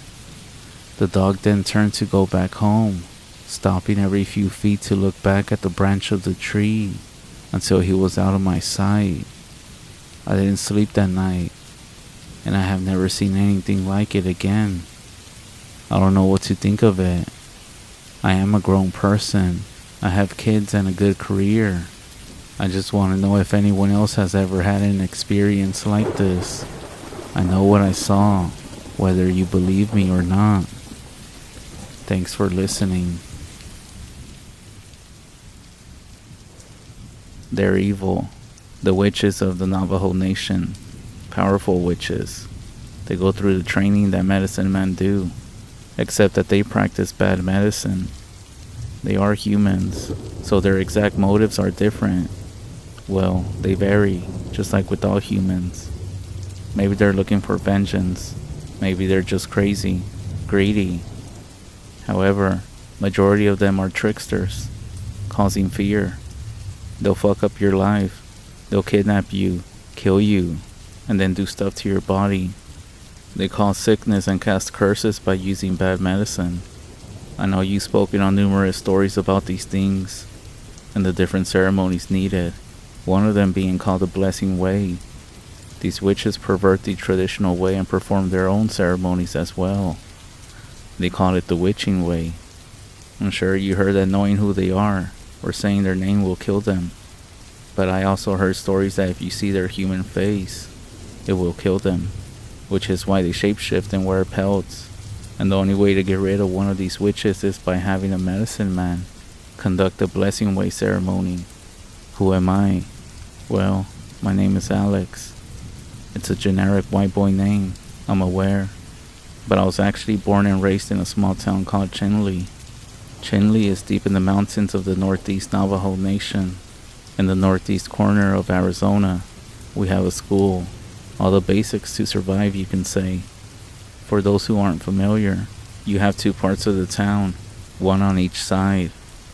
The dog then turned to go back home, stopping every few feet to look back at the branch of the tree until he was out of my sight. I didn't sleep that night, and I have never seen anything like it again. I don't know what to think of it. I am a grown person. I have kids and a good career. I just want to know if anyone else has ever had an experience like this. I know what I saw, whether you believe me or not. Thanks for listening. They're evil. The witches of the Navajo Nation. Powerful witches. They go through the training that medicine men do, except that they practice bad medicine. They are humans, so their exact motives are different. Well, they vary, just like with all humans. Maybe they're looking for vengeance. Maybe they're just crazy, greedy. However, majority of them are tricksters, causing fear. They'll fuck up your life. They'll kidnap you, kill you, and then do stuff to your body. They cause sickness and cast curses by using bad medicine. I know you've spoken on numerous stories about these things and the different ceremonies needed. One of them being called the Blessing Way. These witches pervert the traditional way and perform their own ceremonies as well. They call it the Witching Way. I'm sure you heard that knowing who they are or saying their name will kill them. But I also heard stories that if you see their human face, it will kill them, which is why they shapeshift and wear pelts. And the only way to get rid of one of these witches is by having a medicine man conduct a Blessing Way ceremony. Who am I? Well, my name is Alex. It's a generic white boy name, I'm aware. But I was actually born and raised in a small town called Chinle. Chinle is deep in the mountains of the Northeast Navajo Nation. In the northeast corner of Arizona, we have a school. All the basics to survive, you can say. For those who aren't familiar, you have 2 parts of the town, one on each side,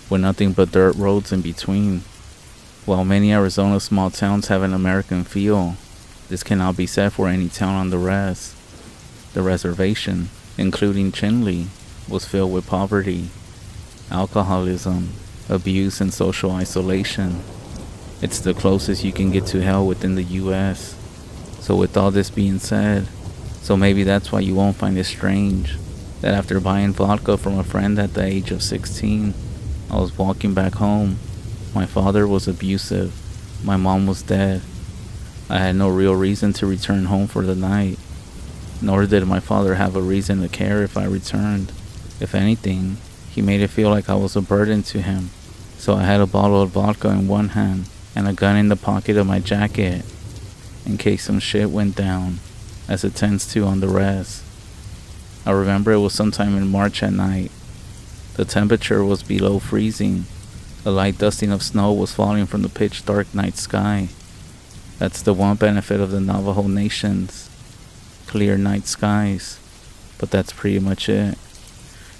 with nothing but dirt roads in between. While many Arizona small towns have an American feel, This cannot be said for any town on the rest. The reservation, including Chinle, was filled with poverty, alcoholism, abuse, and social isolation. It's the closest you can get to hell within the US. So with all this being said, so maybe that's why you won't find it strange that after buying vodka from a friend at the age of 16, I was walking back home. My father was abusive. My mom was dead. I had no real reason to return home for the night, nor did my father have a reason to care if I returned. If anything, he made it feel like I was a burden to him. So I had a bottle of vodka in one hand and a gun in the pocket of my jacket, in case some shit went down, as it tends to on the rest. I remember it was sometime in March at night. The temperature was below freezing. A light dusting of snow was falling from the pitch dark night sky. That's the one benefit of the Navajo nations. Clear night skies. But that's pretty much it.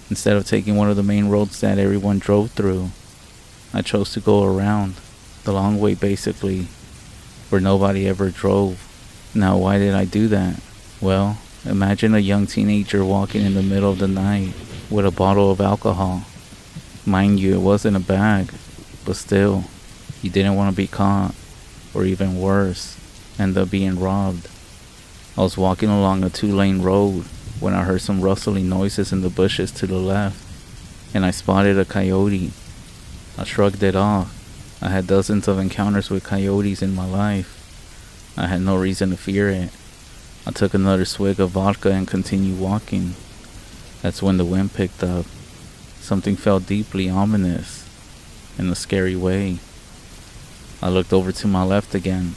Instead of taking one of the main roads that everyone drove through, I chose to go around, the long way basically, where nobody ever drove. Now why did I do that? Well, imagine a young teenager walking in the middle of the night with a bottle of alcohol. Mind you, it wasn't a bag, but still, you didn't want to be caught, or even worse, end up being robbed. I was walking along a 2-lane road when I heard some rustling noises in the bushes to the left, and I spotted a coyote. I shrugged it off. I had dozens of encounters with coyotes in my life. I had no reason to fear it. I took another swig of vodka and continued walking. That's when the wind picked up. Something felt deeply ominous, in a scary way. I looked over to my left again.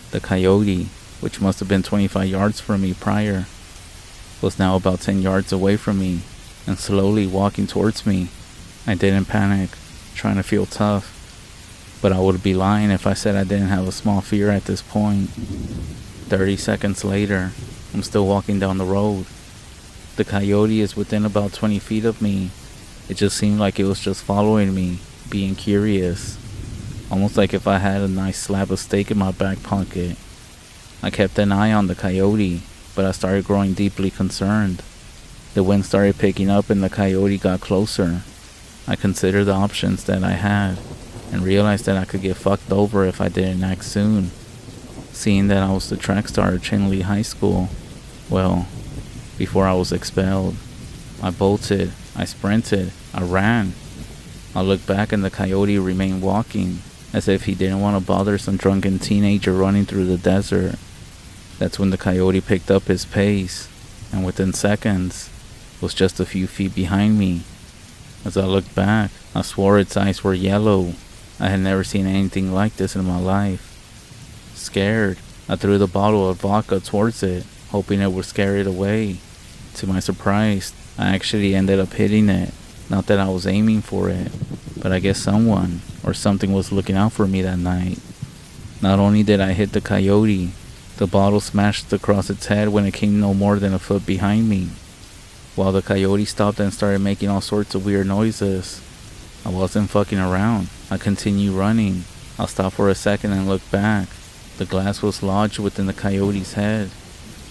The coyote, which must have been 25 yards from me prior, was now about 10 yards away from me and slowly walking towards me. I didn't panic, trying to feel tough, but I would be lying if I said I didn't have a small fear at this point. 30 seconds later, I'm still walking down the road. The coyote is within about 20 feet of me. It just seemed like it was just following me, being curious, almost like if I had a nice slab of steak in my back pocket. I kept an eye on the coyote, but I started growing deeply concerned. The wind started picking up and the coyote got closer. I considered the options that I had and realized that I could get fucked over if I didn't act soon. Seeing that I was the track star at Chinle High School, well, before I was expelled, I bolted, I sprinted, I ran. I looked back and the coyote remained walking, as if he didn't want to bother some drunken teenager running through the desert. That's when the coyote picked up his pace, and within seconds, was just a few feet behind me. As I looked back, I swore its eyes were yellow. I had never seen anything like this in my life. Scared, I threw the bottle of vodka towards it, hoping it would scare it away. To my surprise, I actually ended up hitting it. Not that I was aiming for it, but I guess someone or something was looking out for me that night. Not only did I hit the coyote, the bottle smashed across its head when it came no more than a foot behind me. While the coyote stopped and started making all sorts of weird noises, I wasn't fucking around. I continued running. I stopped for a second and looked back. The glass was lodged within the coyote's head.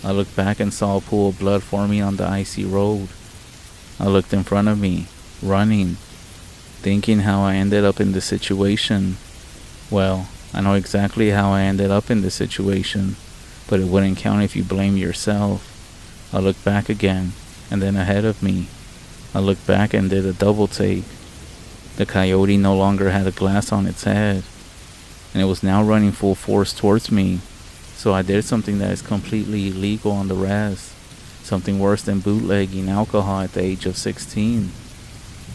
I looked back and saw a pool of blood forming on the icy road. I looked in front of me, running, thinking how I ended up in this situation. Well, I know exactly how I ended up in this situation, but it wouldn't count if you blame yourself. I looked back again, and then ahead of me. I looked back and did a double take. The coyote no longer had a glass on its head, and it was now running full force towards me. So I did something that is completely illegal on the res, something worse than bootlegging alcohol at the age of 16.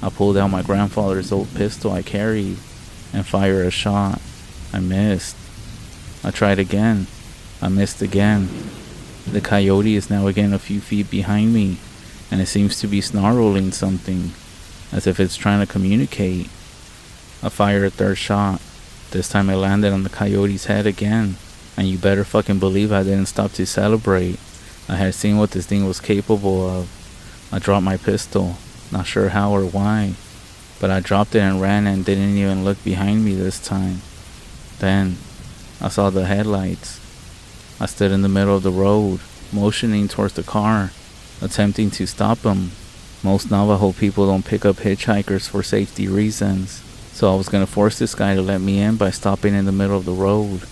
I pulled out my grandfather's old pistol I carried and fired a shot. I missed. I tried again. I missed again. The coyote is now again a few feet behind me, and it seems to be snarling something, as if it's trying to communicate. I fired a third shot. This time it landed on the coyote's head again, and you better fucking believe I didn't stop to celebrate. I had seen what this thing was capable of. I dropped my pistol, not sure how or why, but I dropped it and ran and didn't even look behind me this time. Then, I saw the headlights. I stood in the middle of the road, motioning towards the car, attempting to stop him. Most Navajo people don't pick up hitchhikers for safety reasons, so I was going to force this guy to let me in by stopping in the middle of the road.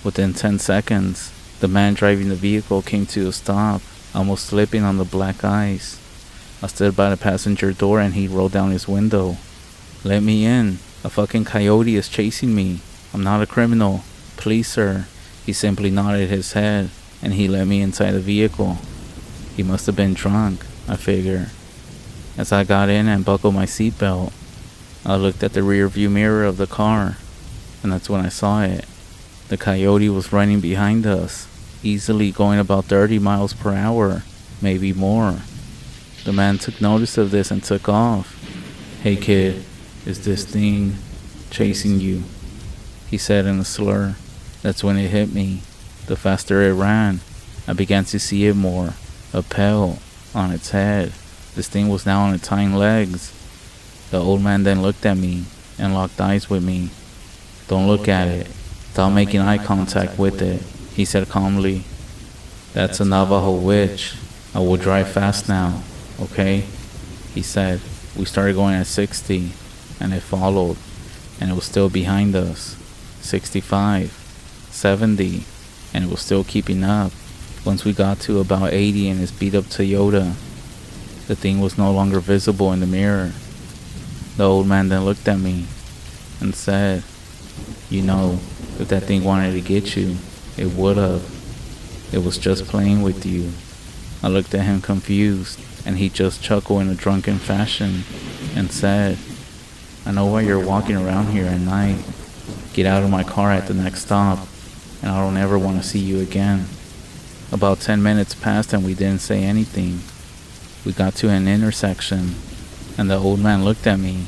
Within 10 seconds, the man driving the vehicle came to a stop, almost slipping on the black ice. I stood by the passenger door and he rolled down his window. "Let me in. A fucking coyote is chasing me. I'm not a criminal. Please, sir." He simply nodded his head and he let me inside the vehicle. He must have been drunk, I figure. As I got in and buckled my seatbelt, I looked at the rear view mirror of the car, and that's when I saw it. The coyote was running behind us, easily going about 30 miles per hour, maybe more. The man took notice of this and took off. "Hey kid, is this thing chasing you?" he said in a slur. That's when it hit me. The faster it ran, I began to see it more. A pelt on its head. This thing was now on its hind legs. The old man then looked at me and locked eyes with me. "Don't look at it. Stop making eye contact with it," he said calmly. "That's a Navajo witch. I will drive fast now, okay?" he said. We started going at 60, and it followed, and it was still behind us. 65, 70, and it was still keeping up. Once we got to about 80 in his beat-up Toyota, the thing was no longer visible in the mirror. The old man then looked at me and said, "You know, if that thing wanted to get you, it would have. It was just playing with you." I looked at him confused, and he just chuckled in a drunken fashion and said, "I know why you're walking around here at night. Get out of my car at the next stop, and I don't ever want to see you again." About 10 minutes passed and we didn't say anything. We got to an intersection, and the old man looked at me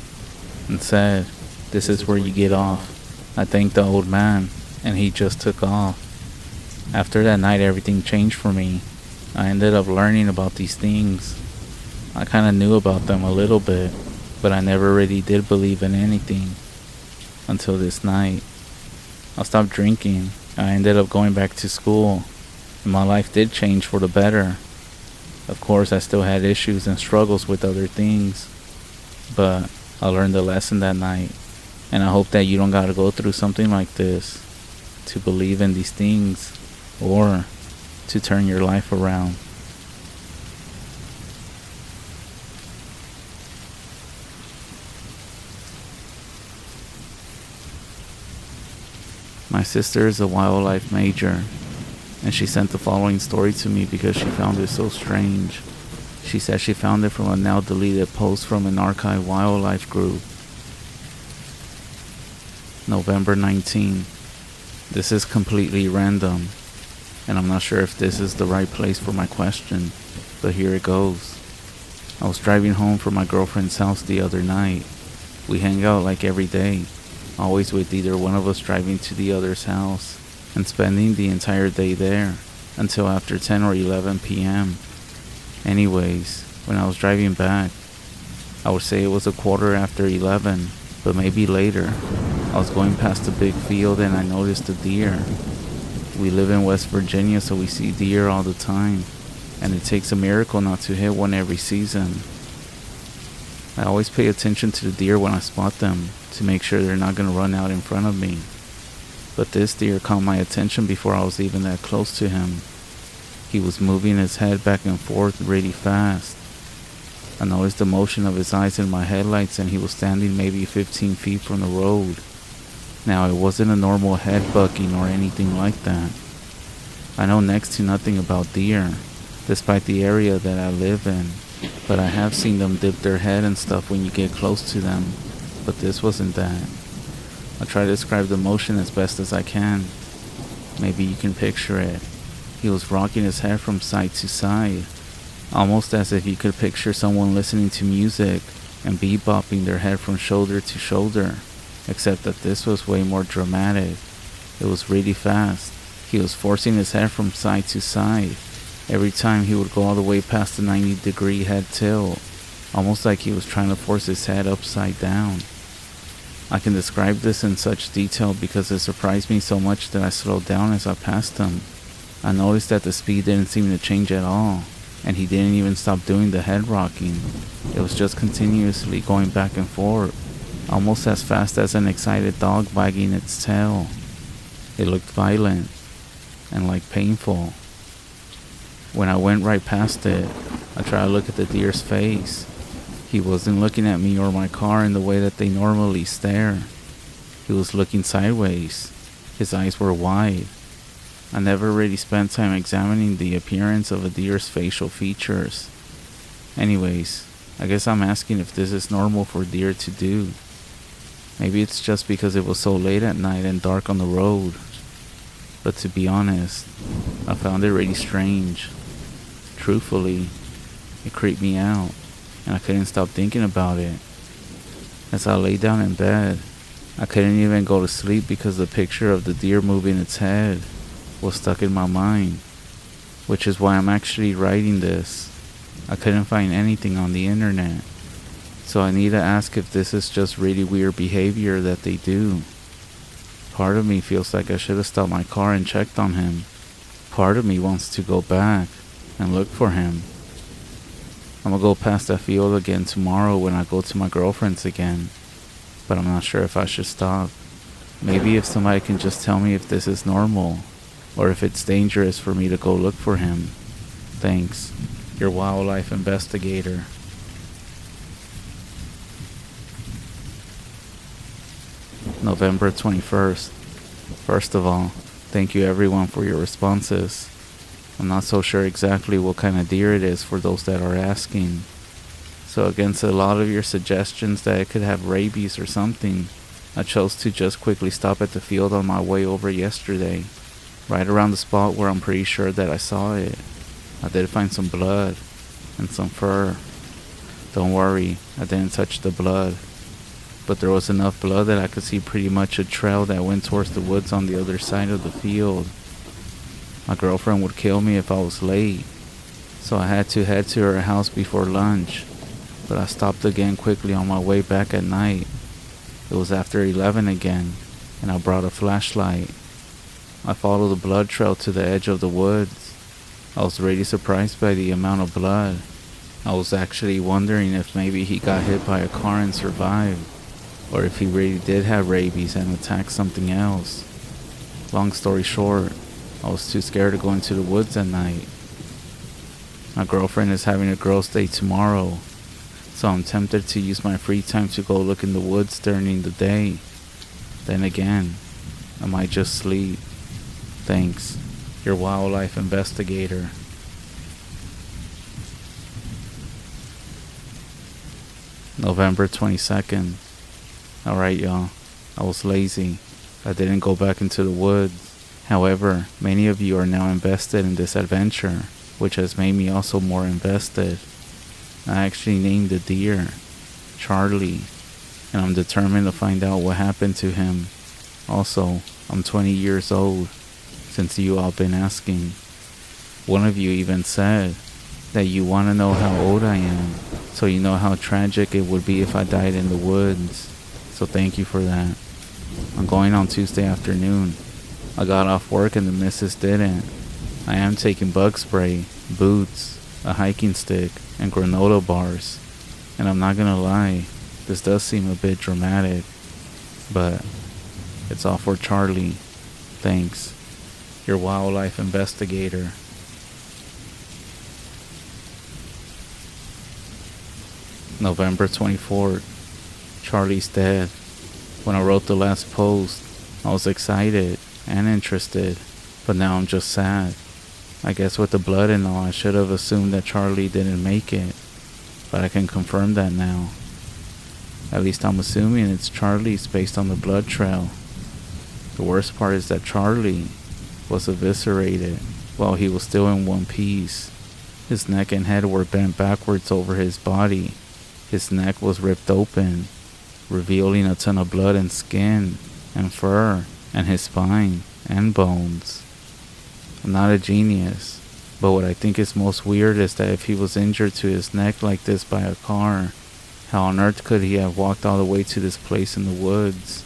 and said, "This is where you get off." I thanked the old man, and he just took off. After that night, everything changed for me. I ended up learning about these things. I kind of knew about them a little bit, but I never really did believe in anything until this night. I stopped drinking. I ended up going back to school, and my life did change for the better. Of course, I still had issues and struggles with other things, but I learned a lesson that night, and I hope that you don't gotta go through something like this to believe in these things or to turn your life around. My sister is a wildlife major, and she sent the following story to me because she found it so strange. She said she found it from a now deleted post from an archived wildlife group. November 19. This is completely random, and I'm not sure if this is the right place for my question, but here it goes. I was driving home from my girlfriend's house the other night. We hang out like every day, always with either one of us driving to the other's house and spending the entire day there until after 10 or 11 p.m. Anyways, when I was driving back, I would say it was a quarter after 11, but maybe later. I was going past a big field and I noticed a deer. We live in West Virginia, so we see deer all the time, and it takes a miracle not to hit one every season. I always pay attention to the deer when I spot them to make sure they're not going to run out in front of me. But this deer caught my attention before I was even that close to him. He was moving his head back and forth really fast. I noticed the motion of his eyes in my headlights, and he was standing maybe 15 feet from the road. Now, it wasn't a normal head bucking or anything like that. I know next to nothing about deer, despite the area that I live in, but I have seen them dip their head and stuff when you get close to them, but this wasn't that. I'll try to describe the motion as best as I can. Maybe you can picture it. He was rocking his head from side to side, almost as if you could picture someone listening to music and bebopping their head from shoulder to shoulder, except that this was way more dramatic. It was really fast. He was forcing his head from side to side. Every time he would go all the way past the 90-degree head tilt, almost like he was trying to force his head upside down. I can describe this in such detail because it surprised me so much that I slowed down as I passed him. I noticed that the speed didn't seem to change at all, and he didn't even stop doing the head rocking. It was just continuously going back and forth, almost as fast as an excited dog wagging its tail. It looked violent and like painful. When I went right past it, I tried to look at the deer's face. He wasn't looking at me or my car in the way that they normally stare. He was looking sideways. His eyes were wide. I never really spent time examining the appearance of a deer's facial features. Anyways, I guess I'm asking if this is normal for deer to do. Maybe it's just because it was so late at night and dark on the road. But to be honest, I found it really strange. Truthfully, it creeped me out, and I couldn't stop thinking about it. As I lay down in bed, I couldn't even go to sleep because the picture of the deer moving its head was stuck in my mind, which is why I'm actually writing this. I couldn't find anything on the internet, so I need to ask if this is just really weird behavior that they do. Part of me feels like I should have stopped my car and checked on him. Part of me wants to go back and look for him. I'm gonna go past that field again tomorrow when I go to my girlfriend's again, but I'm not sure if I should stop. Maybe if somebody can just tell me if this is normal, or if it's dangerous for me to go look for him. Thanks, your wildlife investigator. November 21st. First of all, thank you everyone for your responses. I'm not so sure exactly what kind of deer it is for those that are asking. So against a lot of your suggestions that it could have rabies or something, I chose to just quickly stop at the field on my way over yesterday, right around the spot where I'm pretty sure that I saw it. I did find some blood and some fur. Don't worry, I didn't touch the blood, but there was enough blood that I could see pretty much a trail that went towards the woods on the other side of the field. My girlfriend would kill me if I was late, so I had to head to her house before lunch, but I stopped again quickly on my way back at night. It was after 11 again, and I brought a flashlight. I followed the blood trail to the edge of the woods. I was really surprised by the amount of blood. I was actually wondering if maybe he got hit by a car and survived, or if he really did have rabies and attacked something else. Long story short, I was too scared to go into the woods at night. My girlfriend is having a girls' day tomorrow, so I'm tempted to use my free time to go look in the woods during the day. Then again, I might just sleep. Thanks, your wildlife investigator. November 22nd. Alright y'all, I was lazy. I didn't go back into the woods. However, many of you are now invested in this adventure, which has made me also more invested. I actually named the deer Charlie, and I'm determined to find out what happened to him. Also, I'm 20 years old, since you all been asking. One of you even said that you want to know how old I am, so you know how tragic it would be if I died in the woods. So thank you for that. I'm going on Tuesday afternoon. I got off work and the missus didn't. I am taking bug spray, boots, a hiking stick, and granola bars. And I'm not gonna lie, this does seem a bit dramatic, but it's all for Charlie. Thanks, your wildlife investigator. November 24th. Charlie's dead. When I wrote the last post, I was excited and interested, but now I'm just sad. I guess with the blood and all, I should have assumed that Charlie didn't make it, but I can confirm that now. At least I'm assuming it's Charlie's based on the blood trail. The worst part is that Charlie was eviscerated while he was still in one piece. His neck and head were bent backwards over his body. His neck was ripped open, revealing a ton of blood and skin and fur and his spine and bones. I'm not a genius, but what I think is most weird is that if he was injured to his neck like this by a car, how on earth could he have walked all the way to this place in the woods?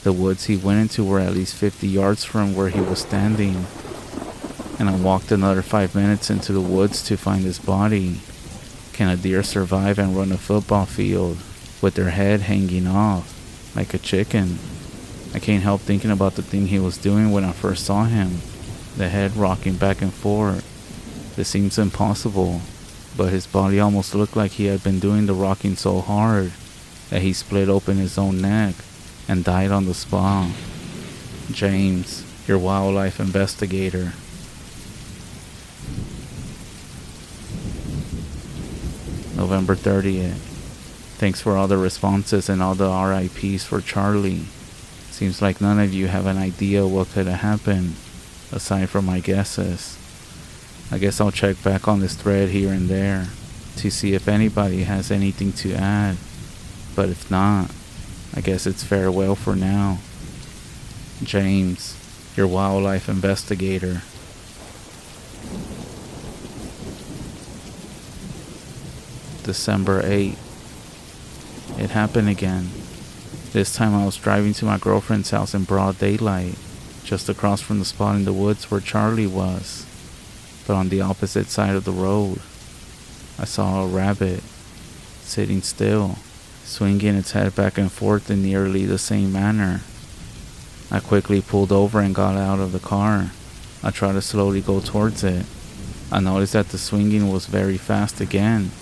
The woods he went into were at least 50 yards from where he was standing. and I walked another 5 minutes into the woods to find his body. Can a deer survive and run a football field with their head hanging off like a chicken? I can't help thinking about the thing he was doing when I first saw him, the head rocking back and forth. This seems impossible, but his body almost looked like he had been doing the rocking so hard that he split open his own neck and died on the spot. James, your wildlife investigator. November 30th. Thanks for all the responses and all the RIPs for Charlie. Seems like none of you have an idea what could have happened, aside from my guesses. I guess I'll check back on this thread here and there to see if anybody has anything to add. But if not, I guess it's farewell for now. James, your wildlife investigator. December 8th. It happened again. This time I was driving to my girlfriend's house in broad daylight, just across from the spot in the woods where Charlie was. But on the opposite side of the road, I saw a rabbit, sitting still, swinging its head back and forth in nearly the same manner. I quickly pulled over and got out of the car. I tried to slowly go towards it. I noticed that the swinging was very fast again,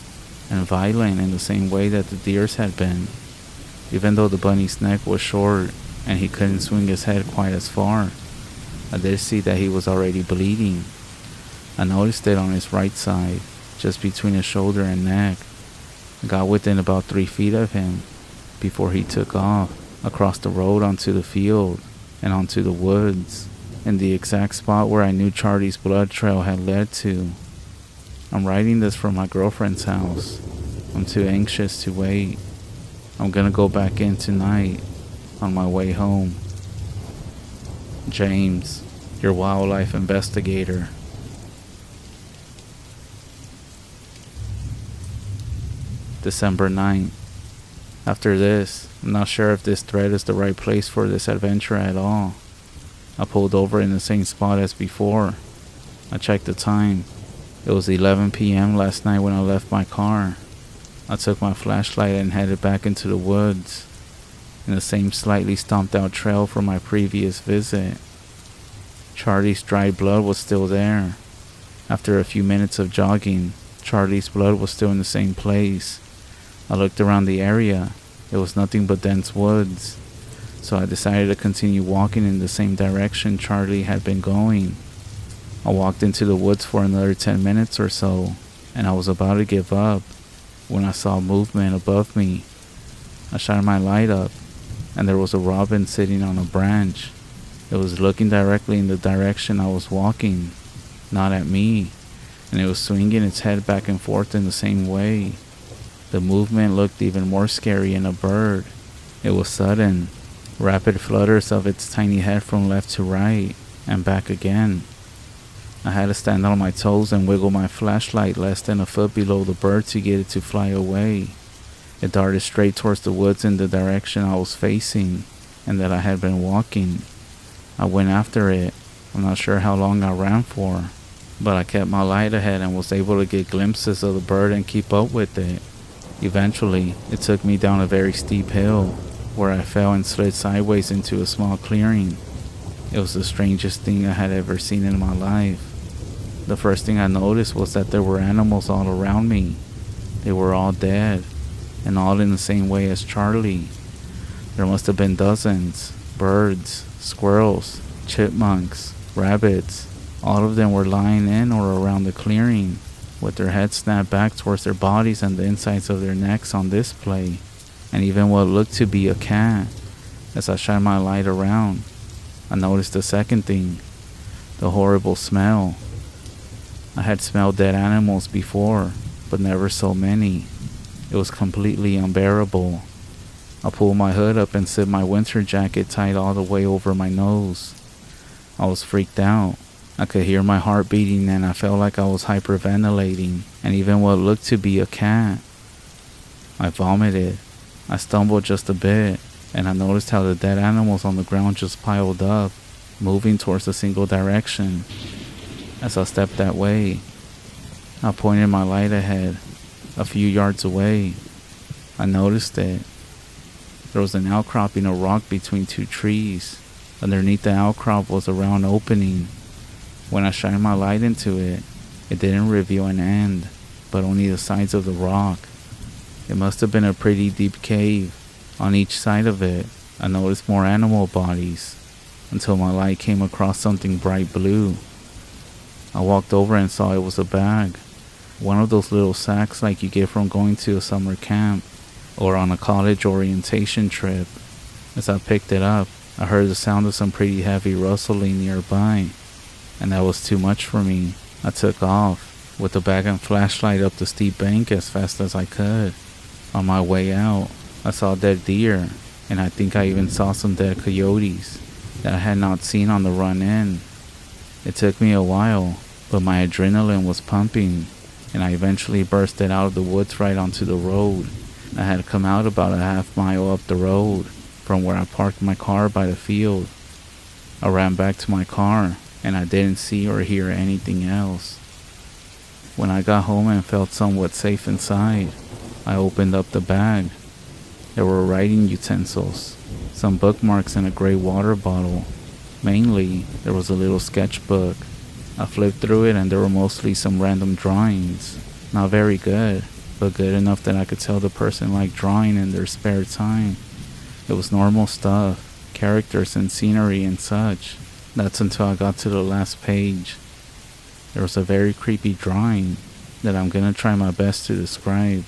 and violent in the same way that the deer's had been. Even though the bunny's neck was short and he couldn't swing his head quite as far, I did see that he was already bleeding. I noticed it on his right side, just between his shoulder and neck. I got within about 3 feet of him before he took off across the road onto the field and onto the woods, in the exact spot where I knew Charlie's blood trail had led to. I'm writing this from my girlfriend's house. I'm too anxious to wait. I'm gonna go back in tonight on my way home. James, your wildlife investigator. December 9th. After this, I'm not sure if this thread is the right place for this adventure at all. I pulled over in the same spot as before. I checked the time. It was 11 p.m. last night when I left my car. I took my flashlight and headed back into the woods, in the same slightly stomped out trail from my previous visit. Charlie's dried blood was still there. After a few minutes of jogging, Charlie's blood was still in the same place. I looked around the area. It was nothing but dense woods, so I decided to continue walking in the same direction Charlie had been going. I walked into the woods for another 10 minutes or so, and I was about to give up when I saw movement above me. I shined my light up, and there was a robin sitting on a branch. It was looking directly in the direction I was walking, not at me, and it was swinging its head back and forth in the same way. The movement looked even more scary in a bird. It was sudden, rapid flutters of its tiny head from left to right, and back again. I had to stand on my toes and wiggle my flashlight less than a foot below the bird to get it to fly away. It darted straight towards the woods in the direction I was facing and that I had been walking. I went after it. I'm not sure how long I ran for, but I kept my light ahead and was able to get glimpses of the bird and keep up with it. Eventually, it took me down a very steep hill, where I fell and slid sideways into a small clearing. It was the strangest thing I had ever seen in my life. The first thing I noticed was that there were animals all around me. They were all dead, and all in the same way as Charlie. There must have been dozens: birds, squirrels, chipmunks, rabbits. All of them were lying in or around the clearing, with their heads snapped back towards their bodies and the insides of their necks on display, and even what looked to be a cat. As I shined my light around, I noticed the second thing: the horrible smell. I had smelled dead animals before, but never so many. It was completely unbearable. I pulled my hood up and zipped my winter jacket tight all the way over my nose. I was freaked out. I could hear my heart beating and I felt like I was hyperventilating, and even what looked to be a cat. I vomited. I stumbled just a bit, and I noticed how the dead animals on the ground just piled up, moving towards a single direction. As I stepped that way, I pointed my light ahead, a few yards away. I noticed it. There was an outcropping of rock between two trees. Underneath the outcrop was a round opening. When I shined my light into it, it didn't reveal an end, but only the sides of the rock. It must have been a pretty deep cave. On each side of it, I noticed more animal bodies, until my light came across something bright blue. I walked over and saw it was a bag. One of those little sacks like you get from going to a summer camp or on a college orientation trip. As I picked it up, I heard the sound of some pretty heavy rustling nearby, and that was too much for me. I took off, with the bag and flashlight up the steep bank as fast as I could. On my way out, I saw dead deer, and I think I even saw some dead coyotes that I had not seen on the run in. It took me a while, but my adrenaline was pumping, and I eventually bursted out of the woods right onto the road. I had come out about a half-mile up the road from where I parked my car by the field. I ran back to my car, and I didn't see or hear anything else. When I got home and felt somewhat safe inside, I opened up the bag. There were writing utensils, some bookmarks, and a gray water bottle. Mainly, there was a little sketchbook. I flipped through it and there were mostly some random drawings. Not very good, but good enough that I could tell the person liked drawing in their spare time. It was normal stuff, characters and scenery and such. That's until I got to the last page. There was a very creepy drawing that I'm gonna try my best to describe.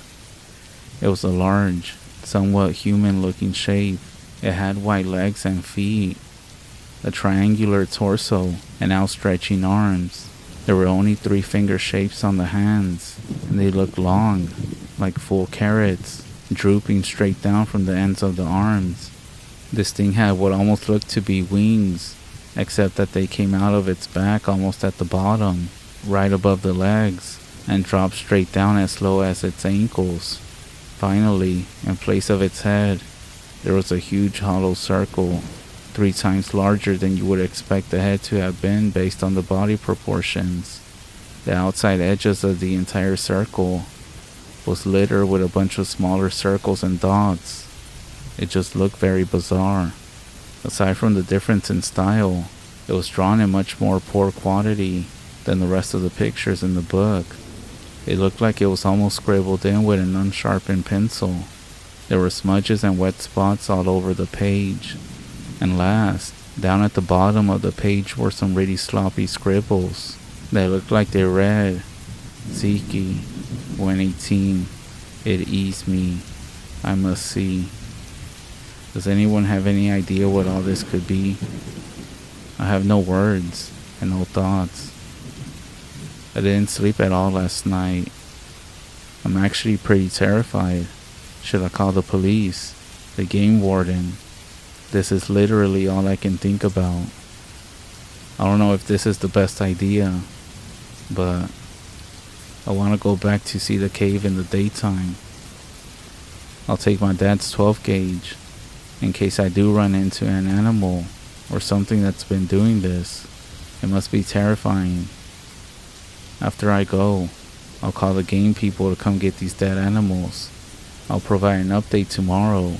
It was a large, somewhat human-looking shape. It had white legs and feet, a triangular torso, and outstretching arms. There were only 3 finger shapes on the hands, and they looked long, like full carrots, drooping straight down from the ends of the arms. This thing had what almost looked to be wings, except that they came out of its back almost at the bottom, right above the legs, and dropped straight down as low as its ankles. Finally, in place of its head, there was a huge hollow circle, 3 times larger than you would expect the head to have been based on the body proportions. The outside edges of the entire circle was littered with a bunch of smaller circles and dots. It just looked very bizarre. Aside from the difference in style, it was drawn in much more poor quality than the rest of the pictures in the book. It looked like it was almost scribbled in with an unsharpened pencil. There were smudges and wet spots all over the page. And last, down at the bottom of the page were some really sloppy scribbles that looked like they read, Ziki, 118, it eased me, I must see. Does anyone have any idea what all this could be? I have no words and no thoughts. I didn't sleep at all last night. I'm actually pretty terrified. Should I call the police? The game warden? This is literally all I can think about. I don't know if this is the best idea, but I want to go back to see the cave in the daytime. I'll take my dad's 12 gauge in case I do run into an animal or something that's been doing this. It must be terrifying. After I go, I'll call the game people to come get these dead animals. I'll provide an update tomorrow.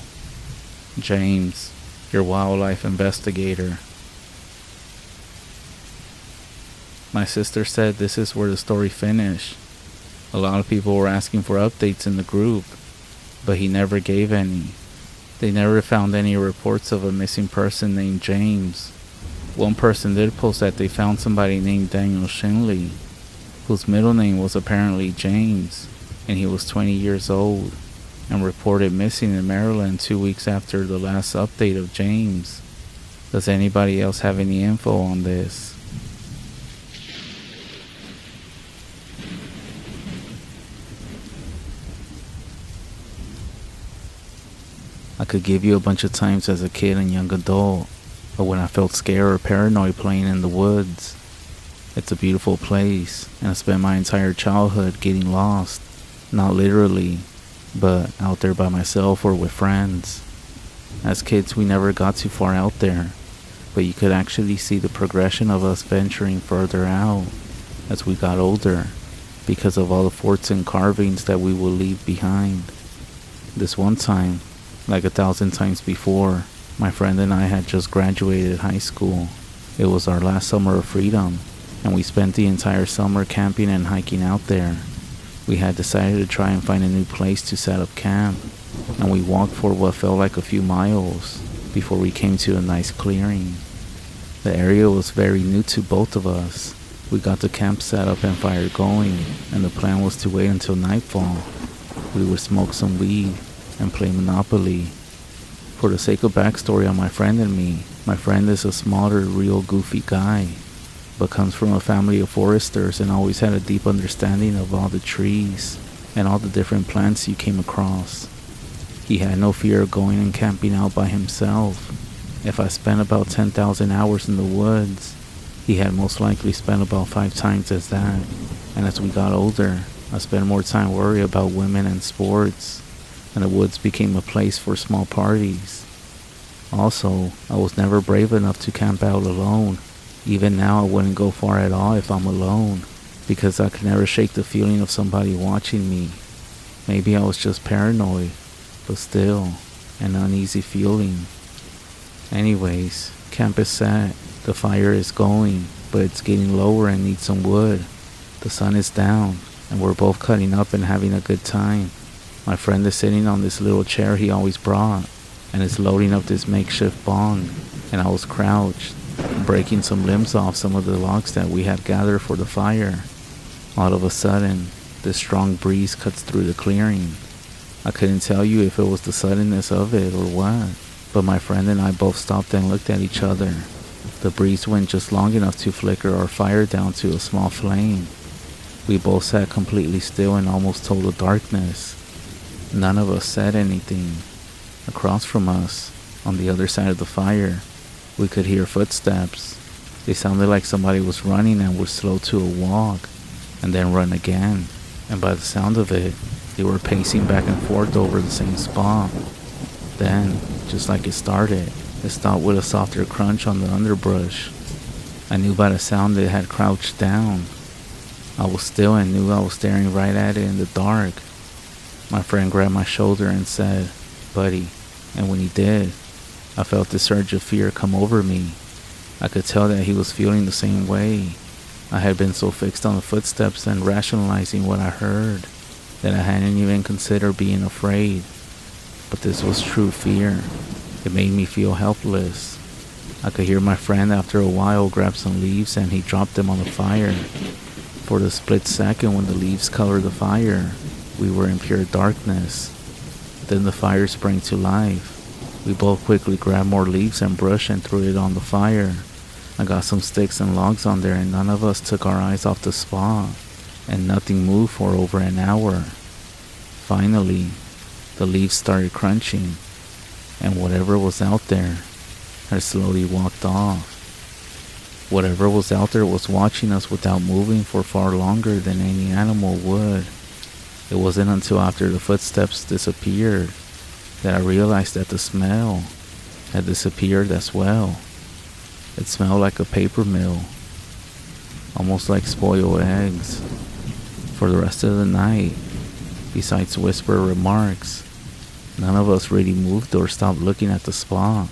James, your wildlife investigator. My sister said this is where the story finished. A lot of people were asking for updates in the group, but he never gave any. They never found any reports of a missing person named James. One person did post that they found somebody named Daniel Shinley, whose middle name was apparently James, and he was 20 years old, and reported missing in Maryland 2 weeks after the last update of James. Does anybody else have any info on this? I could give you a bunch of times as a kid and young adult, but when I felt scared or paranoid playing in the woods. It's a beautiful place, and I spent my entire childhood getting lost. Not literally, but out there by myself or with friends. As kids, we never got too far out there, but you could actually see the progression of us venturing further out. as we got older because of all the forts and carvings that we will leave behind. This one time, like 1,000 times before, my friend and I had just graduated high school. It was our last summer of freedom, and we spent the entire summer camping and hiking out there. We had decided to try and find a new place to set up camp, and we walked for what felt like a few miles before we came to a nice clearing. The area was very new to both of us. We got the camp set up and fire going, and the plan was to wait until nightfall. We would smoke some weed and play Monopoly. For the sake of backstory on my friend and me, my friend is a smaller, real goofy guy, but comes from a family of foresters and always had a deep understanding of all the trees and all the different plants you came across. He had no fear of going and camping out by himself. If I spent about 10,000 hours in the woods, he had most likely spent about 5 times as that. And as we got older, I spent more time worrying about women and sports, and the woods became a place for small parties. Also, I was never brave enough to camp out alone. Even now, I wouldn't go far at all if I'm alone, because I could never shake the feeling of somebody watching me. Maybe I was just paranoid, but still, an uneasy feeling. Anyways, camp is set, the fire is going, but it's getting lower and needs some wood. The sun is down, and we're both cutting up and having a good time. My friend is sitting on this little chair he always brought, and is loading up this makeshift bong, and I was crouched, breaking some limbs off some of the logs that we had gathered for the fire. All of a sudden, this strong breeze cuts through the clearing. I couldn't tell you if it was the suddenness of it or what, but my friend and I both stopped and looked at each other. The breeze went just long enough to flicker our fire down to a small flame. We both sat completely still in almost total darkness. None of us said anything. Across from us, on the other side of the fire, we could hear footsteps. They sounded like somebody was running and was slow to a walk, and then run again. And by the sound of it, they were pacing back and forth over the same spot. Then, just like it started, it stopped with a softer crunch on the underbrush. I knew by the sound it had crouched down. I was still and knew I was staring right at it in the dark. My friend grabbed my shoulder and said, "Buddy," and when he did, I felt the surge of fear come over me. I could tell that he was feeling the same way. I had been so fixed on the footsteps and rationalizing what I heard that I hadn't even considered being afraid. But this was true fear. It made me feel helpless. I could hear my friend after a while grab some leaves and he dropped them on the fire. For the split second when the leaves colored the fire, we were in pure darkness. Then the fire sprang to life. We both quickly grabbed more leaves and brush and threw it on the fire. I got some sticks and logs on there and none of us took our eyes off the spot, and nothing moved for over an hour. Finally, the leaves started crunching, and whatever was out there had slowly walked off. Whatever was out there was watching us without moving for far longer than any animal would. It wasn't until after the footsteps disappeared that I realized that the smell had disappeared as well. It smelled like a paper mill, almost like spoiled eggs. For the rest of the night, besides whispered remarks, none of us really moved or stopped looking at the spot.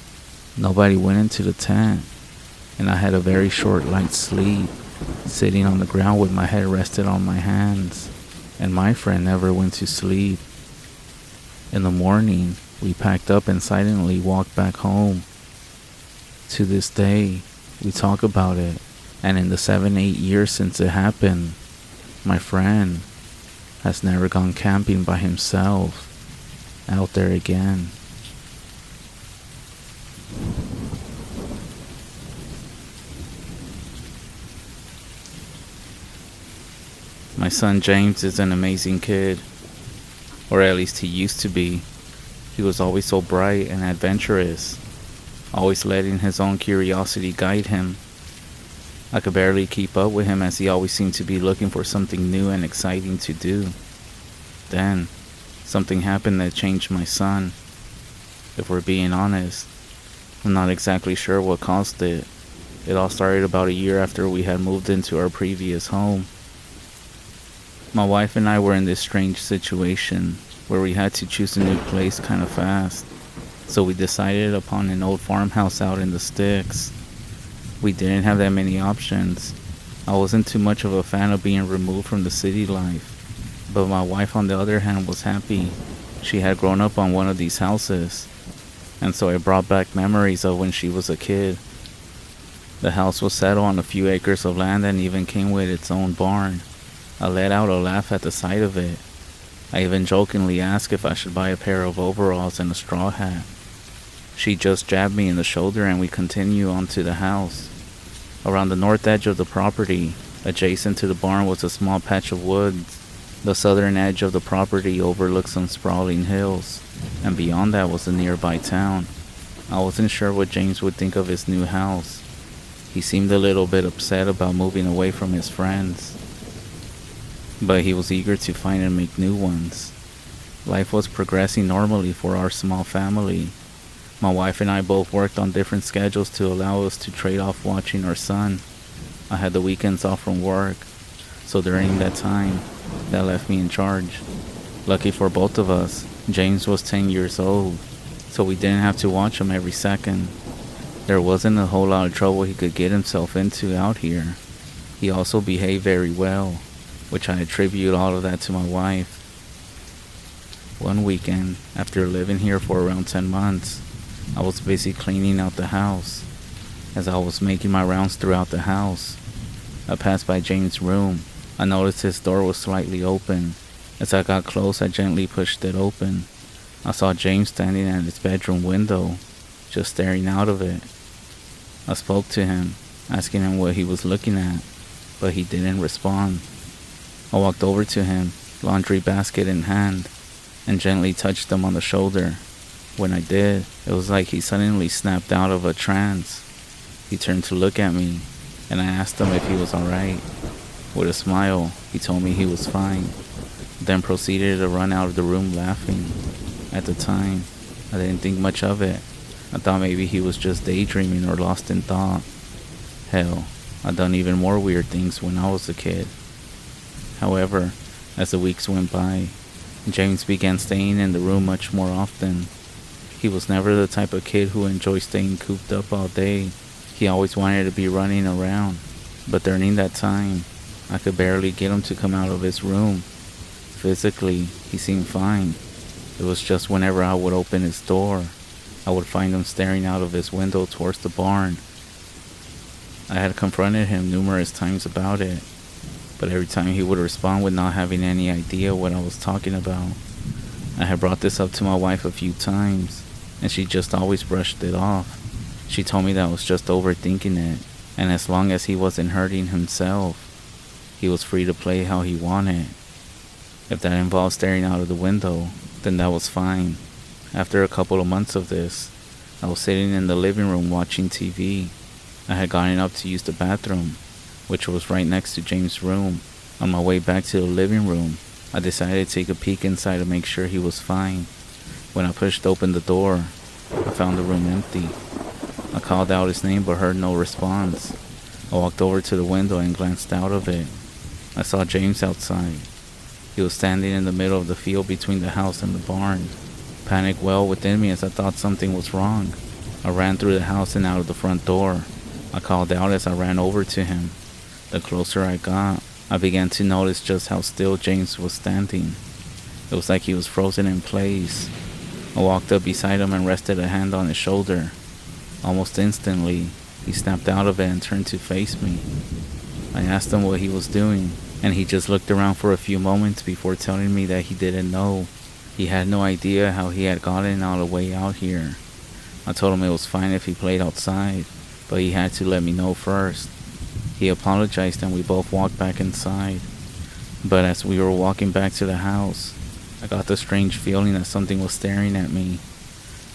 Nobody went into the tent, and I had a very short light sleep, sitting on the ground with my head rested on my hands, and my friend never went to sleep. In the morning, we packed up and silently walked back home. To this day, we talk about it, and in the 7-8 years since it happened, my friend has never gone camping by himself out there again. My son James is an amazing kid, or at least he used to be. He was always so bright and adventurous, always letting his own curiosity guide him. I could barely keep up with him as he always seemed to be looking for something new and exciting to do. Then, something happened that changed my son. If we're being honest, I'm not exactly sure what caused it. It all started about a year after we had moved into our previous home. My wife and I were in this strange situation where we had to choose a new place kind of fast, so we decided upon an old farmhouse out in the sticks. We didn't have that many options. I wasn't too much of a fan of being removed from the city life, but my wife on the other hand was happy. She had grown up on one of these houses, and so it brought back memories of when she was a kid. The house was settled on a few acres of land and even came with its own barn. I let out a laugh at the sight of it. I even jokingly asked if I should buy a pair of overalls and a straw hat. She just jabbed me in the shoulder and we continued on to the house. Around the north edge of the property, adjacent to the barn, was a small patch of woods. The southern edge of the property overlooked some sprawling hills, and beyond that was a nearby town. I wasn't sure what James would think of his new house. He seemed a little bit upset about moving away from his friends, but he was eager to find and make new ones. Life was progressing normally for our small family. My wife and I both worked on different schedules to allow us to trade off watching our son. I had the weekends off from work, so during that time, that left me in charge. Lucky for both of us, James was 10 years old, so we didn't have to watch him every second. There wasn't a whole lot of trouble he could get himself into out here. He also behaved very well, which I attribute all of that to my wife. One weekend, after living here for around 10 months, I was busy cleaning out the house. As I was making my rounds throughout the house, I passed by James' room. I noticed his door was slightly open. As I got close, I gently pushed it open. I saw James standing at his bedroom window, just staring out of it. I spoke to him, asking him what he was looking at, but he didn't respond. I walked over to him, laundry basket in hand, and gently touched him on the shoulder. When I did, it was like he suddenly snapped out of a trance. He turned to look at me, and I asked him if he was alright. With a smile, he told me he was fine, then proceeded to run out of the room laughing. At the time, I didn't think much of it. I thought maybe he was just daydreaming or lost in thought. Hell, I'd done even more weird things when I was a kid. However, as the weeks went by, James began staying in the room much more often. He was never the type of kid who enjoyed staying cooped up all day. He always wanted to be running around, but during that time, I could barely get him to come out of his room. Physically, he seemed fine. It was just whenever I would open his door, I would find him staring out of his window towards the barn. I had confronted him numerous times about it, but every time he would respond with not having any idea what I was talking about. I had brought this up to my wife a few times, and she just always brushed it off. She told me that I was just overthinking it, and as long as he wasn't hurting himself, he was free to play how he wanted. If that involved staring out of the window, then that was fine. After a couple of months of this, I was sitting in the living room watching TV. I had gotten up to use the bathroom, which was right next to James' room. On my way back to the living room, I decided to take a peek inside to make sure he was fine. When I pushed open the door, I found the room empty. I called out his name but heard no response. I walked over to the window and glanced out of it. I saw James outside. He was standing in the middle of the field between the house and the barn. Panic welled within me as I thought something was wrong. I ran through the house and out of the front door. I called out as I ran over to him. The closer I got, I began to notice just how still James was standing. It was like he was frozen in place. I walked up beside him and rested a hand on his shoulder. Almost instantly, he snapped out of it and turned to face me. I asked him what he was doing, and he just looked around for a few moments before telling me that he didn't know. He had no idea how he had gotten all the way out here. I told him it was fine if he played outside, but he had to let me know first. He apologized and we both walked back inside. But as we were walking back to the house, I got the strange feeling that something was staring at me.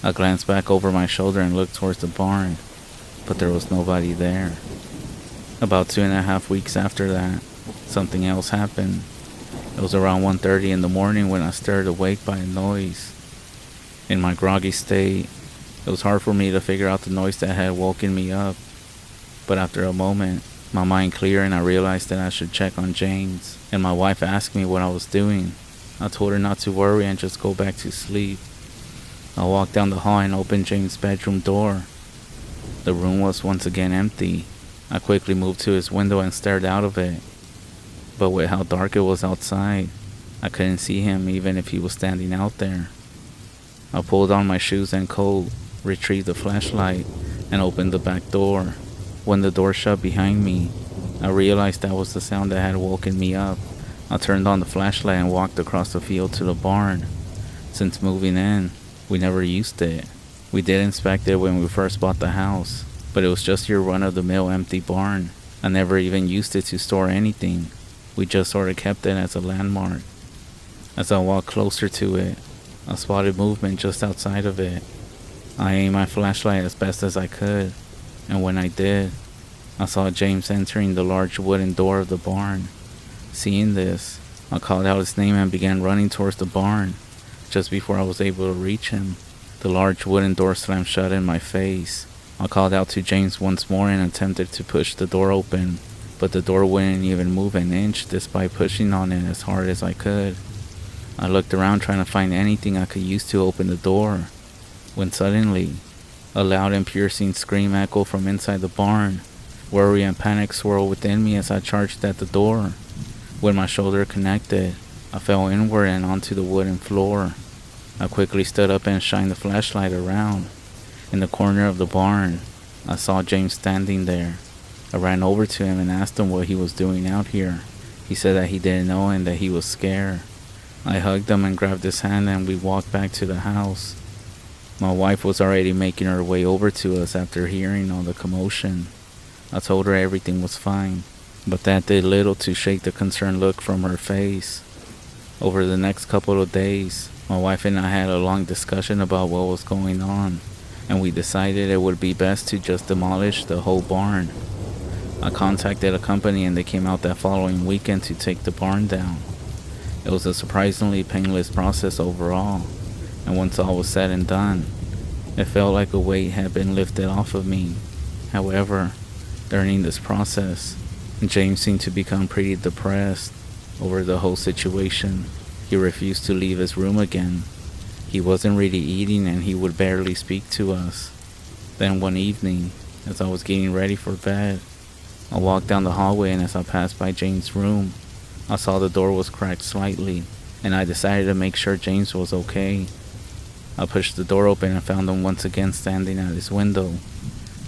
I glanced back over my shoulder and looked towards the barn, but there was nobody there. About 2.5 weeks after that, something else happened. It was around 1:30 in the morning when I stirred awake by a noise. In my groggy state, it was hard for me to figure out the noise that had woken me up, but after a moment, my mind cleared and I realized that I should check on James, and my wife asked me what I was doing. I told her not to worry and just go back to sleep. I walked down the hall and opened James' bedroom door. The room was once again empty. I quickly moved to his window and stared out of it. But with how dark it was outside, I couldn't see him even if he was standing out there. I pulled on my shoes and coat, retrieved the flashlight, and opened the back door. When the door shut behind me, I realized that was the sound that had woken me up. I turned on the flashlight and walked across the field to the barn. Since moving in, we never used it. We did inspect it when we first bought the house, but it was just your run-of-the-mill empty barn. I never even used it to store anything. We just sort of kept it as a landmark. As I walked closer to it, I spotted movement just outside of it. I aimed my flashlight as best as I could, and when I did, I saw James entering the large wooden door of the barn. Seeing this, I called out his name and began running towards the barn. Just before I was able to reach him, the large wooden door slammed shut in my face. I called out to James once more and attempted to push the door open, but the door wouldn't even move an inch despite pushing on it as hard as I could. I looked around trying to find anything I could use to open the door, when suddenly, a loud and piercing scream echoed from inside the barn. Worry and panic swirled within me as I charged at the door. When my shoulder connected, I fell inward and onto the wooden floor. I quickly stood up and shined the flashlight around. In the corner of the barn, I saw James standing there. I ran over to him and asked him what he was doing out here. He said that he didn't know and that he was scared. I hugged him and grabbed his hand and we walked back to the house. My wife was already making her way over to us after hearing all the commotion. I told her everything was fine, but that did little to shake the concerned look from her face. Over the next couple of days, my wife and I had a long discussion about what was going on, and we decided it would be best to just demolish the whole barn. I contacted a company and they came out that following weekend to take the barn down. It was a surprisingly painless process overall, and once all was said and done, it felt like a weight had been lifted off of me. However, during this process, James seemed to become pretty depressed over the whole situation. He refused to leave his room again. He wasn't really eating and he would barely speak to us. Then one evening, as I was getting ready for bed, I walked down the hallway and as I passed by James' room, I saw the door was cracked slightly, and I decided to make sure James was okay. I pushed the door open and found him once again standing at his window.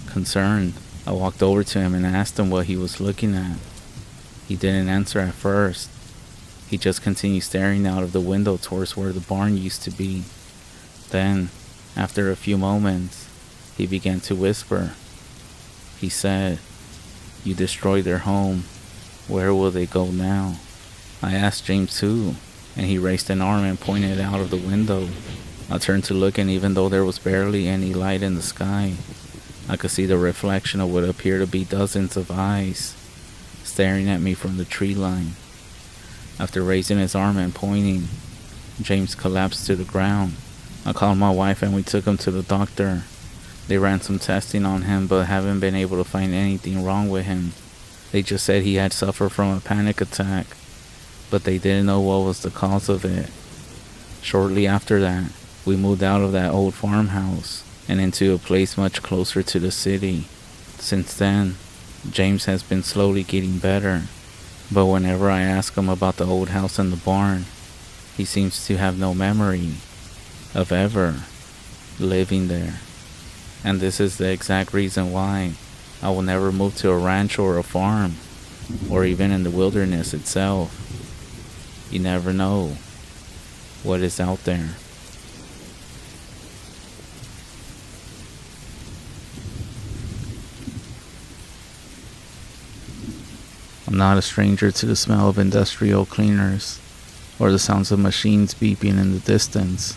Concerned, I walked over to him and asked him what he was looking at. He didn't answer at first. He just continued staring out of the window towards where the barn used to be. Then, after a few moments, he began to whisper. He said, "You destroyed their home. Where will they go now?" I asked James who, and he raised an arm and pointed out of the window. I turned to look, and even though there was barely any light in the sky, I could see the reflection of what appeared to be dozens of eyes staring at me from the tree line. After raising his arm and pointing, James collapsed to the ground. I called my wife and we took him to the doctor. They ran some testing on him but haven't been able to find anything wrong with him. They just said he had suffered from a panic attack, but they didn't know what was the cause of it. Shortly after that, we moved out of that old farmhouse and into a place much closer to the city. Since then, James has been slowly getting better, but whenever I ask him about the old house and the barn, he seems to have no memory of ever living there. And this is the exact reason why I will never move to a ranch or a farm, or even in the wilderness itself. You never know what is out there. I'm not a stranger to the smell of industrial cleaners or the sounds of machines beeping in the distance.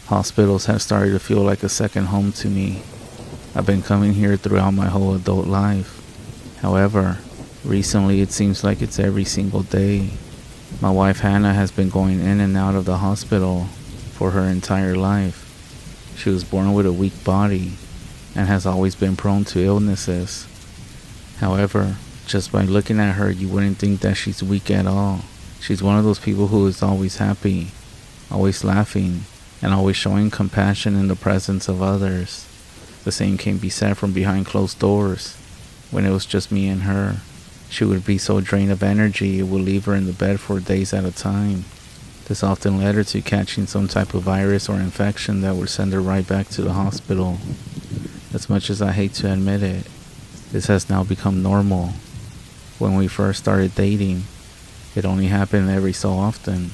Hospitals have started to feel like a second home to me. I've been coming here throughout my whole adult life. However, recently it seems like it's every single day. My wife Hannah has been going in and out of the hospital for her entire life. She was born with a weak body and has always been prone to illnesses. However, just by looking at her, you wouldn't think that she's weak at all. She's one of those people who is always happy, always laughing, and always showing compassion in the presence of others. The same can be said from behind closed doors. When it was just me and her, she would be so drained of energy it would leave her in the bed for days at a time. This often led her to catching some type of virus or infection that would send her right back to the hospital. As much as I hate to admit it, this has now become normal. When we first started dating, it only happened every so often.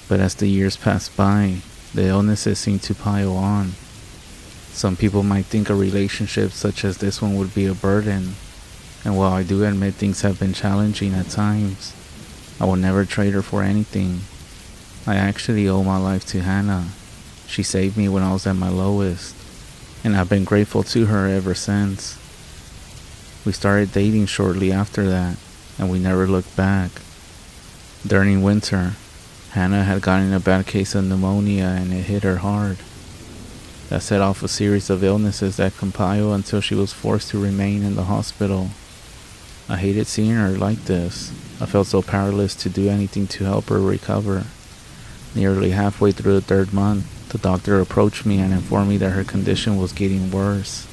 But as the years passed by, the illnesses seemed to pile on. Some people might think a relationship such as this one would be a burden, and while I do admit things have been challenging at times, I will never trade her for anything. I actually owe my life to Hannah. She saved me when I was at my lowest, and I've been grateful to her ever since. We started dating shortly after that, and we never looked back. During winter, Hannah had gotten a bad case of pneumonia and it hit her hard. That set off a series of illnesses that compiled until she was forced to remain in the hospital. I hated seeing her like this. I felt so powerless to do anything to help her recover. Nearly halfway through the third month, the doctor approached me and informed me that her condition was getting worse.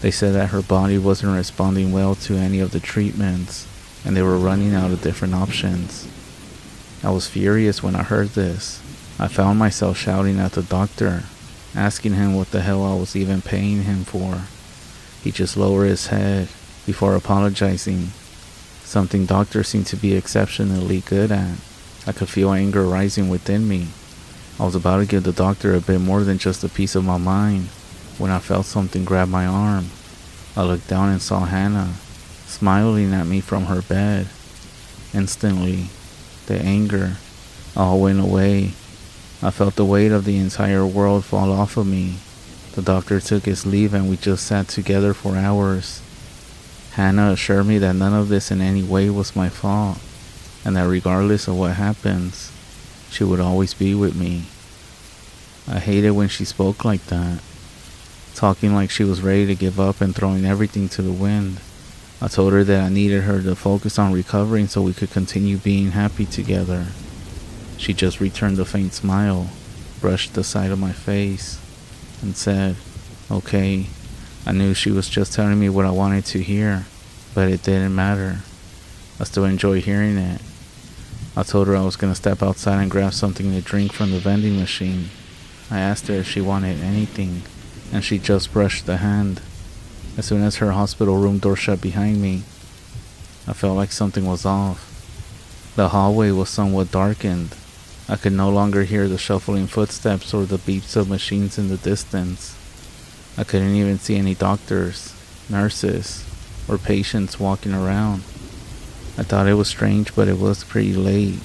They said that her body wasn't responding well to any of the treatments, and they were running out of different options. I was furious when I heard this. I found myself shouting at the doctor, asking him what the hell I was even paying him for. He just lowered his head before apologizing, something doctors seem to be exceptionally good at. I could feel anger rising within me. I was about to give the doctor a bit more than just a piece of my mind when I felt something grab my arm. I looked down and saw Hannah, smiling at me from her bed. Instantly, the anger all went away. I felt the weight of the entire world fall off of me. The doctor took his leave and we just sat together for hours. Hannah assured me that none of this in any way was my fault, and that regardless of what happens, she would always be with me. I hated when she spoke like that, talking like she was ready to give up and throwing everything to the wind. I told her that I needed her to focus on recovering so we could continue being happy together. She just returned a faint smile, brushed the side of my face, and said, "Okay." I knew she was just telling me what I wanted to hear, but it didn't matter. I still enjoy hearing it. I told her I was going to step outside and grab something to drink from the vending machine. I asked her if she wanted anything, and she just brushed the hand. As soon as her hospital room door shut behind me, I felt like something was off. The hallway was somewhat darkened. I could no longer hear the shuffling footsteps or the beeps of machines in the distance. I couldn't even see any doctors, nurses, or patients walking around. I thought it was strange, but it was pretty late.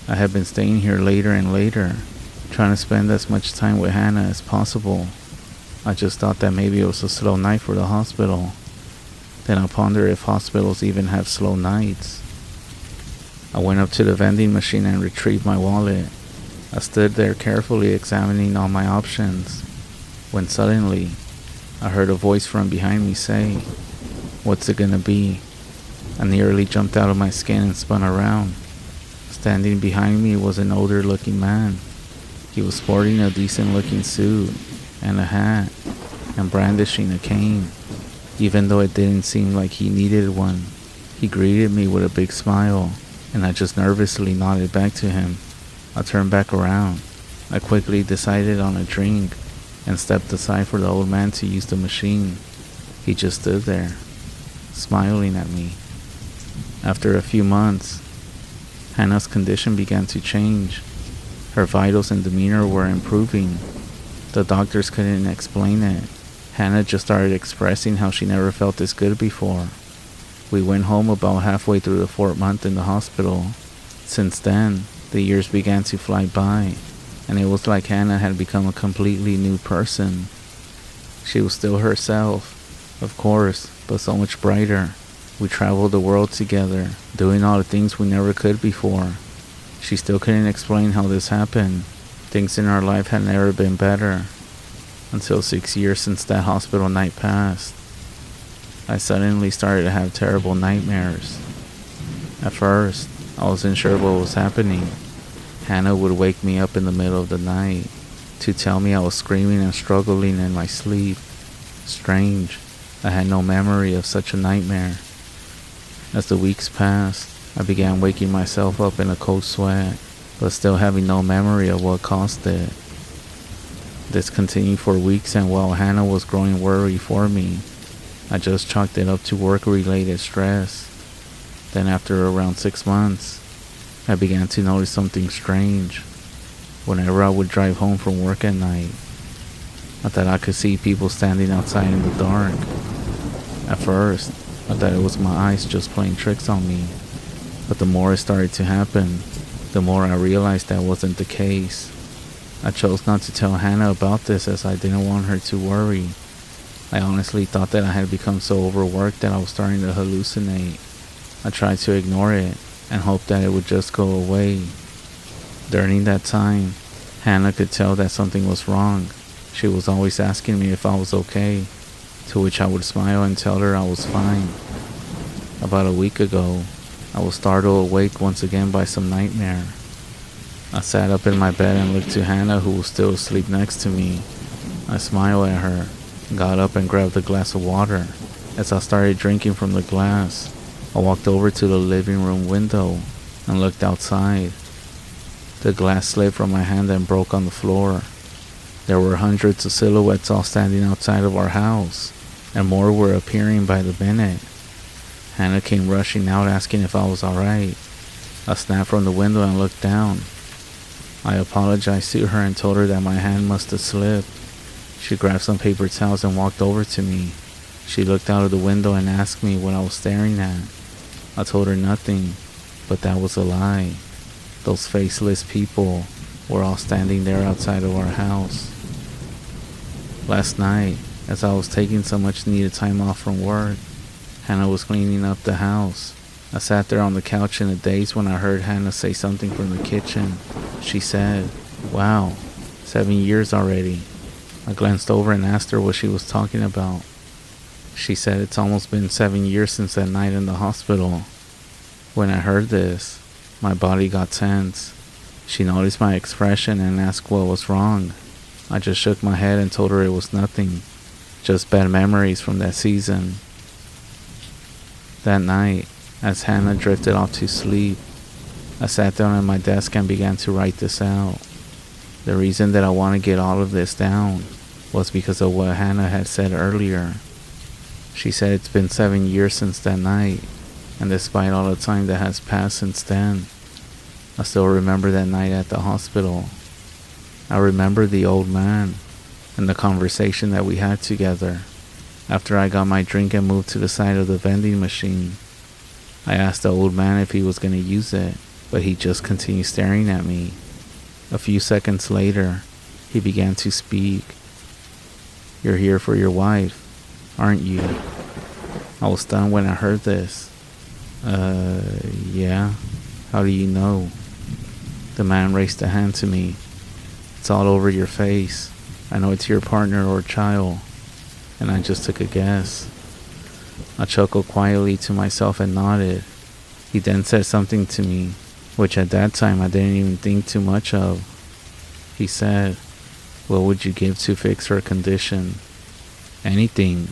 I had been staying here later and later, trying to spend as much time with Hannah as possible. I just thought that maybe it was a slow night for the hospital. Then I pondered if hospitals even have slow nights. I went up to the vending machine and retrieved my wallet. I stood there carefully examining all my options, when suddenly, I heard a voice from behind me say, "What's it gonna be?" I nearly jumped out of my skin and spun around. Standing behind me was an older looking man. He was sporting a decent looking suit and a hat, and brandishing a cane, even though it didn't seem like he needed one. He greeted me with a big smile, and I just nervously nodded back to him. I turned back around. I quickly decided on a drink and stepped aside for the old man to use the machine. He just stood there, smiling at me. After a few months, Hannah's condition began to change. Her vitals and demeanor were improving. The doctors couldn't explain it. Hannah just started expressing how she never felt this good before. We went home about halfway through the fourth month in the hospital. Since then, the years began to fly by, and it was like Hannah had become a completely new person. She was still herself, of course, but so much brighter. We traveled the world together, doing all the things we never could before. She still couldn't explain how this happened. Things in our life had never been better, until 6 years since that hospital night passed. I suddenly started to have terrible nightmares. At first, I wasn't sure what was happening. Hannah would wake me up in the middle of the night to tell me I was screaming and struggling in my sleep. Strange, I had no memory of such a nightmare. As the weeks passed, I began waking myself up in a cold sweat, but still having no memory of what caused it. This continued for weeks, and while Hannah was growing worried for me, I just chalked it up to work-related stress. Then after around 6 months, I began to notice something strange. Whenever I would drive home from work at night, I thought I could see people standing outside in the dark. At first, I thought it was my eyes just playing tricks on me, but the more it started to happen, the more I realized that wasn't the case. I chose not to tell Hannah about this as I didn't want her to worry. I honestly thought that I had become so overworked that I was starting to hallucinate. I tried to ignore it and hoped that it would just go away. During that time, Hannah could tell that something was wrong. She was always asking me if I was okay, to which I would smile and tell her I was fine. About a week ago, I was startled awake once again by some nightmare. I sat up in my bed and looked to Hannah, who was still asleep next to me. I smiled at her, got up and grabbed a glass of water. As I started drinking from the glass, I walked over to the living room window and looked outside. The glass slipped from my hand and broke on the floor. There were hundreds of silhouettes all standing outside of our house, and more were appearing by the minute. Hannah came rushing out asking if I was alright. I snapped from the window and looked down. I apologized to her and told her that my hand must have slipped. She grabbed some paper towels and walked over to me. She looked out of the window and asked me what I was staring at. I told her nothing, but that was a lie. Those faceless people were all standing there outside of our house. Last night, as I was taking some much needed time off from work, Hannah was cleaning up the house. I sat there on the couch in a daze when I heard Hannah say something from the kitchen. She said, "Wow, 7 years already." I glanced over and asked her what she was talking about. She said it's almost been 7 years since that night in the hospital. When I heard this, my body got tense. She noticed my expression and asked what was wrong. I just shook my head and told her it was nothing, just bad memories from that season. That night, as Hannah drifted off to sleep, I sat down at my desk and began to write this out. The reason that I want to get all of this down was because of what Hannah had said earlier. She said it's been 7 years since that night, and despite all the time that has passed since then, I still remember that night at the hospital. I remember the old man and the conversation that we had together. After I got my drink and moved to the side of the vending machine, I asked the old man if he was going to use it, but he just continued staring at me. A few seconds later, he began to speak. "You're here for your wife, aren't you?" I was stunned when I heard this. Yeah. How do you know?" The man raised a hand to me. "It's all over your face. I know it's your partner or child." And I just took a guess. I chuckled quietly to myself and nodded. He then said something to me, which at that time I didn't even think too much of. He said, "What would you give to fix her condition?" "Anything,"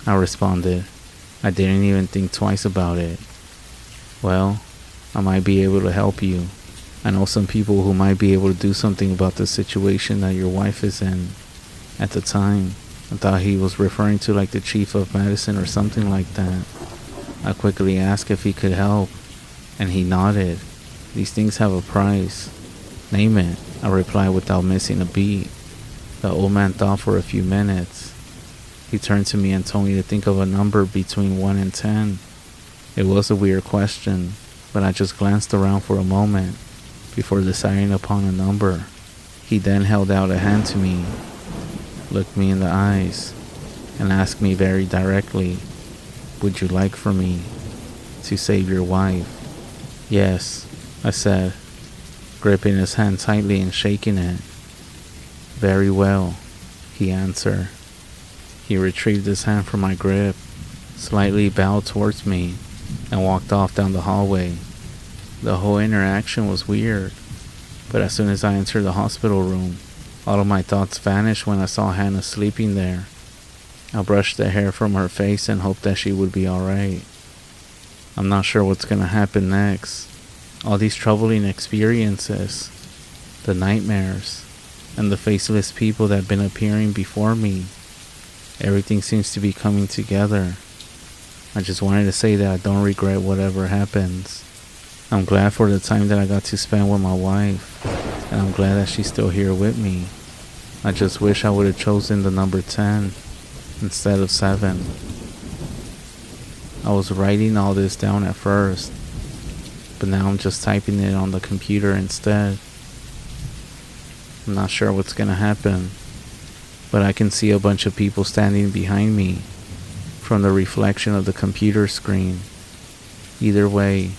I responded. I didn't even think twice about it. "Well, I might be able to help you. I know some people who might be able to do something about the situation that your wife is in." At the time, I thought he was referring to like the chief of medicine or something like that. I quickly asked if he could help, and he nodded. "These things have a price." "Name it," I replied without missing a beat. The old man thought for a few minutes. He turned to me and told me to think of a number between 1 and 10. It was a weird question, but I just glanced around for a moment before deciding upon a number. He then held out a hand to me, looked me in the eyes, and asked me very directly, "Would you like for me to save your wife?" "Yes," I said, gripping his hand tightly and shaking it. "Very well," he answered. He retrieved his hand from my grip, slightly bowed towards me, and walked off down the hallway. The whole interaction was weird, but as soon as I entered the hospital room, all of my thoughts vanished when I saw Hannah sleeping there. I brushed the hair from her face and hoped that she would be alright. I'm not sure what's gonna happen next. All these troubling experiences, the nightmares, and the faceless people that have been appearing before me, everything seems to be coming together. I just wanted to say that I don't regret whatever happens. I'm glad for the time that I got to spend with my wife, and I'm glad that she's still here with me. I just wish I would have chosen the number 10 instead of 7. I was writing all this down at first, but now I'm just typing it on the computer instead. I'm not sure what's gonna happen, but I can see a bunch of people standing behind me from the reflection of the computer screen. Either way,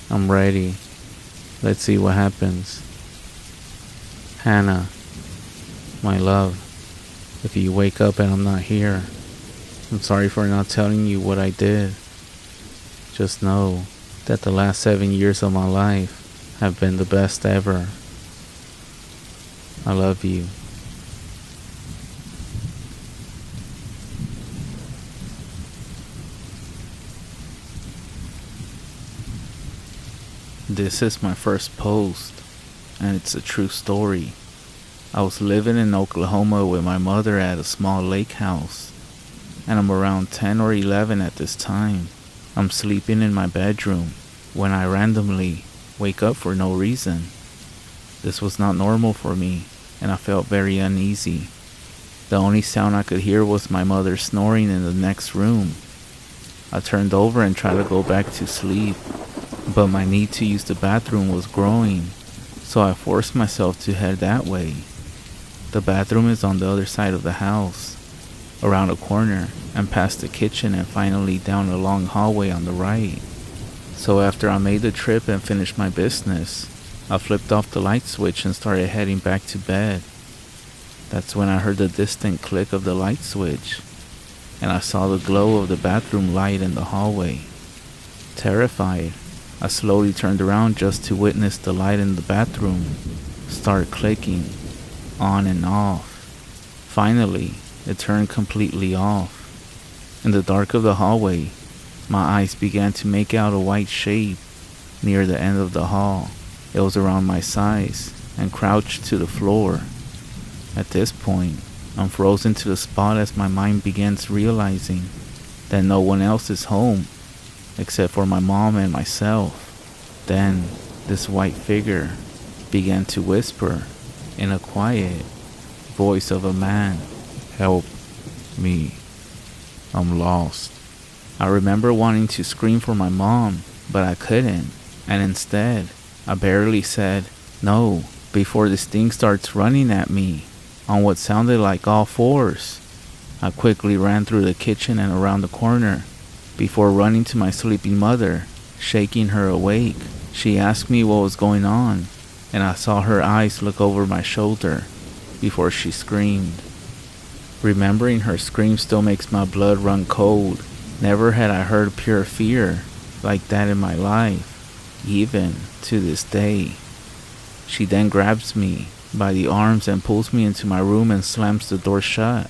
I'm ready. Let's see what happens. Hannah, my love, if you wake up and I'm not here, I'm sorry for not telling you what I did. Just know that the last 7 years of my life have been the best ever. I love you. This is my first post, and it's a true story. I was living in Oklahoma with my mother at a small lake house, and I'm around 10 or 11 at this time. I'm sleeping in my bedroom when I randomly wake up for no reason. This was not normal for me, and I felt very uneasy. The only sound I could hear was my mother snoring in the next room. I turned over and tried to go back to sleep, but my need to use the bathroom was growing, so I forced myself to head that way. The bathroom is on the other side of the house, around a corner, and past the kitchen, and finally down a long hallway on the right. So after I made the trip and finished my business, I flipped off the light switch and started heading back to bed. That's when I heard the distant click of the light switch, and I saw the glow of the bathroom light in the hallway. Terrified, I slowly turned around just to witness the light in the bathroom start clicking on and off. Finally, it turned completely off. In the dark of the hallway, my eyes began to make out a white shape near the end of the hall. It was around my size and crouched to the floor. At this point, I'm frozen to the spot as my mind begins realizing that no one else is home except for my mom and myself. Then, this white figure began to whisper in a quiet voice of a man, "Help me. I'm lost." I remember wanting to scream for my mom, but I couldn't, and instead, I barely said no before this thing starts running at me on what sounded like all fours. I quickly ran through the kitchen and around the corner before running to my sleeping mother, shaking her awake. She asked me what was going on, and I saw her eyes look over my shoulder before she screamed. Remembering her scream still makes my blood run cold. Never had I heard pure fear like that in my life, even to this day. She then grabs me by the arms and pulls me into my room and slams the door shut.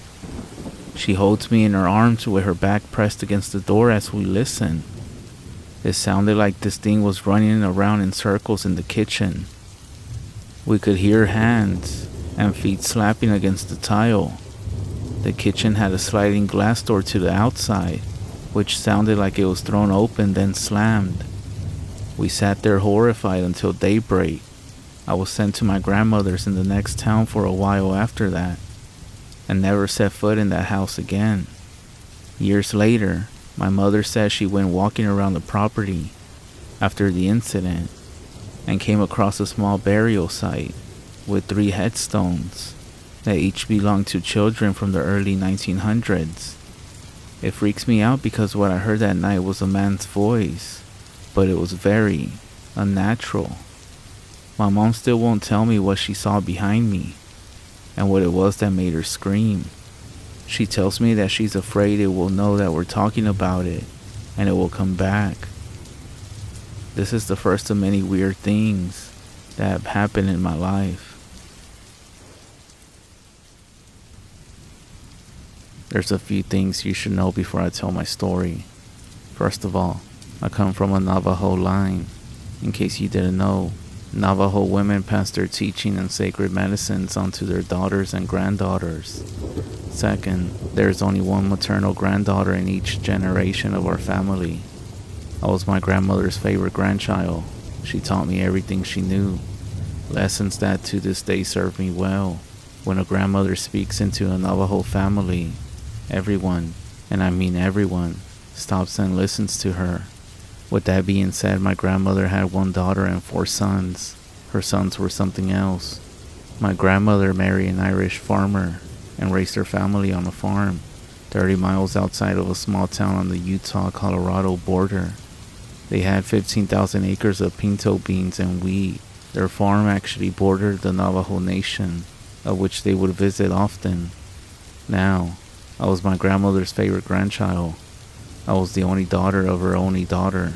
She holds me in her arms with her back pressed against the door as we listen. It sounded like this thing was running around in circles in the kitchen. We could hear hands and feet slapping against the tile. The kitchen had a sliding glass door to the outside, which sounded like it was thrown open then slammed. We sat there horrified until daybreak. I was sent to my grandmother's in the next town for a while after that, and never set foot in that house again. Years later, my mother said she went walking around the property after the incident and came across a small burial site with 3 headstones that each belonged to children from the early 1900s. It freaks me out because what I heard that night was a man's voice, but it was very unnatural. My mom still won't tell me what she saw behind me and what it was that made her scream. She tells me that she's afraid it will know that we're talking about it and it will come back. This is the first of many weird things that have happened in my life. There's a few things you should know before I tell my story. First of all, I come from a Navajo line. In case you didn't know, Navajo women pass their teaching and sacred medicines onto their daughters and granddaughters. Second, there's only one maternal granddaughter in each generation of our family. I was my grandmother's favorite grandchild. She taught me everything she knew, lessons that to this day serve me well. When a grandmother speaks into a Navajo family, everyone, and I mean everyone, stops and listens to her. With that being said, my grandmother had one daughter and 4 sons. Her sons were something else. My grandmother married an Irish farmer and raised her family on a farm 30 miles outside of a small town on the Utah-Colorado border. They had 15,000 acres of pinto beans and wheat. Their farm actually bordered the Navajo Nation, of which they would visit often. Now, I was my grandmother's favorite grandchild. I was the only daughter of her only daughter.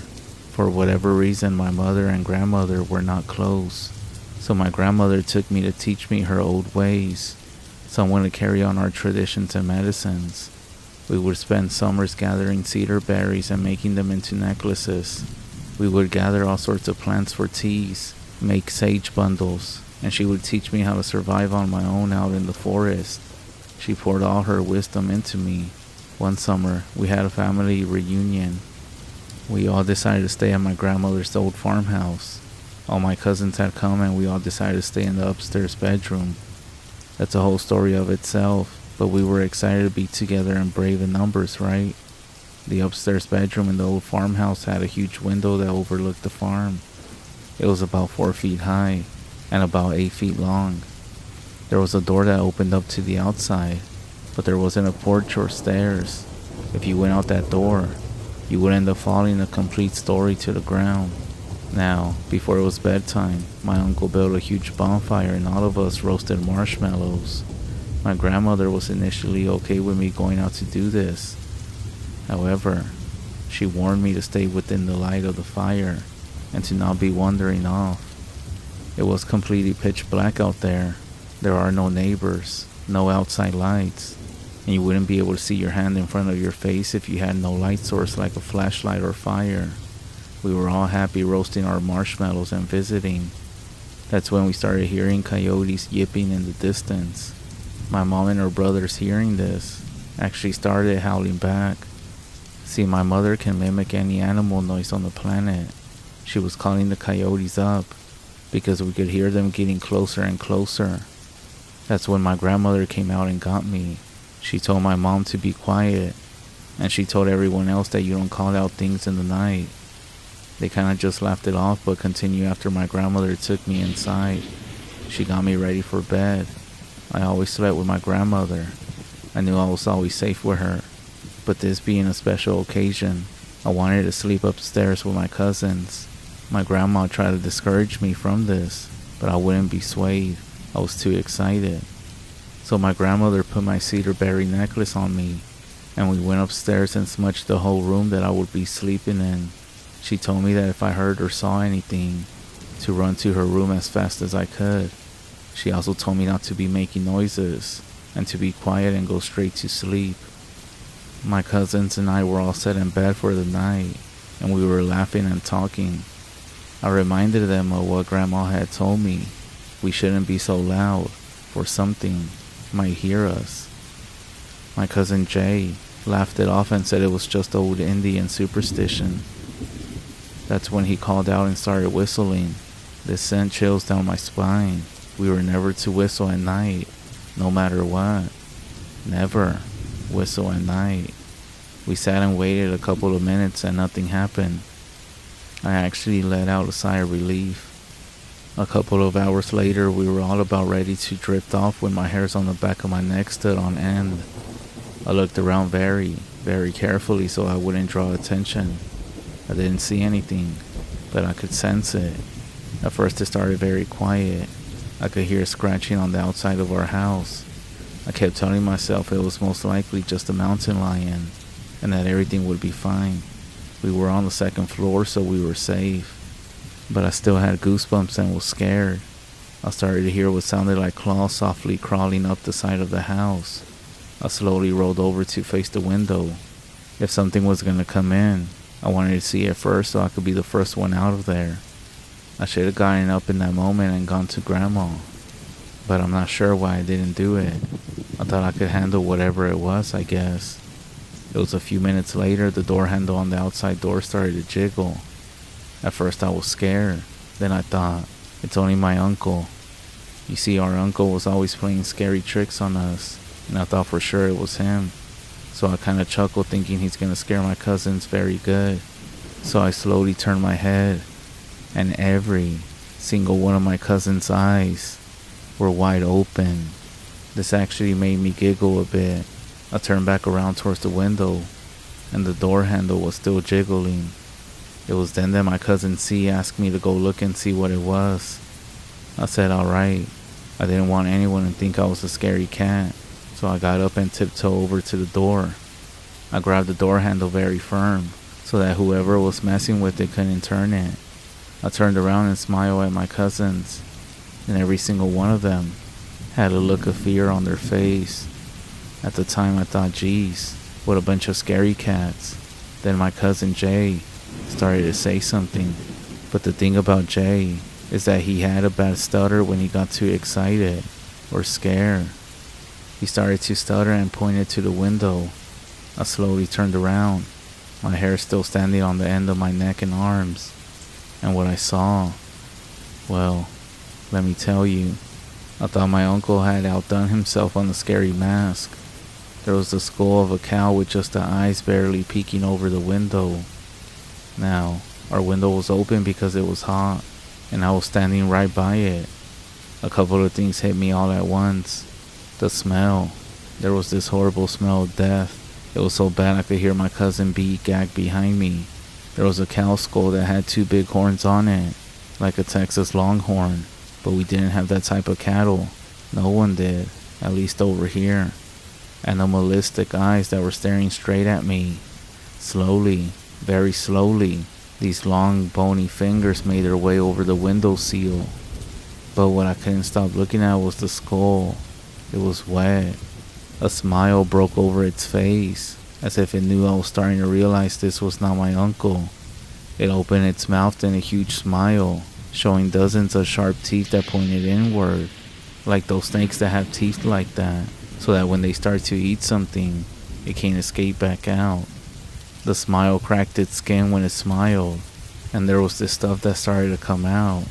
For whatever reason, my mother and grandmother were not close. So my grandmother took me to teach me her old ways, someone to carry on our traditions and medicines. We would spend summers gathering cedar berries and making them into necklaces. We would gather all sorts of plants for teas, make sage bundles, and she would teach me how to survive on my own out in the forest. She poured all her wisdom into me. One summer, we had a family reunion. We all decided to stay at my grandmother's old farmhouse. All my cousins had come and we all decided to stay in the upstairs bedroom. That's a whole story of itself, but we were excited to be together and brave in numbers, right? The upstairs bedroom in the old farmhouse had a huge window that overlooked the farm. It was about 4 feet high and about 8 feet long. There was a door that opened up to the outside, but there wasn't a porch or stairs. If you went out that door, you would end up falling a complete story to the ground. Now, before it was bedtime, my uncle built a huge bonfire and all of us roasted marshmallows. My grandmother was initially okay with me going out to do this. However, she warned me to stay within the light of the fire and to not be wandering off. It was completely pitch black out there. There are no neighbors, no outside lights, and you wouldn't be able to see your hand in front of your face if you had no light source like a flashlight or fire. We were all happy roasting our marshmallows and visiting. That's when we started hearing coyotes yipping in the distance. My mom and her brothers, hearing this, actually started howling back. See, my mother can mimic any animal noise on the planet. She was calling the coyotes up because we could hear them getting closer and closer. That's when my grandmother came out and got me. She told my mom to be quiet, and she told everyone else that you don't call out things in the night. They kind of just laughed it off, but continued after my grandmother took me inside. She got me ready for bed. I always slept with my grandmother. I knew I was always safe with her, but this being a special occasion, I wanted to sleep upstairs with my cousins. My grandma tried to discourage me from this, but I wouldn't be swayed. I was too excited. So my grandmother put my cedar berry necklace on me, and we went upstairs and smudged the whole room that I would be sleeping in. She told me that if I heard or saw anything, to run to her room as fast as I could. She also told me not to be making noises, and to be quiet and go straight to sleep. My cousins and I were all set in bed for the night, and we were laughing and talking. I reminded them of what Grandma had told me. We shouldn't be so loud, for something might hear us. My cousin Jay laughed it off and said it was just old Indian superstition. That's when he called out and started whistling. This sent chills down my spine. We were never to whistle at night, no matter what. Never whistle at night. We sat and waited a couple of minutes and nothing happened. I actually let out a sigh of relief. A couple of hours later, we were all about ready to drift off when my hairs on the back of my neck stood on end. I looked around very, very carefully so I wouldn't draw attention. I didn't see anything, but I could sense it. At first it started very quiet. I could hear scratching on the outside of our house. I kept telling myself it was most likely just a mountain lion and that everything would be fine. We were on the second floor, so we were safe. But I still had goosebumps and was scared. I started to hear what sounded like claws softly crawling up the side of the house. I slowly rolled over to face the window. If something was going to come in, I wanted to see it first so I could be the first one out of there. I should have gotten up in that moment and gone to Grandma, but I'm not sure why I didn't do it. I thought I could handle whatever it was, I guess. It was a few minutes later, the door handle on the outside door started to jiggle. At first I was scared, then I thought, it's only my uncle. You see, our uncle was always playing scary tricks on us, and I thought for sure it was him. So I kind of chuckled thinking he's gonna scare my cousins very good. So I slowly turned my head, and every single one of my cousins' eyes were wide open. This actually made me giggle a bit. I turned back around towards the window, and the door handle was still jiggling. It was then that my cousin C asked me to go look and see what it was. I said alright. I didn't want anyone to think I was a scary cat, so I got up and tiptoed over to the door. I grabbed the door handle very firm, so that whoever was messing with it couldn't turn it. I turned around and smiled at my cousins, and every single one of them had a look of fear on their face. At the time I thought, geez, what a bunch of scary cats. Then my cousin Jay started to say something, but the thing about Jay is that he had a bad stutter when he got too excited or scared. He started to stutter and pointed to the window. I slowly turned around, my hair still standing on the end of my neck and arms, and what I saw, well, let me tell you, I thought my uncle had outdone himself on the scary mask. There was the skull of a cow with just the eyes barely peeking over the window. Now, our window was open because it was hot, and I was standing right by it. A couple of things hit me all at once. The smell. There was this horrible smell of death. It was so bad I could hear my cousin B gag behind me. There was a cow skull that had 2 big horns on it, like a Texas Longhorn, but we didn't have that type of cattle. No one did, at least over here. Animalistic eyes that were staring straight at me. Slowly, very slowly, these long bony fingers made their way over the window sill. But what I couldn't stop looking at was the skull. It was wet. A smile broke over its face, as if it knew I was starting to realize this was not my uncle. It opened its mouth in a huge smile, showing dozens of sharp teeth that pointed inward, like those snakes that have teeth like that, so that when they start to eat something, it can't escape back out. The smile cracked its skin when it smiled, and there was this stuff that started to come out.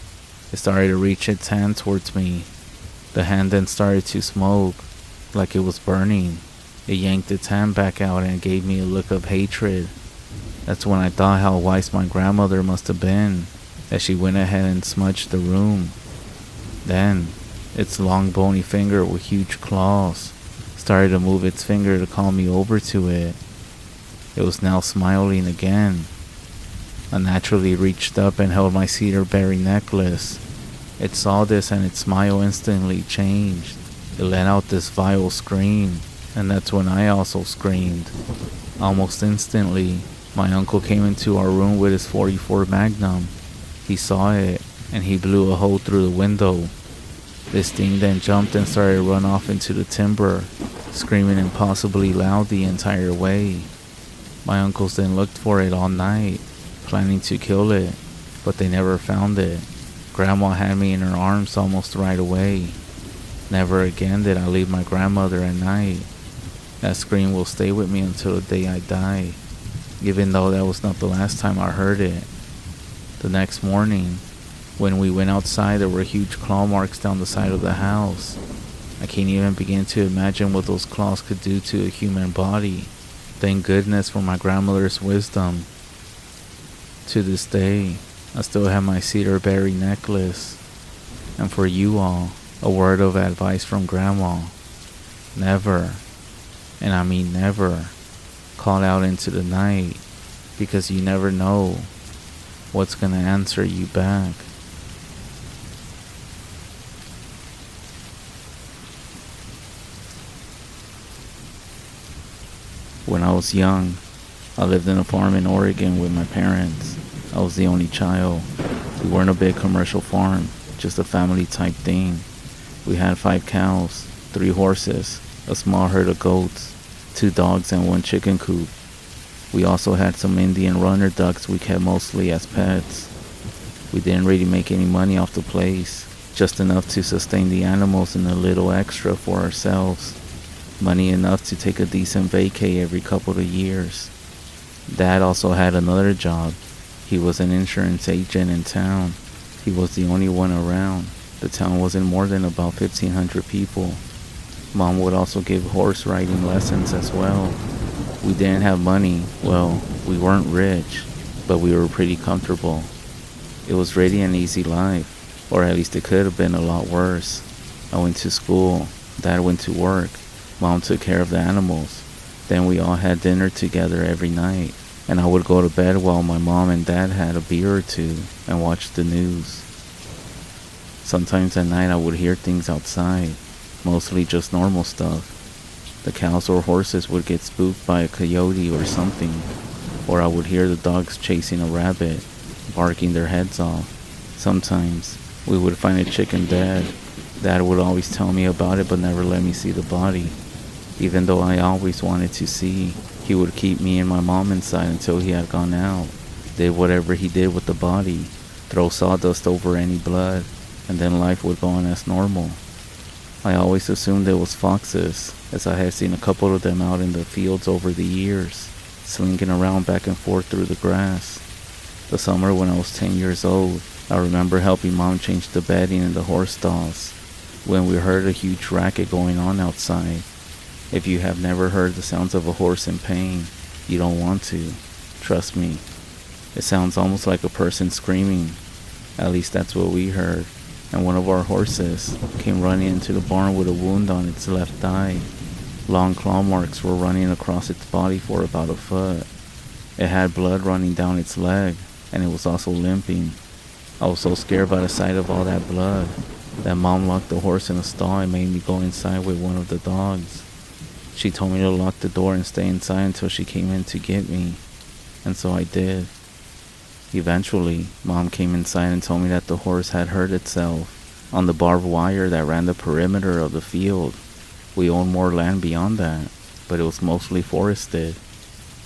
It started to reach its hand towards me. The hand then started to smoke, like it was burning. It yanked its hand back out and gave me a look of hatred. That's when I thought how wise my grandmother must have been, that she went ahead and smudged the room. Then, its long bony finger with huge claws started to move its finger to call me over to it. It was now smiling again. I naturally reached up and held my cedar berry necklace. It saw this and its smile instantly changed. It let out this vile scream, and that's when I also screamed. Almost instantly, my uncle came into our room with his .44 Magnum. He saw it, and he blew a hole through the window. This thing then jumped and started to run off into the timber, screaming impossibly loud the entire way. My uncles then looked for it all night, planning to kill it, but they never found it. Grandma had me in her arms almost right away. Never again did I leave my grandmother at night. That scream will stay with me until the day I die, even though that was not the last time I heard it. The next morning, when we went outside, there were huge claw marks down the side of the house. I can't even begin to imagine what those claws could do to a human body. Thank goodness for my grandmother's wisdom. To this day, I still have my cedar berry necklace. And for you all, a word of advice from Grandma. Never, and I mean never, call out into the night, because you never know what's gonna answer you back. When I was young, I lived in a farm in Oregon with my parents. I was the only child. We weren't a big commercial farm, just a family type thing. We had 5 cows, 3 horses, a small herd of goats, 2 dogs, and 1 chicken coop. We also had some Indian runner ducks we kept mostly as pets. We didn't really make any money off the place, just enough to sustain the animals and a little extra for ourselves. Money enough to take a decent vacay every couple of years. Dad also had another job. He was an insurance agent in town. He was the only one around. The town wasn't more than about 1,500 people. Mom would also give horse riding lessons as well. We didn't have money. Well, we weren't rich, but we were pretty comfortable. It was really an easy life, or at least it could have been a lot worse. I went to school. Dad went to work. Mom took care of the animals. Then we all had dinner together every night, and I would go to bed while my mom and dad had a beer or two and watched the news. Sometimes at night I would hear things outside, mostly just normal stuff. The cows or horses would get spooked by a coyote or something, or I would hear the dogs chasing a rabbit, barking their heads off. Sometimes we would find a chicken dead. Dad would always tell me about it but never let me see the body. Even though I always wanted to see, he would keep me and my mom inside until he had gone out, did whatever he did with the body, throw sawdust over any blood, and then life would go on as normal. I always assumed it was foxes, as I had seen a couple of them out in the fields over the years, slinking around back and forth through the grass. The summer when I was 10 years old, I remember helping Mom change the bedding in the horse stalls, when we heard a huge racket going on outside. If you have never heard the sounds of a horse in pain, you don't want to. Trust me. It sounds almost like a person screaming. At least that's what we heard. And one of our horses came running into the barn with a wound on its left thigh. Long claw marks were running across its body for about a foot. It had blood running down its leg, and it was also limping. I was so scared by the sight of all that blood that Mom locked the horse in a stall and made me go inside with one of the dogs. She told me to lock the door and stay inside until she came in to get me, and so I did. Eventually, Mom came inside and told me that the horse had hurt itself on the barbed wire that ran the perimeter of the field. We owned more land beyond that, but it was mostly forested.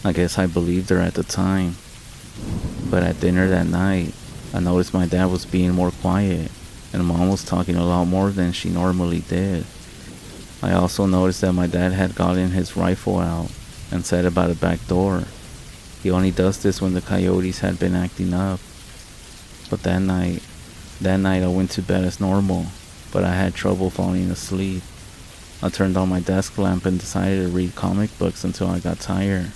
I guess I believed her at the time. But at dinner that night, I noticed my dad was being more quiet, and Mom was talking a lot more than she normally did. I also noticed that my dad had gotten his rifle out and set it by the back door. He only does this when the coyotes had been acting up. But that night I went to bed as normal, but I had trouble falling asleep. I turned on my desk lamp and decided to read comic books until I got tired.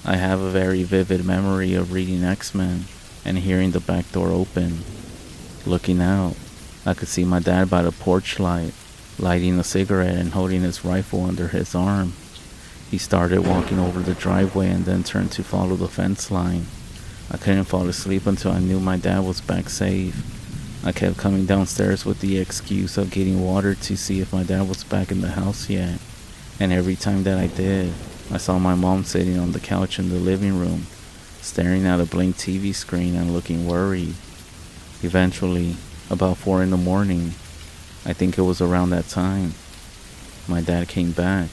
I have a very vivid memory of reading X-Men and hearing the back door open. Looking out, I could see my dad by the porch light, lighting a cigarette and holding his rifle under his arm. He started walking over the driveway and then turned to follow the fence line. I couldn't fall asleep until I knew my dad was back safe. I kept coming downstairs with the excuse of getting water to see if my dad was back in the house yet. And every time that I did, I saw my mom sitting on the couch in the living room, staring at a blank TV screen and looking worried. Eventually, about 4 in the morning, I think it was around that time, my dad came back.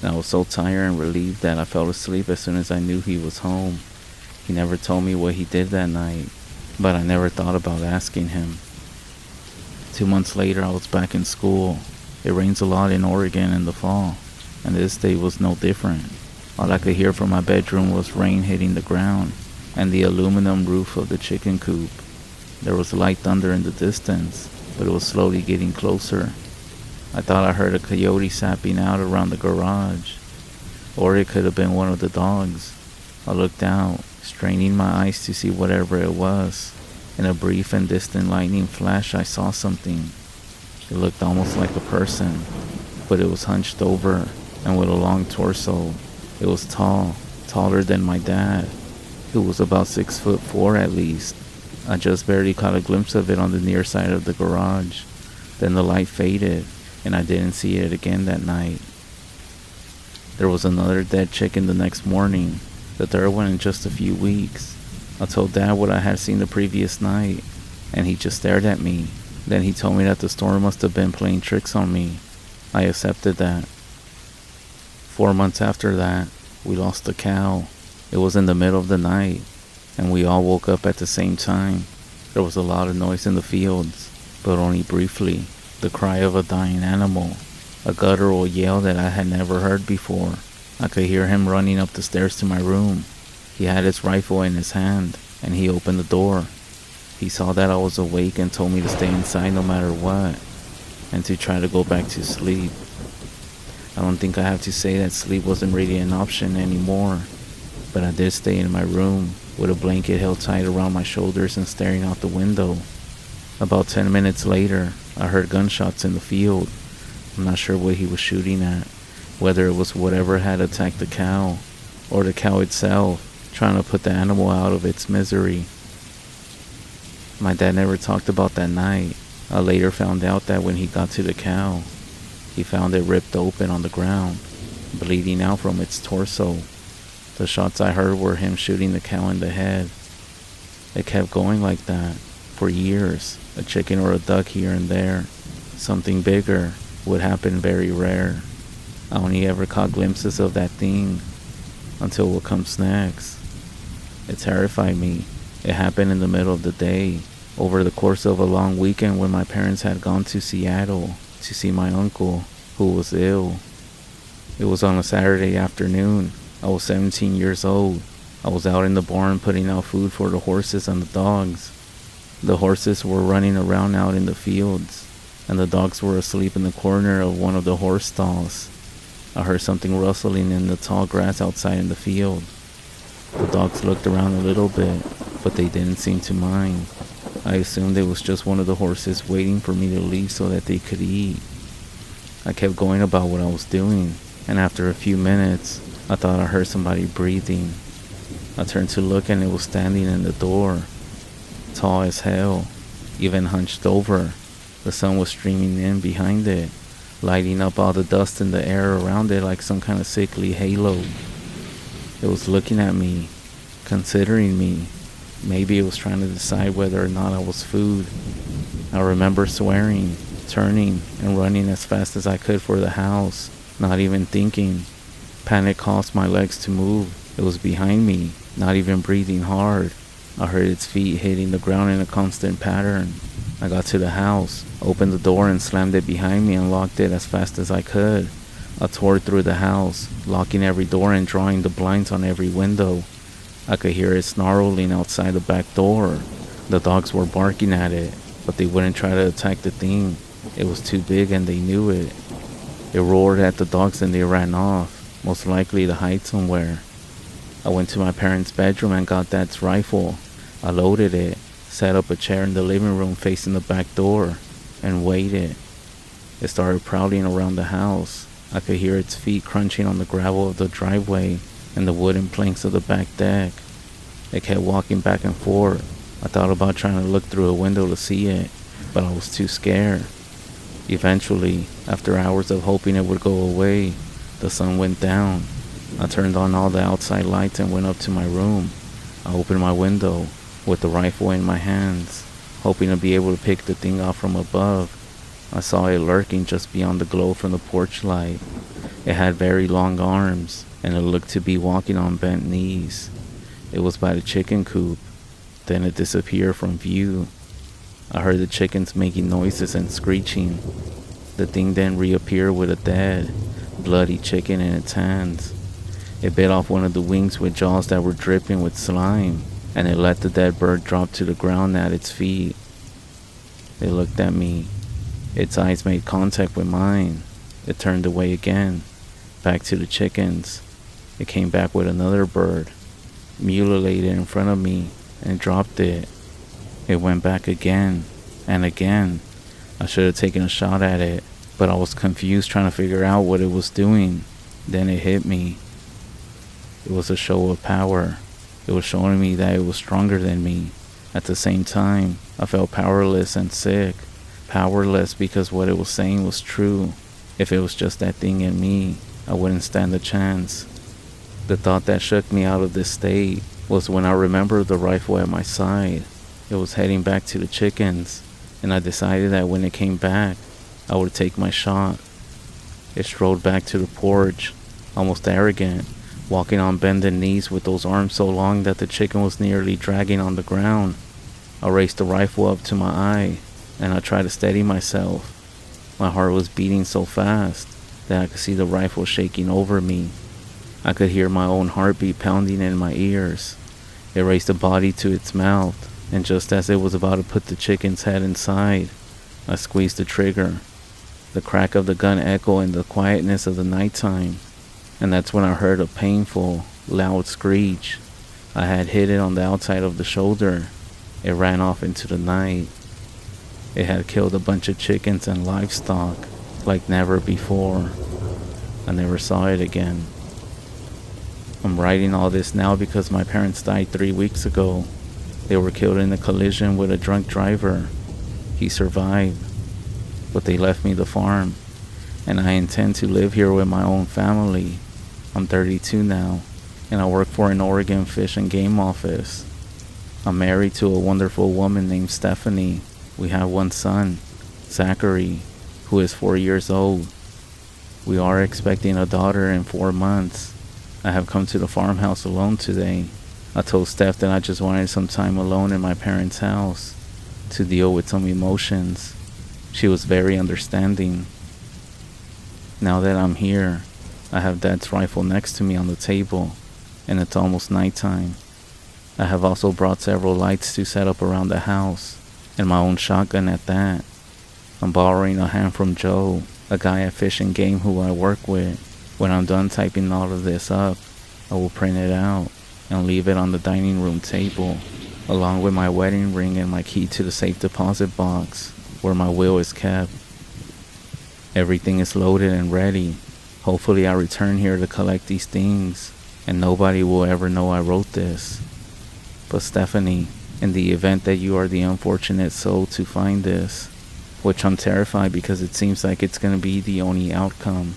And I was so tired and relieved that I fell asleep as soon as I knew he was home. He never told me what he did that night, but I never thought about asking him. 2 months later, I was back in school. It rains a lot in Oregon in the fall, and this day was no different. All I could hear from my bedroom was rain hitting the ground and the aluminum roof of the chicken coop. There was light thunder in the distance, but it was slowly getting closer. I thought I heard a coyote sapping out around the garage, or it could have been one of the dogs. I looked out, straining my eyes to see whatever it was. In a brief and distant lightning flash, I saw something. It looked almost like a person, but it was hunched over and with a long torso. It was tall, taller than my dad. It was about 6'4" at least. I just barely caught a glimpse of it on the near side of the garage. Then the light faded, and I didn't see it again that night. There was another dead chicken the next morning, the third one in just a few weeks. I told Dad what I had seen the previous night, and he just stared at me. Then he told me that the storm must have been playing tricks on me. I accepted that. 4 months after that, we lost a cow. It was in the middle of the night, and we all woke up at the same time. There was a lot of noise in the fields, but only briefly. The cry of a dying animal, a guttural yell that I had never heard before. I could hear him running up the stairs to my room. He had his rifle in his hand, and he opened the door. He saw that I was awake and told me to stay inside no matter what, and to try to go back to sleep. I don't think I have to say that sleep wasn't really an option anymore, but I did stay in my room with a blanket held tight around my shoulders and staring out the window. About 10 minutes later, I heard gunshots in the field. I'm not sure what he was shooting at, whether it was whatever had attacked the cow, or the cow itself, trying to put the animal out of its misery. My dad never talked about that night. I later found out that when he got to the cow, he found it ripped open on the ground, bleeding out from its torso. The shots I heard were him shooting the cow in the head. It kept going like that for years. A chicken or a duck here and there. Something bigger would happen very rare. I only ever caught glimpses of that thing until what comes next. It terrified me. It happened in the middle of the day, over the course of a long weekend when my parents had gone to Seattle to see my uncle, who was ill. It was on a Saturday afternoon. I was 17 years old. I was out in the barn putting out food for the horses and the dogs. The horses were running around out in the fields, and the dogs were asleep in the corner of one of the horse stalls. I heard something rustling in the tall grass outside in the field. The dogs looked around a little bit, but they didn't seem to mind. I assumed it was just one of the horses waiting for me to leave so that they could eat. I kept going about what I was doing, and after a few minutes, I thought I heard somebody breathing. I turned to look, and it was standing in the door, tall as hell, even hunched over. The sun was streaming in behind it, lighting up all the dust in the air around it like some kind of sickly halo. It was looking at me, considering me. Maybe it was trying to decide whether or not I was food. I remember swearing, turning, and running as fast as I could for the house, not even thinking. Panic caused my legs to move. It was behind me, not even breathing hard. I heard its feet hitting the ground in a constant pattern. I got to the house, opened the door and slammed it behind me and locked it as fast as I could. I tore through the house, locking every door and drawing the blinds on every window. I could hear it snarling outside the back door. The dogs were barking at it, but they wouldn't try to attack the thing. It was too big and they knew it. It roared at the dogs and they ran off, most likely to hide somewhere. I went to my parents' bedroom and got Dad's rifle. I loaded it, set up a chair in the living room facing the back door, and waited. It started prowling around the house. I could hear its feet crunching on the gravel of the driveway and the wooden planks of the back deck. It kept walking back and forth. I thought about trying to look through a window to see it, but I was too scared. Eventually, after hours of hoping it would go away, the sun went down. I turned on all the outside lights and went up to my room. I opened my window with the rifle in my hands, hoping to be able to pick the thing off from above. I saw it lurking just beyond the glow from the porch light. It had very long arms, and it looked to be walking on bent knees. It was by the chicken coop. Then it disappeared from view. I heard the chickens making noises and screeching. The thing then reappeared with a dead, bloody chicken in its hands. It bit off one of the wings with jaws that were dripping with slime, and it let the dead bird drop to the ground at its feet. It looked at me. Its eyes made contact with mine. It turned away again, back to the chickens. It came back with another bird, mutilated in front of me, and dropped it. It went back again, and again. I should have taken a shot at it, but I was confused trying to figure out what it was doing. Then it hit me. It was a show of power. It was showing me that it was stronger than me. At the same time, I felt powerless and sick. Powerless because what it was saying was true. If it was just that thing in me, I wouldn't stand a chance. The thought that shook me out of this state was when I remembered the rifle at my side. It was heading back to the chickens, and I decided that when it came back, I would take my shot. It strode back to the porch, almost arrogant, walking on bended knees with those arms so long that the chicken was nearly dragging on the ground. I raised the rifle up to my eye, and I tried to steady myself. My heart was beating so fast that I could see the rifle shaking over me. I could hear my own heartbeat pounding in my ears. It raised the body to its mouth, and just as it was about to put the chicken's head inside, I squeezed the trigger. The crack of the gun echoed in the quietness of the nighttime, and that's when I heard a painful, loud screech. I had hit it on the outside of the shoulder. It ran off into the night. It had killed a bunch of chickens and livestock like never before. I never saw it again. I'm writing all this now because my parents died 3 weeks ago. They were killed in a collision with a drunk driver. He survived, but they left me the farm, and I intend to live here with my own family. I'm 32 now, and I work for an Oregon Fish and Game office. I'm married to a wonderful woman named Stephanie. We have one son, Zachary, who is 4 years old. We are expecting a daughter in 4 months. I have come to the farmhouse alone today. I told Steph that I just wanted some time alone in my parents' house to deal with some emotions. She was very understanding. Now that I'm here, I have Dad's rifle next to me on the table, and it's almost nighttime. I have also brought several lights to set up around the house, and my own shotgun at that. I'm borrowing a hand from Joe, a guy at Fish and Game who I work with. When I'm done typing all of this up, I will print it out and leave it on the dining room table, along with my wedding ring and my key to the safe deposit box where my will is kept. Everything is loaded and ready. Hopefully I return here to collect these things, and nobody will ever know I wrote this. But Stephanie, in the event that you are the unfortunate soul to find this, which I'm terrified because it seems like it's going to be the only outcome,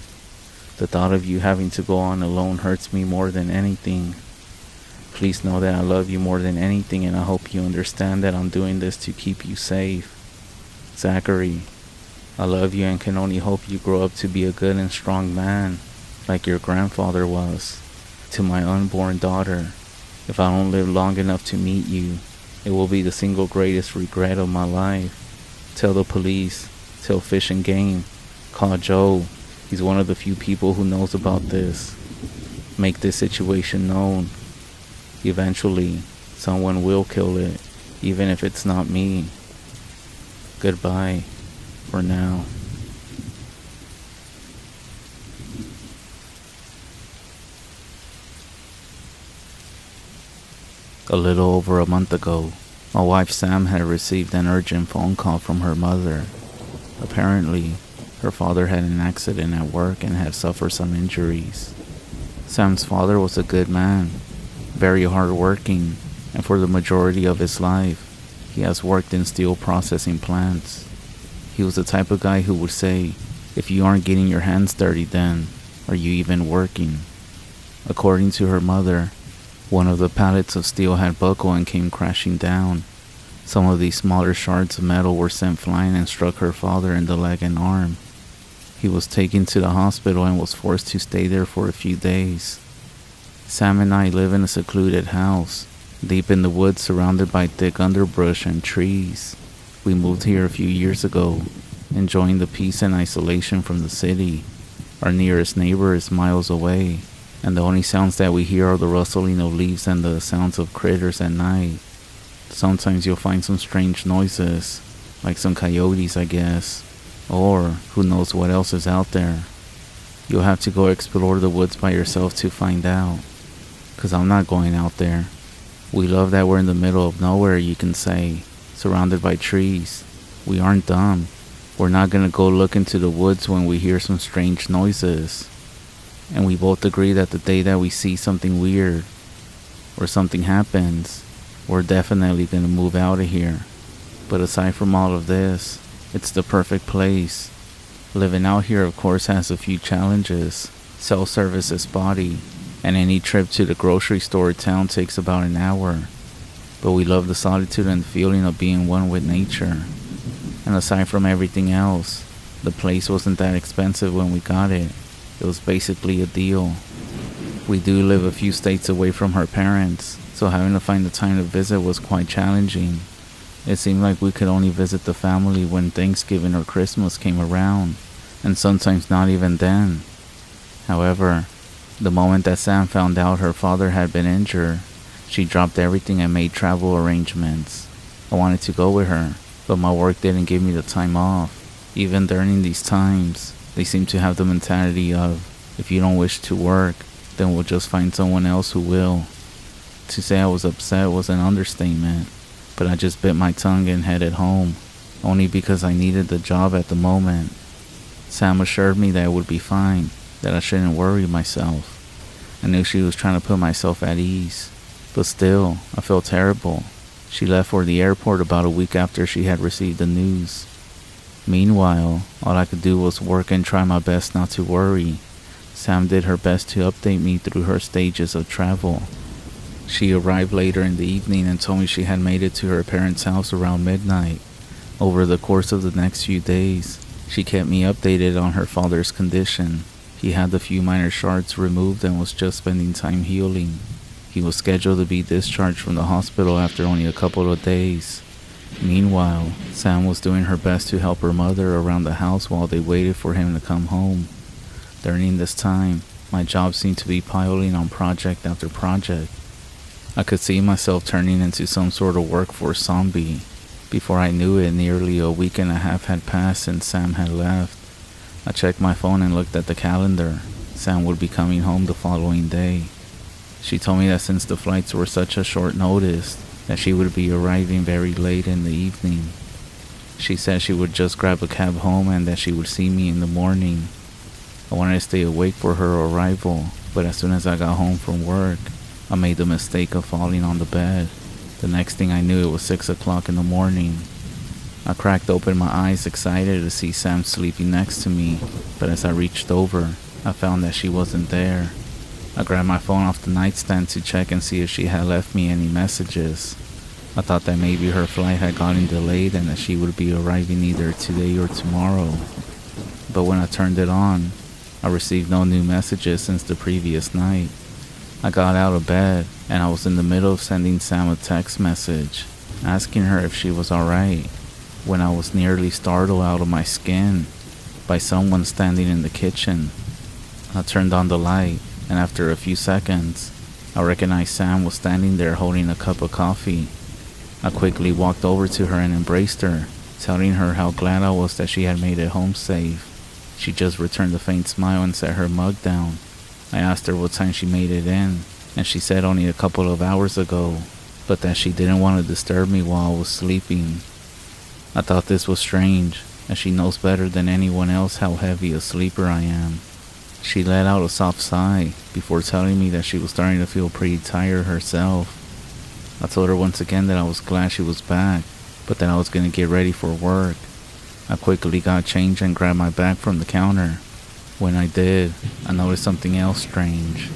the thought of you having to go on alone hurts me more than anything. Please know that I love you more than anything, and I hope you understand that I'm doing this to keep you safe. Zachary, I love you and can only hope you grow up to be a good and strong man, like your grandfather was. To my unborn daughter, if I don't live long enough to meet you, it will be the single greatest regret of my life. Tell the police, tell Fish and Game, call Joe. He's one of the few people who knows about this. Make this situation known. Eventually, someone will kill it, even if it's not me. Goodbye, for now. A little over a month ago, my wife Sam had received an urgent phone call from her mother. Apparently, her father had an accident at work and had suffered some injuries. Sam's father was a good man, very hardworking, and for the majority of his life, he has worked in steel processing plants. He was the type of guy who would say, if you aren't getting your hands dirty then, are you even working? According to her mother, one of the pallets of steel had buckled and came crashing down. Some of these smaller shards of metal were sent flying and struck her father in the leg and arm. He was taken to the hospital and was forced to stay there for a few days. Sam and I live in a secluded house, deep in the woods surrounded by thick underbrush and trees. We moved here a few years ago, enjoying the peace and isolation from the city. Our nearest neighbor is miles away, and the only sounds that we hear are the rustling of leaves and the sounds of critters at night. Sometimes you'll find some strange noises, like some coyotes, I guess, or who knows what else is out there. You'll have to go explore the woods by yourself to find out, 'cause I'm not going out there. We love that we're in the middle of nowhere, you can say, surrounded by trees. We aren't dumb. We're not gonna go look into the woods when we hear some strange noises. And we both agree that the day that we see something weird, or something happens, we're definitely gonna move out of here. But aside from all of this, it's the perfect place. Living out here of course has a few challenges, Self-service is spotty, and any trip to the grocery store or town takes about an hour. But we love the solitude and the feeling of being one with nature. And aside from everything else, the place wasn't that expensive when we got it. It was basically a deal. We do live a few states away from her parents, so having to find the time to visit was quite challenging. It seemed like we could only visit the family when Thanksgiving or Christmas came around, and sometimes not even then. However, the moment that Sam found out her father had been injured, she dropped everything and made travel arrangements. I wanted to go with her, but my work didn't give me the time off. Even during these times, they seem to have the mentality of, if you don't wish to work, then we'll just find someone else who will. To say I was upset was an understatement, but I just bit my tongue and headed home, only because I needed the job at the moment. Sam assured me that it would be fine, that I shouldn't worry myself. I knew she was trying to put myself at ease, but still, I felt terrible. She left for the airport about a week after she had received the news. Meanwhile, all I could do was work and try my best not to worry. Sam did her best to update me through her stages of travel. She arrived later in the evening and told me she had made it to her parents' house around midnight. Over the course of the next few days, she kept me updated on her father's condition. He had a few minor shards removed and was just spending time healing. He was scheduled to be discharged from the hospital after only a couple of days. Meanwhile, Sam was doing her best to help her mother around the house while they waited for him to come home. During this time, my job seemed to be piling on project after project. I could see myself turning into some sort of workforce zombie. Before I knew it, nearly a week and a half had passed since Sam had left. I checked my phone and looked at the calendar. Sam would be coming home the following day. She told me that since the flights were such a short notice, that she would be arriving very late in the evening. She said she would just grab a cab home and that she would see me in the morning. I wanted to stay awake for her arrival, but as soon as I got home from work, I made the mistake of falling on the bed. The next thing I knew, it was 6 o'clock in the morning. I cracked open my eyes, excited to see Sam sleeping next to me, but as I reached over, I found that she wasn't there. I grabbed my phone off the nightstand to check and see if she had left me any messages. I thought that maybe her flight had gotten delayed and that she would be arriving either today or tomorrow. But when I turned it on, I received no new messages since the previous night. I got out of bed and I was in the middle of sending Sam a text message, asking her if she was alright, when I was nearly startled out of my skin by someone standing in the kitchen. I turned on the light, and after a few seconds, I recognized Sam was standing there holding a cup of coffee. I quickly walked over to her and embraced her, telling her how glad I was that she had made it home safe. She just returned a faint smile and set her mug down. I asked her what time she made it in, and she said only a couple of hours ago, but that she didn't want to disturb me while I was sleeping. I thought this was strange, as she knows better than anyone else how heavy a sleeper I am. She let out a soft sigh before telling me that she was starting to feel pretty tired herself. I told her once again that I was glad she was back, but that I was going to get ready for work. I quickly got changed and grabbed my bag from the counter. When I did, I noticed something else strange.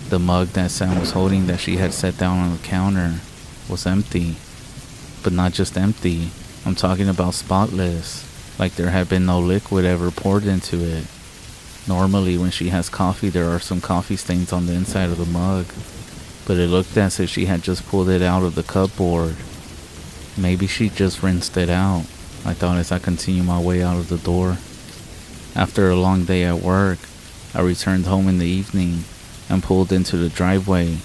The mug that Sam was holding that she had set down on the counter was empty. But not just empty, I'm talking about spotless, like there had been no liquid ever poured into it. Normally when she has coffee there are some coffee stains on the inside of the mug, but it looked as if she had just pulled it out of the cupboard. Maybe she just rinsed it out, I thought as I continued my way out of the door. After a long day at work, I returned home in the evening and pulled into the driveway.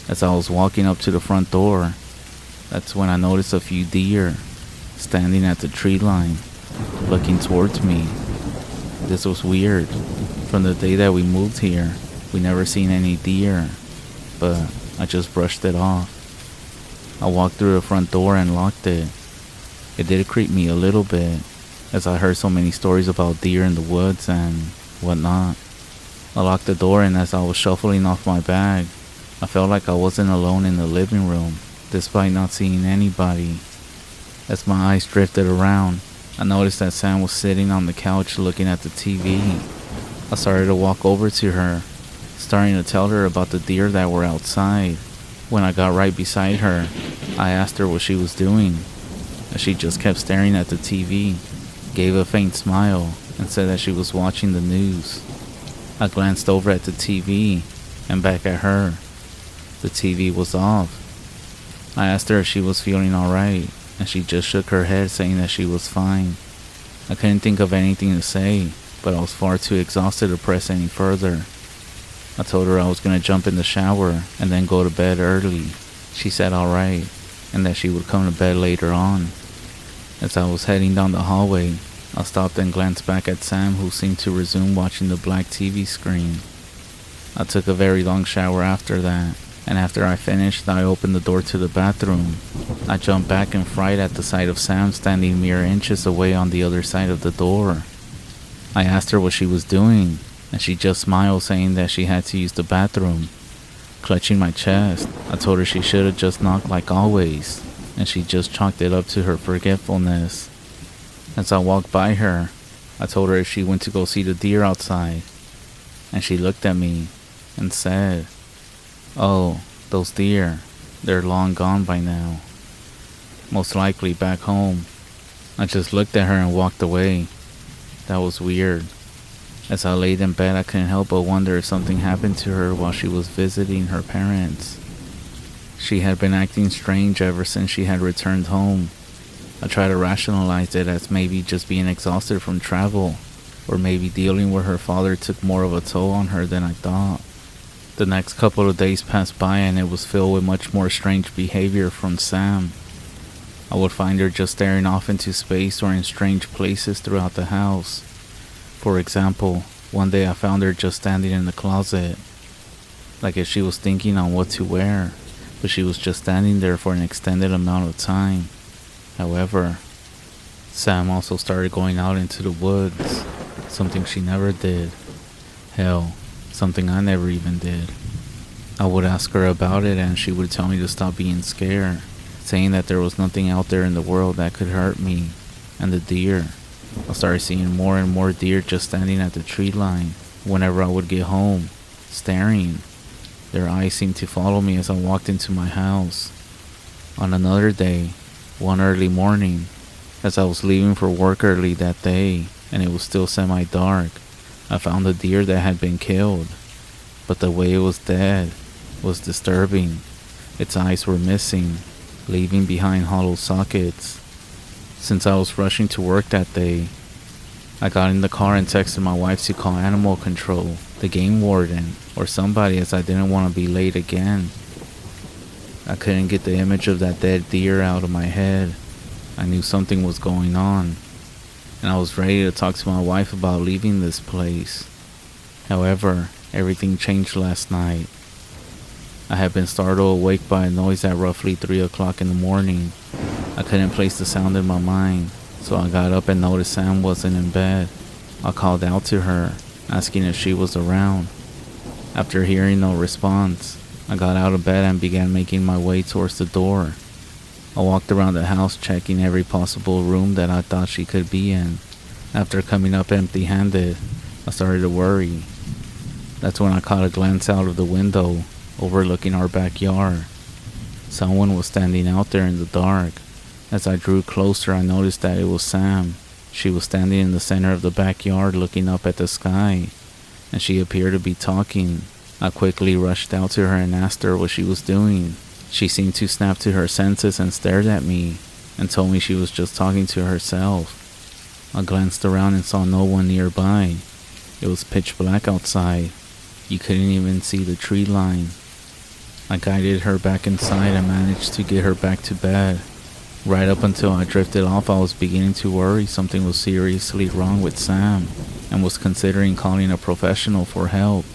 As I was walking up to the front door, that's when I noticed a few deer standing at the tree line, looking towards me. This was weird. From the day that we moved here, we never seen any deer, but I just brushed it off. I walked through the front door and locked it. It did creep me a little bit, as I heard so many stories about deer in the woods and whatnot. I locked the door, and as I was shuffling off my bag, I felt like I wasn't alone in the living room, despite not seeing anybody. As my eyes drifted around, I noticed that Sam was sitting on the couch looking at the TV. I started to walk over to her, starting to tell her about the deer that were outside. When I got right beside her, I asked her what she was doing, and she just kept staring at the TV, gave a faint smile, and said that she was watching the news. I glanced over at the TV and back at her. The TV was off. I asked her if she was feeling alright, and she just shook her head saying that she was fine. I couldn't think of anything to say, but I was far too exhausted to press any further. I told her I was going to jump in the shower and then go to bed early. She said alright, and that she would come to bed later on. As I was heading down the hallway, I stopped and glanced back at Sam, who seemed to resume watching the black TV screen. I took a very long shower after that, and after I finished, I opened the door to the bathroom. I jumped back in fright at the sight of Sam standing mere inches away on the other side of the door. I asked her what she was doing, and she just smiled, saying that she had to use the bathroom. Clutching my chest, I told her she should have just knocked like always, and she just chalked it up to her forgetfulness. As I walked by her, I told her if she went to go see the deer outside, and she looked at me and said, "Oh, those deer, they're long gone by now. Most likely back home." I just looked at her and walked away. That was weird. As I laid in bed, I couldn't help but wonder if something happened to her while she was visiting her parents. She had been acting strange ever since she had returned home. I tried to rationalize it as maybe just being exhausted from travel, or maybe dealing with her father took more of a toll on her than I thought. The next couple of days passed by and it was filled with much more strange behavior from Sam. I would find her just staring off into space or in strange places throughout the house. For example, one day I found her just standing in the closet, like if she was thinking on what to wear, but she was just standing there for an extended amount of time. However, Sam also started going out into the woods, something she never did. Hell, something I never even did. I would ask her about it and she would tell me to stop being scared, saying that there was nothing out there in the world that could hurt me. And the deer. I started seeing more and more deer just standing at the tree line whenever I would get home, staring. Their eyes seemed to follow me as I walked into my house. On another day, one early morning, as I was leaving for work early that day and it was still semi-dark, I found a deer that had been killed, but the way it was dead was disturbing. Its eyes were missing, leaving behind hollow sockets. Since I was rushing to work that day, I got in the car and texted my wife to call animal control, the game warden, or somebody, as I didn't want to be late again. I couldn't get the image of that dead deer out of my head. I knew something was going on, and I was ready to talk to my wife about leaving this place. However, everything changed last night. I had been startled awake by a noise at roughly 3 o'clock in the morning. I couldn't place the sound in my mind, so I got up and noticed Sam wasn't in bed. I called out to her, asking if she was around. After hearing no response, I got out of bed and began making my way towards the door. I walked around the house checking every possible room that I thought she could be in. After coming up empty-handed, I started to worry. That's when I caught a glance out of the window, overlooking our backyard. Someone was standing out there in the dark. As I drew closer, I noticed that it was Sam. She was standing in the center of the backyard looking up at the sky, and she appeared to be talking. I quickly rushed out to her and asked her what she was doing. She seemed to snap to her senses and stared at me, and told me she was just talking to herself. I glanced around and saw no one nearby. It was pitch black outside. You couldn't even see the tree line. I guided her back inside and managed to get her back to bed. Right up until I drifted off, I was beginning to worry something was seriously wrong with Sam, and was considering calling a professional for help.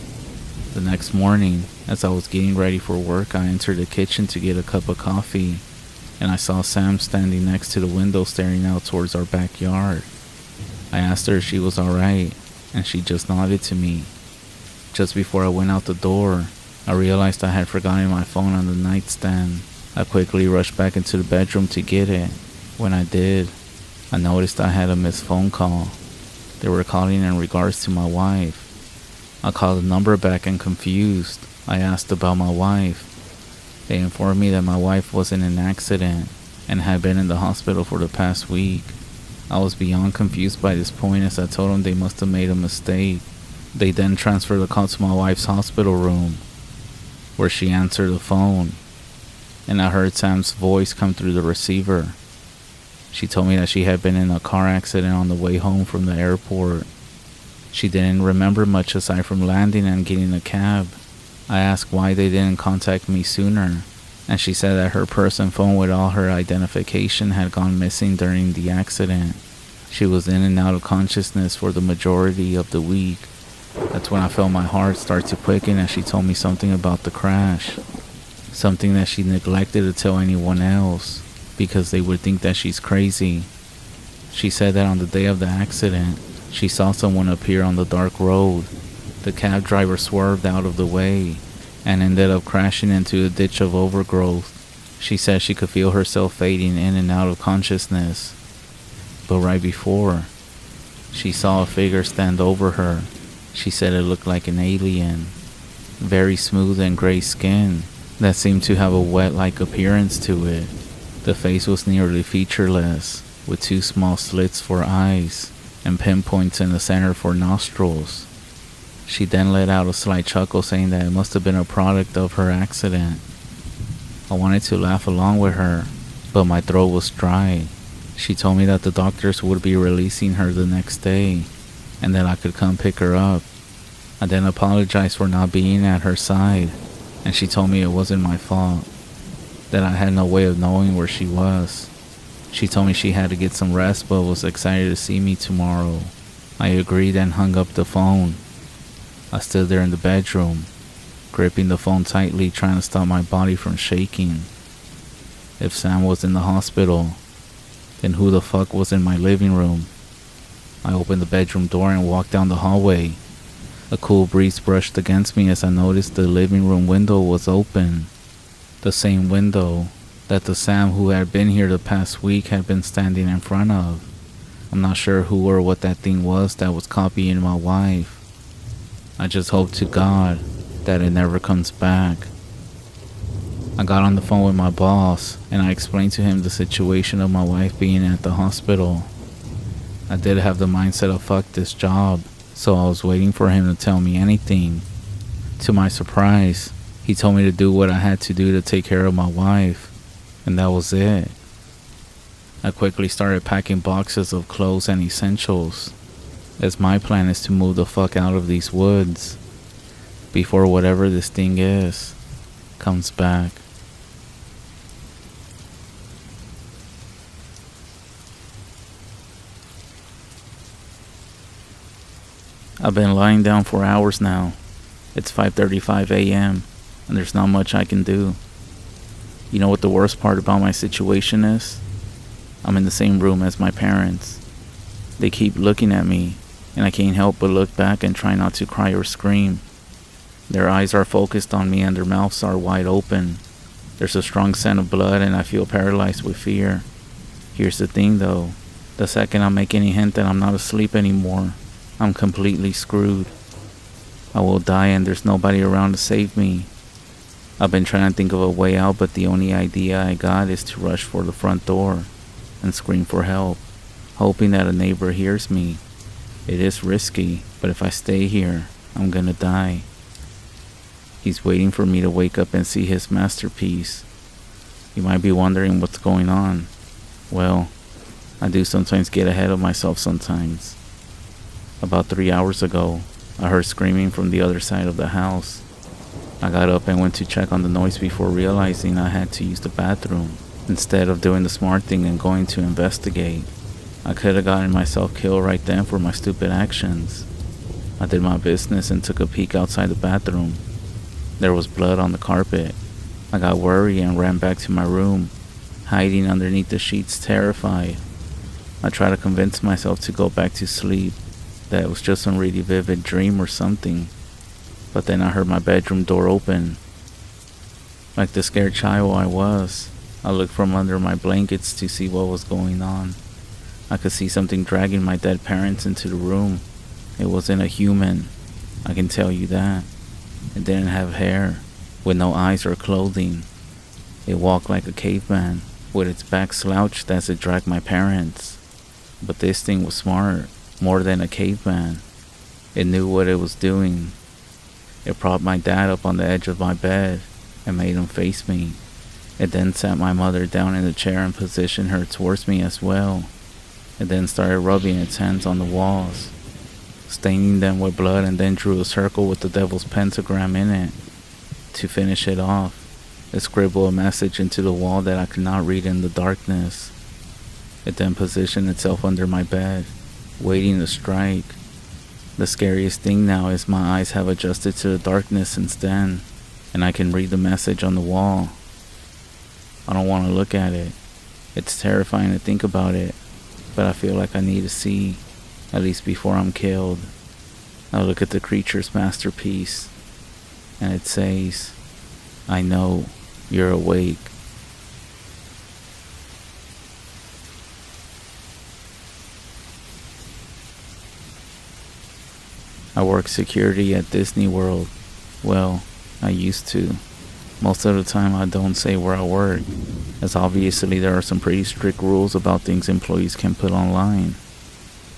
The next morning, as I was getting ready for work, I entered the kitchen to get a cup of coffee, and I saw Sam standing next to the window staring out towards our backyard. I asked her if she was alright, and she just nodded to me. Just before I went out the door, I realized I had forgotten my phone on the nightstand. I quickly rushed back into the bedroom to get it. When I did, I noticed I had a missed phone call. They were calling in regards to my wife. I called the number back and confused, I asked about my wife. They informed me that my wife was in an accident and had been in the hospital for the past week. I was beyond confused by this point as I told them they must have made a mistake. They then transferred the call to my wife's hospital room, where she answered the phone, and I heard Sam's voice come through the receiver. She told me that she had been in a car accident on the way home from the airport. She didn't remember much aside from landing and getting a cab. I asked why they didn't contact me sooner, and she said that her purse and phone with all her identification had gone missing during the accident. She was in and out of consciousness for the majority of the week. That's when I felt my heart start to quicken as she told me something about the crash. Something that she neglected to tell anyone else, because they would think that she's crazy. She said that on the day of the accident, she saw someone appear on the dark road. The cab driver swerved out of the way and ended up crashing into a ditch of overgrowth. She said she could feel herself fading in and out of consciousness. But right before, she saw a figure stand over her. She said it looked like an alien. Very smooth and gray skin that seemed to have a wet-like appearance to it. The face was nearly featureless, with 2 small slits for eyes and pinpoints in the center for nostrils. She then let out a slight chuckle, saying that it must have been a product of her accident. I wanted to laugh along with her, but my throat was dry. She told me that the doctors would be releasing her the next day, and that I could come pick her up. I then apologized for not being at her side, and she told me it wasn't my fault, that I had no way of knowing where she was. She told me she had to get some rest but was excited to see me tomorrow. I agreed and hung up the phone. I stood there in the bedroom, gripping the phone tightly, trying to stop my body from shaking. If Sam was in the hospital, then who the fuck was in my living room? I opened the bedroom door and walked down the hallway. A cool breeze brushed against me as I noticed the living room window was open. The same window that the Sam who had been here the past week had been standing in front of. I'm not sure who or what that thing was that was copying my wife. I just hope to God that it never comes back. I got on the phone with my boss and I explained to him the situation of my wife being at the hospital. I did have the mindset of fuck this job, so I was waiting for him to tell me anything. To my surprise, he told me to do what I had to do to take care of my wife, and that was it. I quickly started packing boxes of clothes and essentials, as my plan is to move the fuck out of these woods before whatever this thing is comes back. I've been lying down for hours now. It's 5:35 a.m. and there's not much I can do. You know what the worst part about my situation is? I'm in the same room as my parents. They keep looking at me, and I can't help but look back and try not to cry or scream. Their eyes are focused on me and their mouths are wide open. There's a strong scent of blood and I feel paralyzed with fear. Here's the thing though, the second I make any hint that I'm not asleep anymore, I'm completely screwed. I will die and there's nobody around to save me. I've been trying to think of a way out, but the only idea I got is to rush for the front door and scream for help, hoping that a neighbor hears me. It is risky, but if I stay here, I'm gonna die. He's waiting for me to wake up and see his masterpiece. You might be wondering what's going on. Well, I do sometimes get ahead of myself sometimes. About 3 hours ago, I heard screaming from the other side of the house. I got up and went to check on the noise before realizing I had to use the bathroom, instead of doing the smart thing and going to investigate. I could have gotten myself killed right then for my stupid actions. I did my business and took a peek outside the bathroom. There was blood on the carpet. I got worried and ran back to my room, hiding underneath the sheets, terrified. I tried to convince myself to go back to sleep, that it was just some really vivid dream or something. But then I heard my bedroom door open. Like the scared child I was, I looked from under my blankets to see what was going on. I could see something dragging my dead parents into the room. It wasn't a human. I can tell you that. It didn't have hair, with no eyes or clothing. It walked like a caveman, with its back slouched as it dragged my parents. But this thing was smart, more than a caveman. It knew what it was doing. It propped my dad up on the edge of my bed and made him face me. It then sat my mother down in the chair and positioned her towards me as well. It then started rubbing its hands on the walls, staining them with blood, and then drew a circle with the devil's pentagram in it. To finish it off, it scribbled a message into the wall that I could not read in the darkness. It then positioned itself under my bed, waiting to strike. The scariest thing now is my eyes have adjusted to the darkness since then, and I can read the message on the wall. I don't want to look at it. It's terrifying to think about it, but I feel like I need to see, at least before I'm killed. I look at the creature's masterpiece, and it says, "I know you're awake." I work security at Disney World. Well, I used to. Most of the time I don't say where I work, as obviously there are some pretty strict rules about things employees can put online.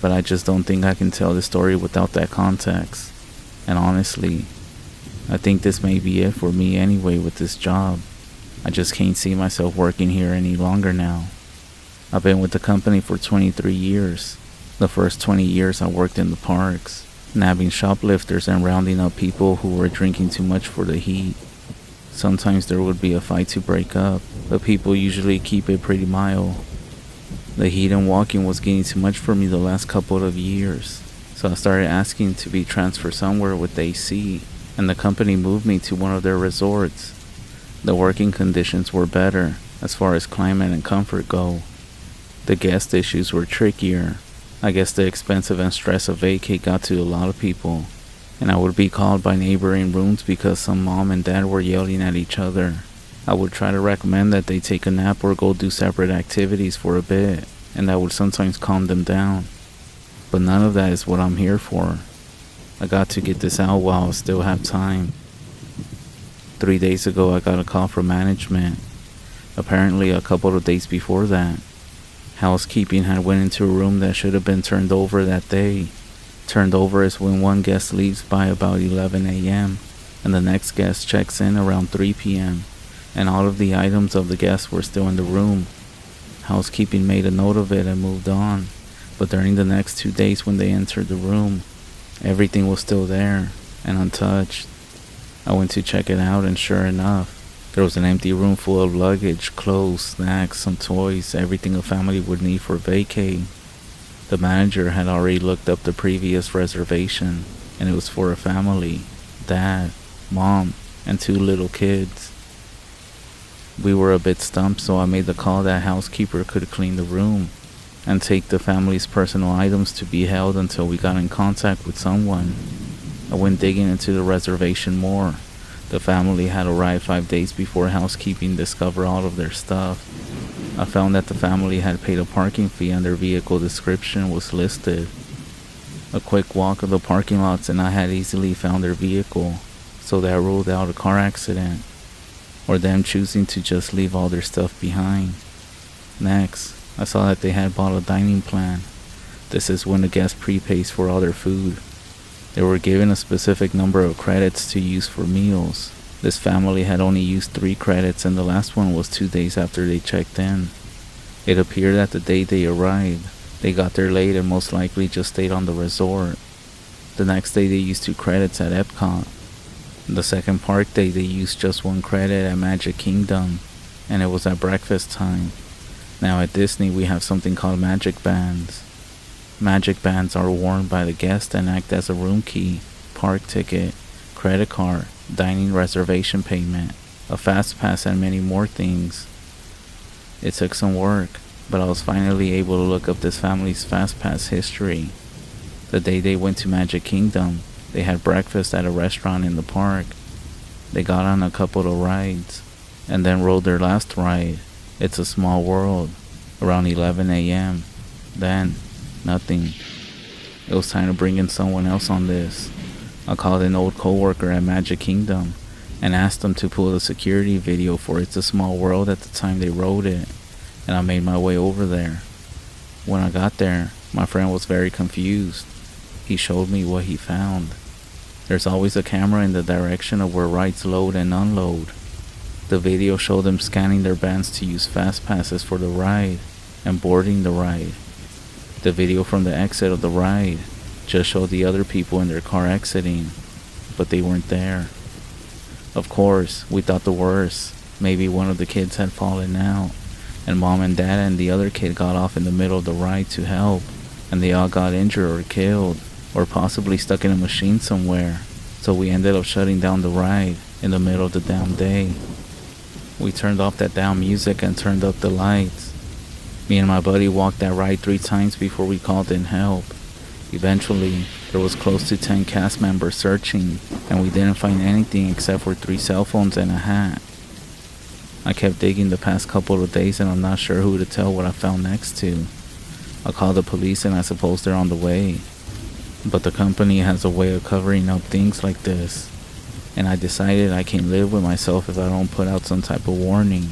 But I just don't think I can tell the story without that context. And honestly, I think this may be it for me anyway with this job. I just can't see myself working here any longer now. I've been with the company for 23 years. The first 20 years I worked in the parks, nabbing shoplifters and rounding up people who were drinking too much for the heat. Sometimes there would be a fight to break up, but people usually keep it pretty mild. The heat and walking was getting too much for me the last couple of years, so I started asking to be transferred somewhere with AC, and the company moved me to one of their resorts. The working conditions were better, as far as climate and comfort go. The guest issues were trickier. I guess the expensive and stress of vacate got to a lot of people, and I would be called by neighboring rooms because some mom and dad were yelling at each other. I would try to recommend that they take a nap or go do separate activities for a bit, and that would sometimes calm them down. But none of that is what I'm here for. I got to get this out while I still have time. 3 days ago I got a call from management. Apparently a couple of days before that, housekeeping had went into a room that should have been turned over that day. Turned over is when one guest leaves by about 11 a.m. and the next guest checks in around 3 p.m. and all of the items of the guests were still in the room. Housekeeping made a note of it and moved on, but during the next 2 days when they entered the room, everything was still there and untouched. I went to check it out, and sure enough, there was an empty room full of luggage, clothes, snacks, some toys, everything a family would need for vacay. The manager had already looked up the previous reservation, and it was for a family, dad, mom, and 2 little kids. We were a bit stumped, so I made the call that housekeeper could clean the room and take the family's personal items to be held until we got in contact with someone. I went digging into the reservation more. The family had arrived 5 days before housekeeping discovered all of their stuff. I found that the family had paid a parking fee and their vehicle description was listed. A quick walk of the parking lots and I had easily found their vehicle, so that ruled out a car accident, or them choosing to just leave all their stuff behind. Next, I saw that they had bought a dining plan. This is when the guest prepays for all their food. They were given a specific number of credits to use for meals. This family had only used 3 credits and the last one was 2 days after they checked in. It appeared that the day they arrived, they got there late and most likely just stayed on the resort. The next day they used 2 credits at Epcot. The second park day they used just 1 credit at Magic Kingdom, and it was at breakfast time. Now at Disney we have something called magic bands. Magic bands are worn by the guest and act as a room key, park ticket, credit card, dining reservation payment, a fast pass, and many more things. It took some work, but I was finally able to look up this family's fast pass history. The day they went to Magic Kingdom, they had breakfast at a restaurant in the park. They got on a couple of rides, and then rode their last ride, It's a Small World, around 11 a.m. Then, nothing. It was time to bring in someone else on this. I called an old coworker at Magic Kingdom and asked him to pull the security video for It's a Small World at the time they wrote it, and I made my way over there. When I got there, my friend was very confused. He showed me what he found. There's always a camera in the direction of where rides load and unload. The video showed them scanning their bands to use fast passes for the ride and boarding the ride. The video from the exit of the ride just showed the other people in their car exiting, but they weren't there. Of course, we thought the worst. Maybe one of the kids had fallen out, and mom and dad and the other kid got off in the middle of the ride to help, and they all got injured or killed, or possibly stuck in a machine somewhere, so we ended up shutting down the ride in the middle of the damn day. We turned off that damn music and turned up the lights. Me and my buddy walked that ride 3 times before we called in help. Eventually, there was close to 10 cast members searching, and we didn't find anything except for 3 cell phones and a hat. I kept digging the past couple of days, and I'm not sure who to tell what I found next to. I called the police, and I suppose they're on the way. But the company has a way of covering up things like this, and I decided I can't live with myself if I don't put out some type of warning.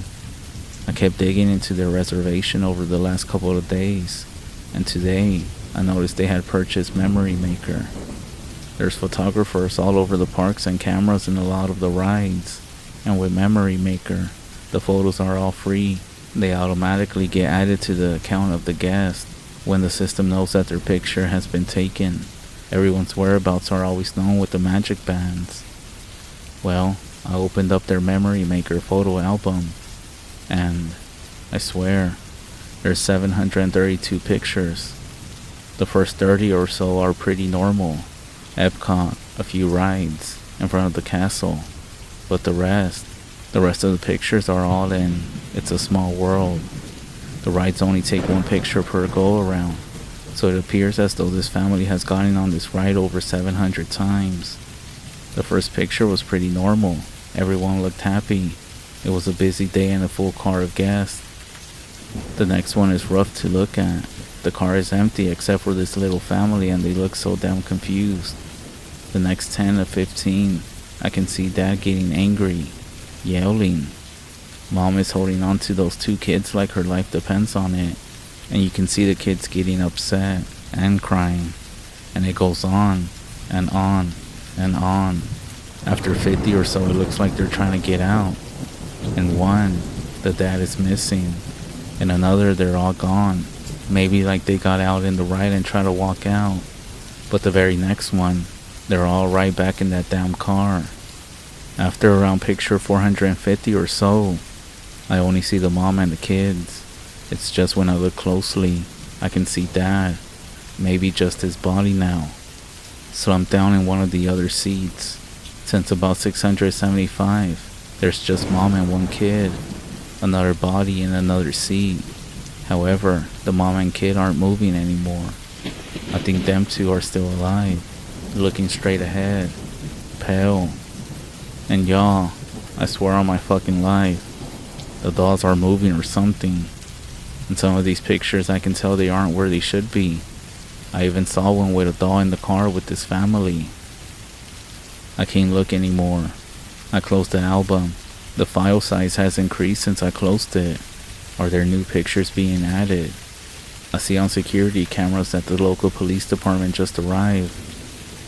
I kept digging into their reservation over the last couple of days, and today I noticed they had purchased Memory Maker. There's photographers all over the parks and cameras in a lot of the rides, and with Memory Maker, the photos are all free. They automatically get added to the account of the guest when the system knows that their picture has been taken. Everyone's whereabouts are always known with the magic bands. Well, I opened up their Memory Maker photo album, and I swear, there's 732 pictures. The first 30 or so are pretty normal. Epcot, a few rides in front of the castle. But the rest of the pictures are all in It's a Small World. The rides only take 1 picture per go around, so it appears as though this family has gotten on this ride over 700 times. The first picture was pretty normal. Everyone looked happy. It was a busy day and a full car of guests. The next one is rough to look at. The car is empty except for this little family, and they look so damn confused. The next 10 or 15, I can see Dad getting angry, yelling. Mom is holding on to those 2 kids like her life depends on it, and you can see the kids getting upset and crying, and it goes on and on and on. After 50 or so, it looks like they're trying to get out. In one, the dad is missing. In another, they're all gone. Maybe like they got out in the ride and tried to walk out. But the very next one, they're all right back in that damn car. After around picture 450 or so, I only see the mom and the kids. It's just when I look closely, I can see Dad, maybe just his body now, slumped down in one of the other seats. Since about 675, there's just Mom and 1 kid, another body in another seat. However, the mom and kid aren't moving anymore. I think them 2 are still alive, looking straight ahead, pale. And y'all, I swear on my fucking life, the dolls are moving or something. In some of these pictures I can tell they aren't where they should be. I even saw one with a doll in the car with this family. I can't look anymore. I closed the album. The file size has increased since I closed it. Are there new pictures being added? I see on security cameras that the local police department just arrived,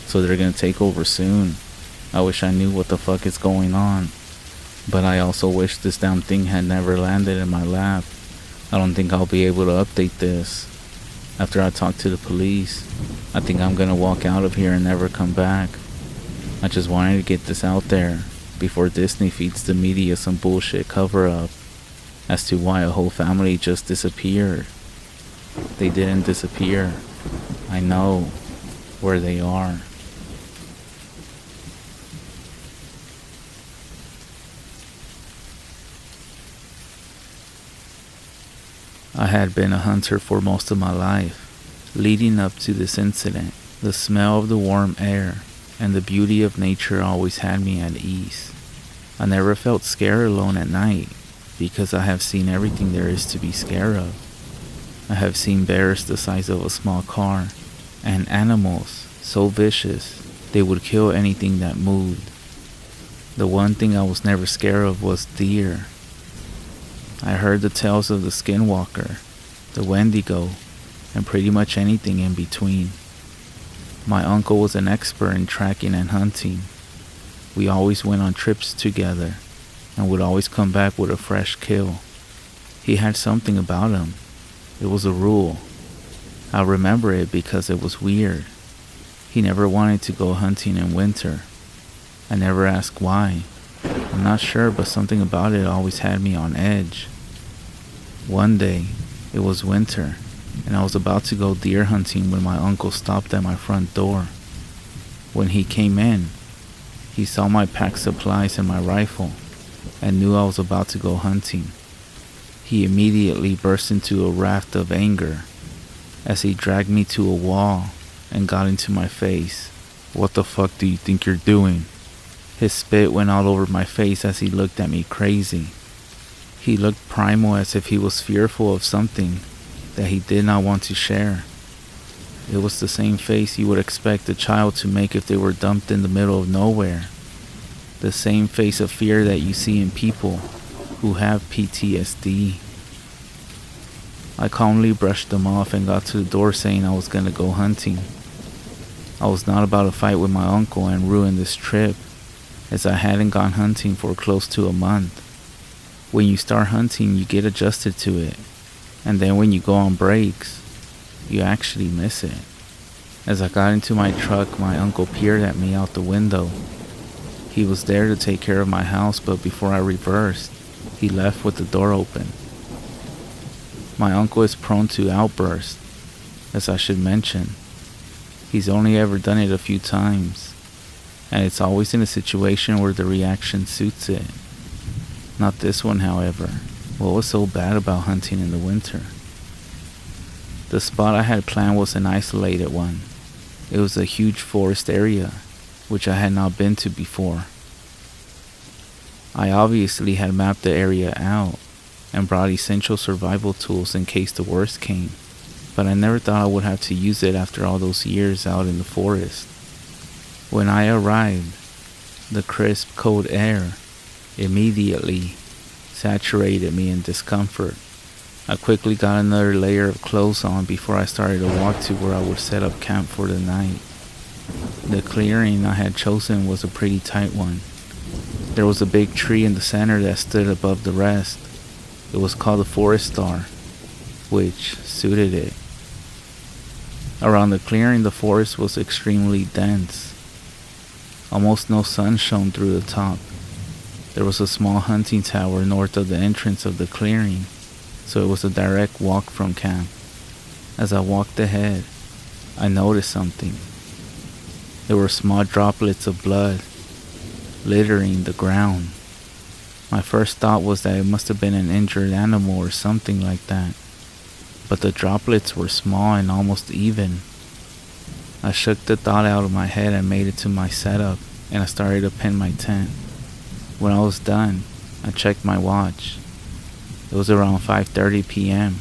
so they're gonna take over soon. I wish I knew what the fuck is going on, but I also wish this damn thing had never landed in my lap. I don't think I'll be able to update this. After I talk to the police, I think I'm gonna walk out of here and never come back. I just wanted to get this out there before Disney feeds the media some bullshit cover-up as to why a whole family just disappeared. They didn't disappear. I know where they are. I had been a hunter for most of my life. Leading up to this incident, the smell of the warm air and the beauty of nature always had me at ease. I never felt scared alone at night because I have seen everything there is to be scared of. I have seen bears the size of a small car and animals so vicious They would kill anything that moved. The one thing I was never scared of was deer. I heard the tales of the Skinwalker, the Wendigo, and pretty much anything in between. My uncle was an expert in tracking and hunting. We always went on trips together and would always come back with a fresh kill. He had something about him. It was a rule. I remember it because it was weird. He never wanted to go hunting in winter. I never asked why. I'm not sure, but something about it always had me on edge. One day, it was winter, and I was about to go deer hunting when my uncle stopped at my front door. When he came in, he saw my packed supplies and my rifle, and knew I was about to go hunting. He immediately burst into a raft of anger as he dragged me to a wall and got into my face. "What the fuck do you think you're doing?" His spit went all over my face as he looked at me crazy. He looked primal, as if he was fearful of something that he did not want to share. It was the same face you would expect a child to make if they were dumped in the middle of nowhere. The same face of fear that you see in people who have PTSD. I calmly brushed them off and got to the door saying I was gonna go hunting. I was not about to fight with my uncle and ruin this trip, as I hadn't gone hunting for close to a month. When you start hunting, you get adjusted to it, and then when you go on breaks, you actually miss it. As I got into my truck, my uncle peered at me out the window. He was there to take care of my house, but before I reversed, he left with the door open. My uncle is prone to outbursts, as I should mention. He's only ever done it a few times, and it's always in a situation where the reaction suits it. Not this one, however. What was so bad about hunting in the winter? The spot I had planned was an isolated one. It was a huge forest area, which I had not been to before. I obviously had mapped the area out and brought essential survival tools in case the worst came, but I never thought I would have to use it after all those years out in the forest. When I arrived, the crisp, cold air immediately saturated me in discomfort. I quickly got another layer of clothes on before I started to walk to where I would set up camp for the night. The clearing I had chosen was a pretty tight one. There was a big tree in the center that stood above the rest. It was called the Forest Star, which suited it. Around the clearing, the forest was extremely dense. Almost no sun shone through the top. There was a small hunting tower north of the entrance of the clearing, so it was a direct walk from camp. As I walked ahead, I noticed something. There were small droplets of blood littering the ground. My first thought was that it must have been an injured animal or something like that, but the droplets were small and almost even. I shook the thought out of my head and made it to my setup, and I started to pin my tent. When I was done, I checked my watch. It was around 5:30 p.m.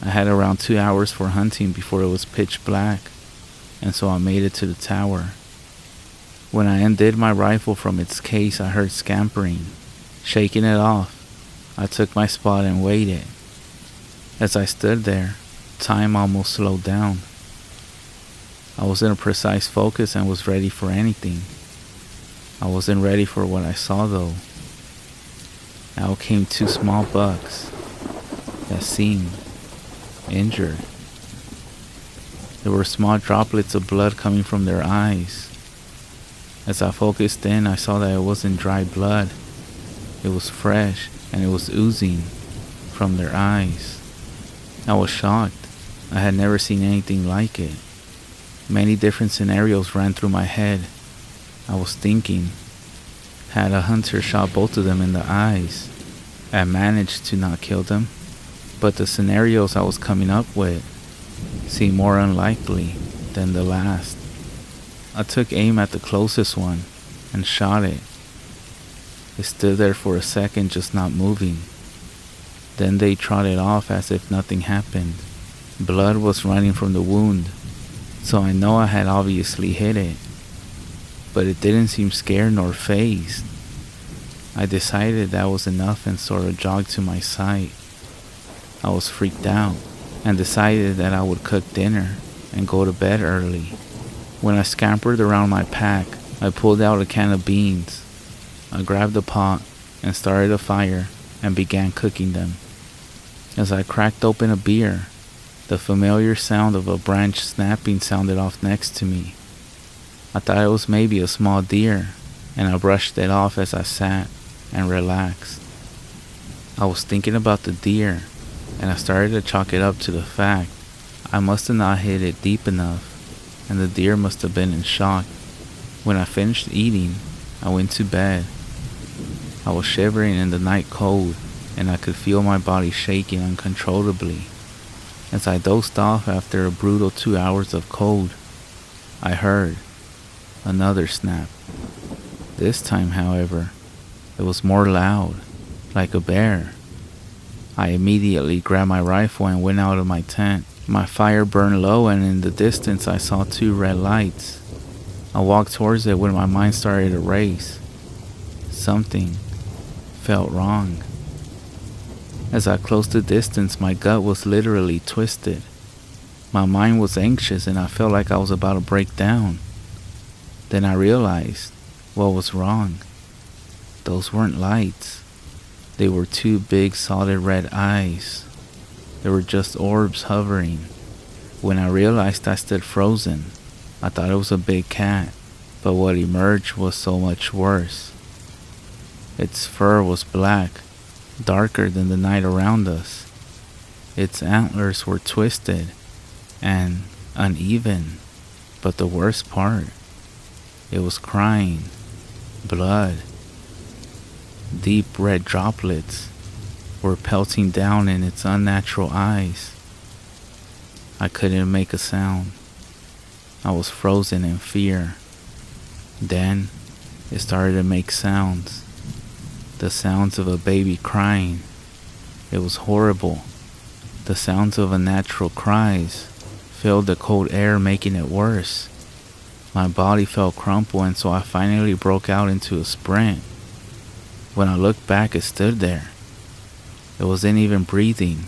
I had around 2 hours for hunting before it was pitch black, and so I made it to the tower. When I undid my rifle from its case, I heard scampering. Shaking it off, I took my spot and waited. As I stood there, time almost slowed down. I was in a precise focus and was ready for anything. I wasn't ready for what I saw though. Out came 2 small bucks that seemed injured. There were small droplets of blood coming from their eyes. As I focused in, I saw that it wasn't dry blood. It was fresh, and it was oozing from their eyes. I was shocked. I had never seen anything like it. Many different scenarios ran through my head. I was thinking, had a hunter shot both of them in the eyes and managed to not kill them? But the scenarios I was coming up with seemed more unlikely than the last. I took aim at the closest one and shot it. It stood there for a second, just not moving. Then they trotted off as if nothing happened. Blood was running from the wound, so I know I had obviously hit it. but it didn't seem scared nor fazed. I decided that was enough and sort of jogged to my side. I was freaked out and decided that I would cook dinner and go to bed early. When I scampered around my pack, I pulled out a can of beans. I grabbed a pot and started a fire and began cooking them. As I cracked open a beer, the familiar sound of a branch snapping sounded off next to me. I thought it was maybe a small deer, and I brushed it off as I sat and relaxed. I was thinking about the deer, and I started to chalk it up to the fact I must have not hit it deep enough, and the deer must have been in shock. When I finished eating, I went to bed. I was shivering in the night cold, and I could feel my body shaking uncontrollably. As I dozed off after a brutal 2 hours of cold, I heard another snap. This time, however, it was more loud, like a bear. I immediately grabbed my rifle and went out of my tent. My fire burned low, and in the distance I saw 2 red lights. I walked towards it when my mind started to race. Something felt wrong. As I closed the distance, my gut was literally twisted. My mind was anxious and I felt like I was about to break down. Then I realized what was wrong. Those weren't lights. They were 2 big solid red eyes. They were just orbs hovering. When I realized, I stood frozen. I thought it was a big cat, but what emerged was so much worse. Its fur was black, darker than the night around us. Its antlers were twisted and uneven, but the worst part, it was crying blood. Deep red droplets were pelting down in its unnatural eyes. I couldn't make a sound. I was frozen in fear. Then it started to make sounds. The sounds of a baby crying. It was horrible. The sounds of unnatural cries filled the cold air, making it worse. My body felt crumpled, and so I finally broke out into a sprint. When I looked back, it stood there. It wasn't even breathing,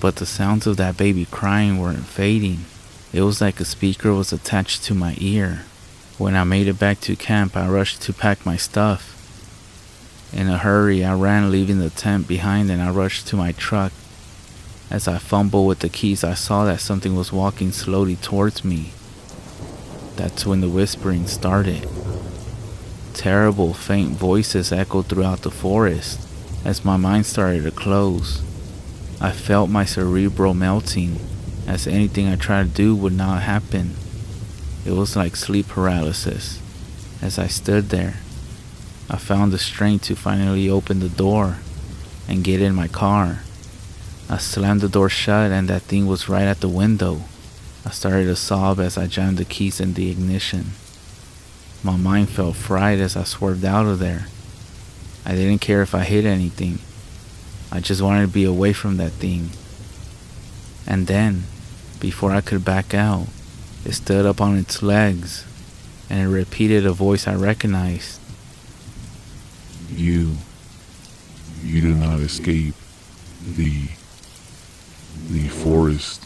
but the sounds of that baby crying weren't fading. It was like a speaker was attached to my ear. When I made it back to camp, I rushed to pack my stuff. In a hurry, I ran, leaving the tent behind, and I rushed to my truck. As I fumbled with the keys, I saw that something was walking slowly towards me. That's when the whispering started. Terrible, faint voices echoed throughout the forest. As my mind started to close, I felt my cerebral melting, as anything I tried to do would not happen. It was like sleep paralysis. As I stood there, I found the strength to finally open the door and get in my car. I slammed the door shut, and that thing was right at the window. I started to sob as I jammed the keys in the ignition. My mind felt fried as I swerved out of there. I didn't care if I hit anything. I just wanted to be away from that thing. And then, before I could back out, it stood up on its legs, and it repeated a voice I recognized. You did not escape. The forest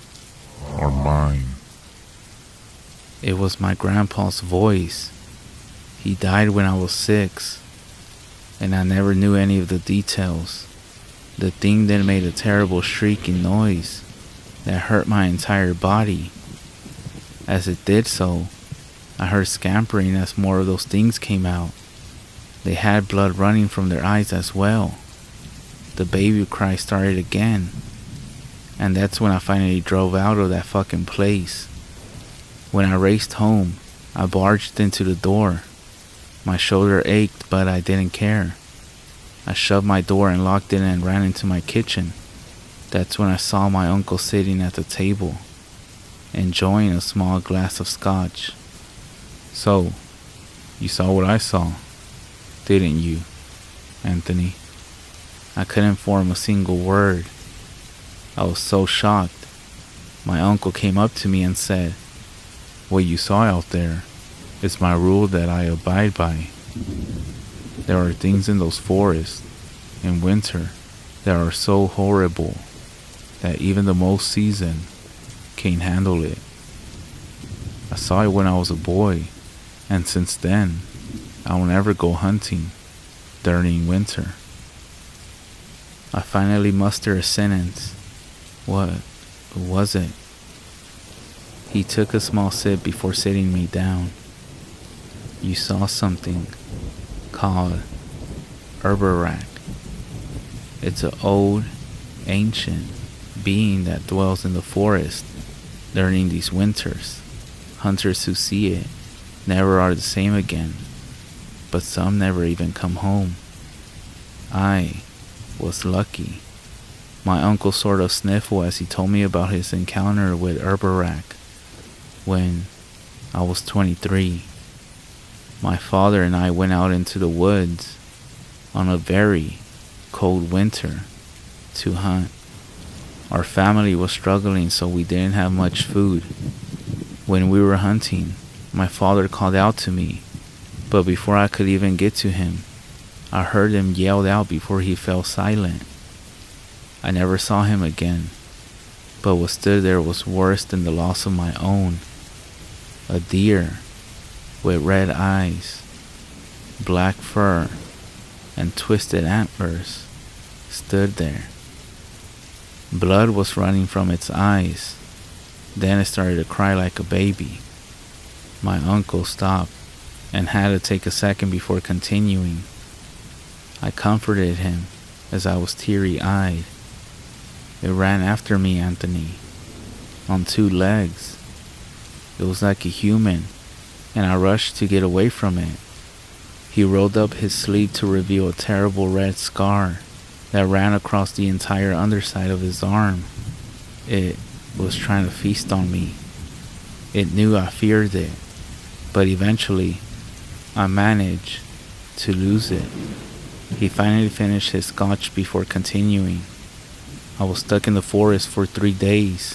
are mine. It was my grandpa's voice. He died when I was 6, and I never knew any of the details. The thing then made a terrible shrieking noise that hurt my entire body. As it did so, I heard scampering as more of those things came out. They had blood running from their eyes as well. The baby cry started again, and that's when I finally drove out of that fucking place. When I raced home, I barged into the door. My shoulder ached, but I didn't care. I shoved my door and locked it and ran into my kitchen. That's when I saw my uncle sitting at the table, enjoying a small glass of scotch. So, you saw what I saw, didn't you, Anthony? I couldn't form a single word. I was so shocked. My uncle came up to me and said, "What you saw out there, It's my rule that I abide by. There are things in those forests in winter that are so horrible that even the most seasoned can't handle it. I saw it when I was a boy, and since then, I will never go hunting during winter. I finally mustered a sentence. What was it? He took a small sip before sitting me down. You saw something called Herberak. It's an old, ancient being that dwells in the forest during these winters. Hunters who see it never are the same again, but some never even come home. I was lucky. My uncle sort of sniffled as he told me about his encounter with Herberak when I was 23. My father and I went out into the woods on a very cold winter to hunt. Our family was struggling, so we didn't have much food. When we were hunting, my father called out to me, but before I could even get to him, I heard him yelled out before he fell silent. I never saw him again, but what stood there was worse than the loss of my own. A deer with red eyes, black fur, and twisted antlers stood there. Blood was running from its eyes. Then it started to cry like a baby. My uncle stopped and had to take a second before continuing. I comforted him as I was teary-eyed. It ran after me, Anthony, on 2 legs. It was like a human, and I rushed to get away from it. He rolled up his sleeve to reveal a terrible red scar that ran across the entire underside of his arm. It was trying to feast on me. It knew I feared it, but eventually I managed to lose it. He finally finished his scotch before continuing. I was stuck in the forest for 3 days,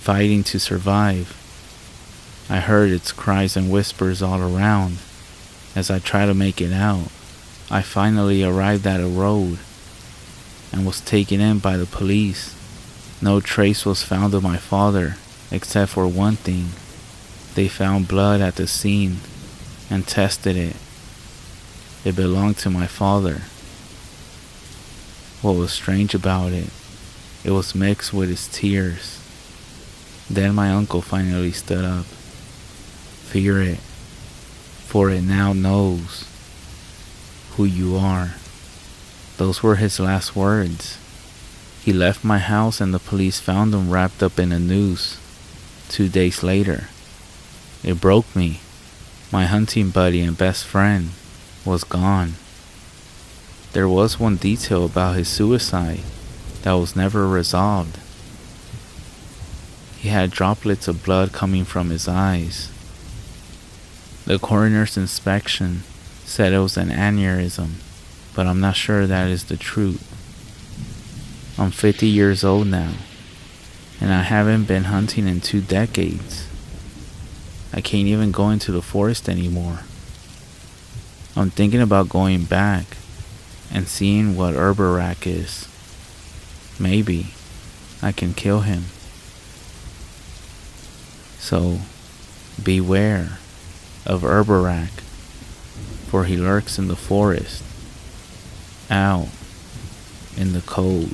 fighting to survive. I heard its cries and whispers all around. As I tried to make it out, I finally arrived at a road and was taken in by the police. No trace was found of my father, except for one thing. They found blood at the scene and tested it. It belonged to my father. What was strange about it, it was mixed with his tears. Then my uncle finally stood up. Fear it, for it now knows who you are. Those were his last words. He left my house and the police found him wrapped up in a noose 2 days later. It broke me. My hunting buddy and best friend was gone. There was one detail about his suicide that was never resolved. He had droplets of blood coming from his eyes. The coroner's inspection said it was an aneurysm, but I'm not sure that is the truth. I'm 50 years old now, and I haven't been hunting in 2 decades. I can't even go into the forest anymore. I'm thinking about going back and seeing what Herberak is. Maybe I can kill him. So, beware of Herberak, for he lurks in the forest, out in the cold.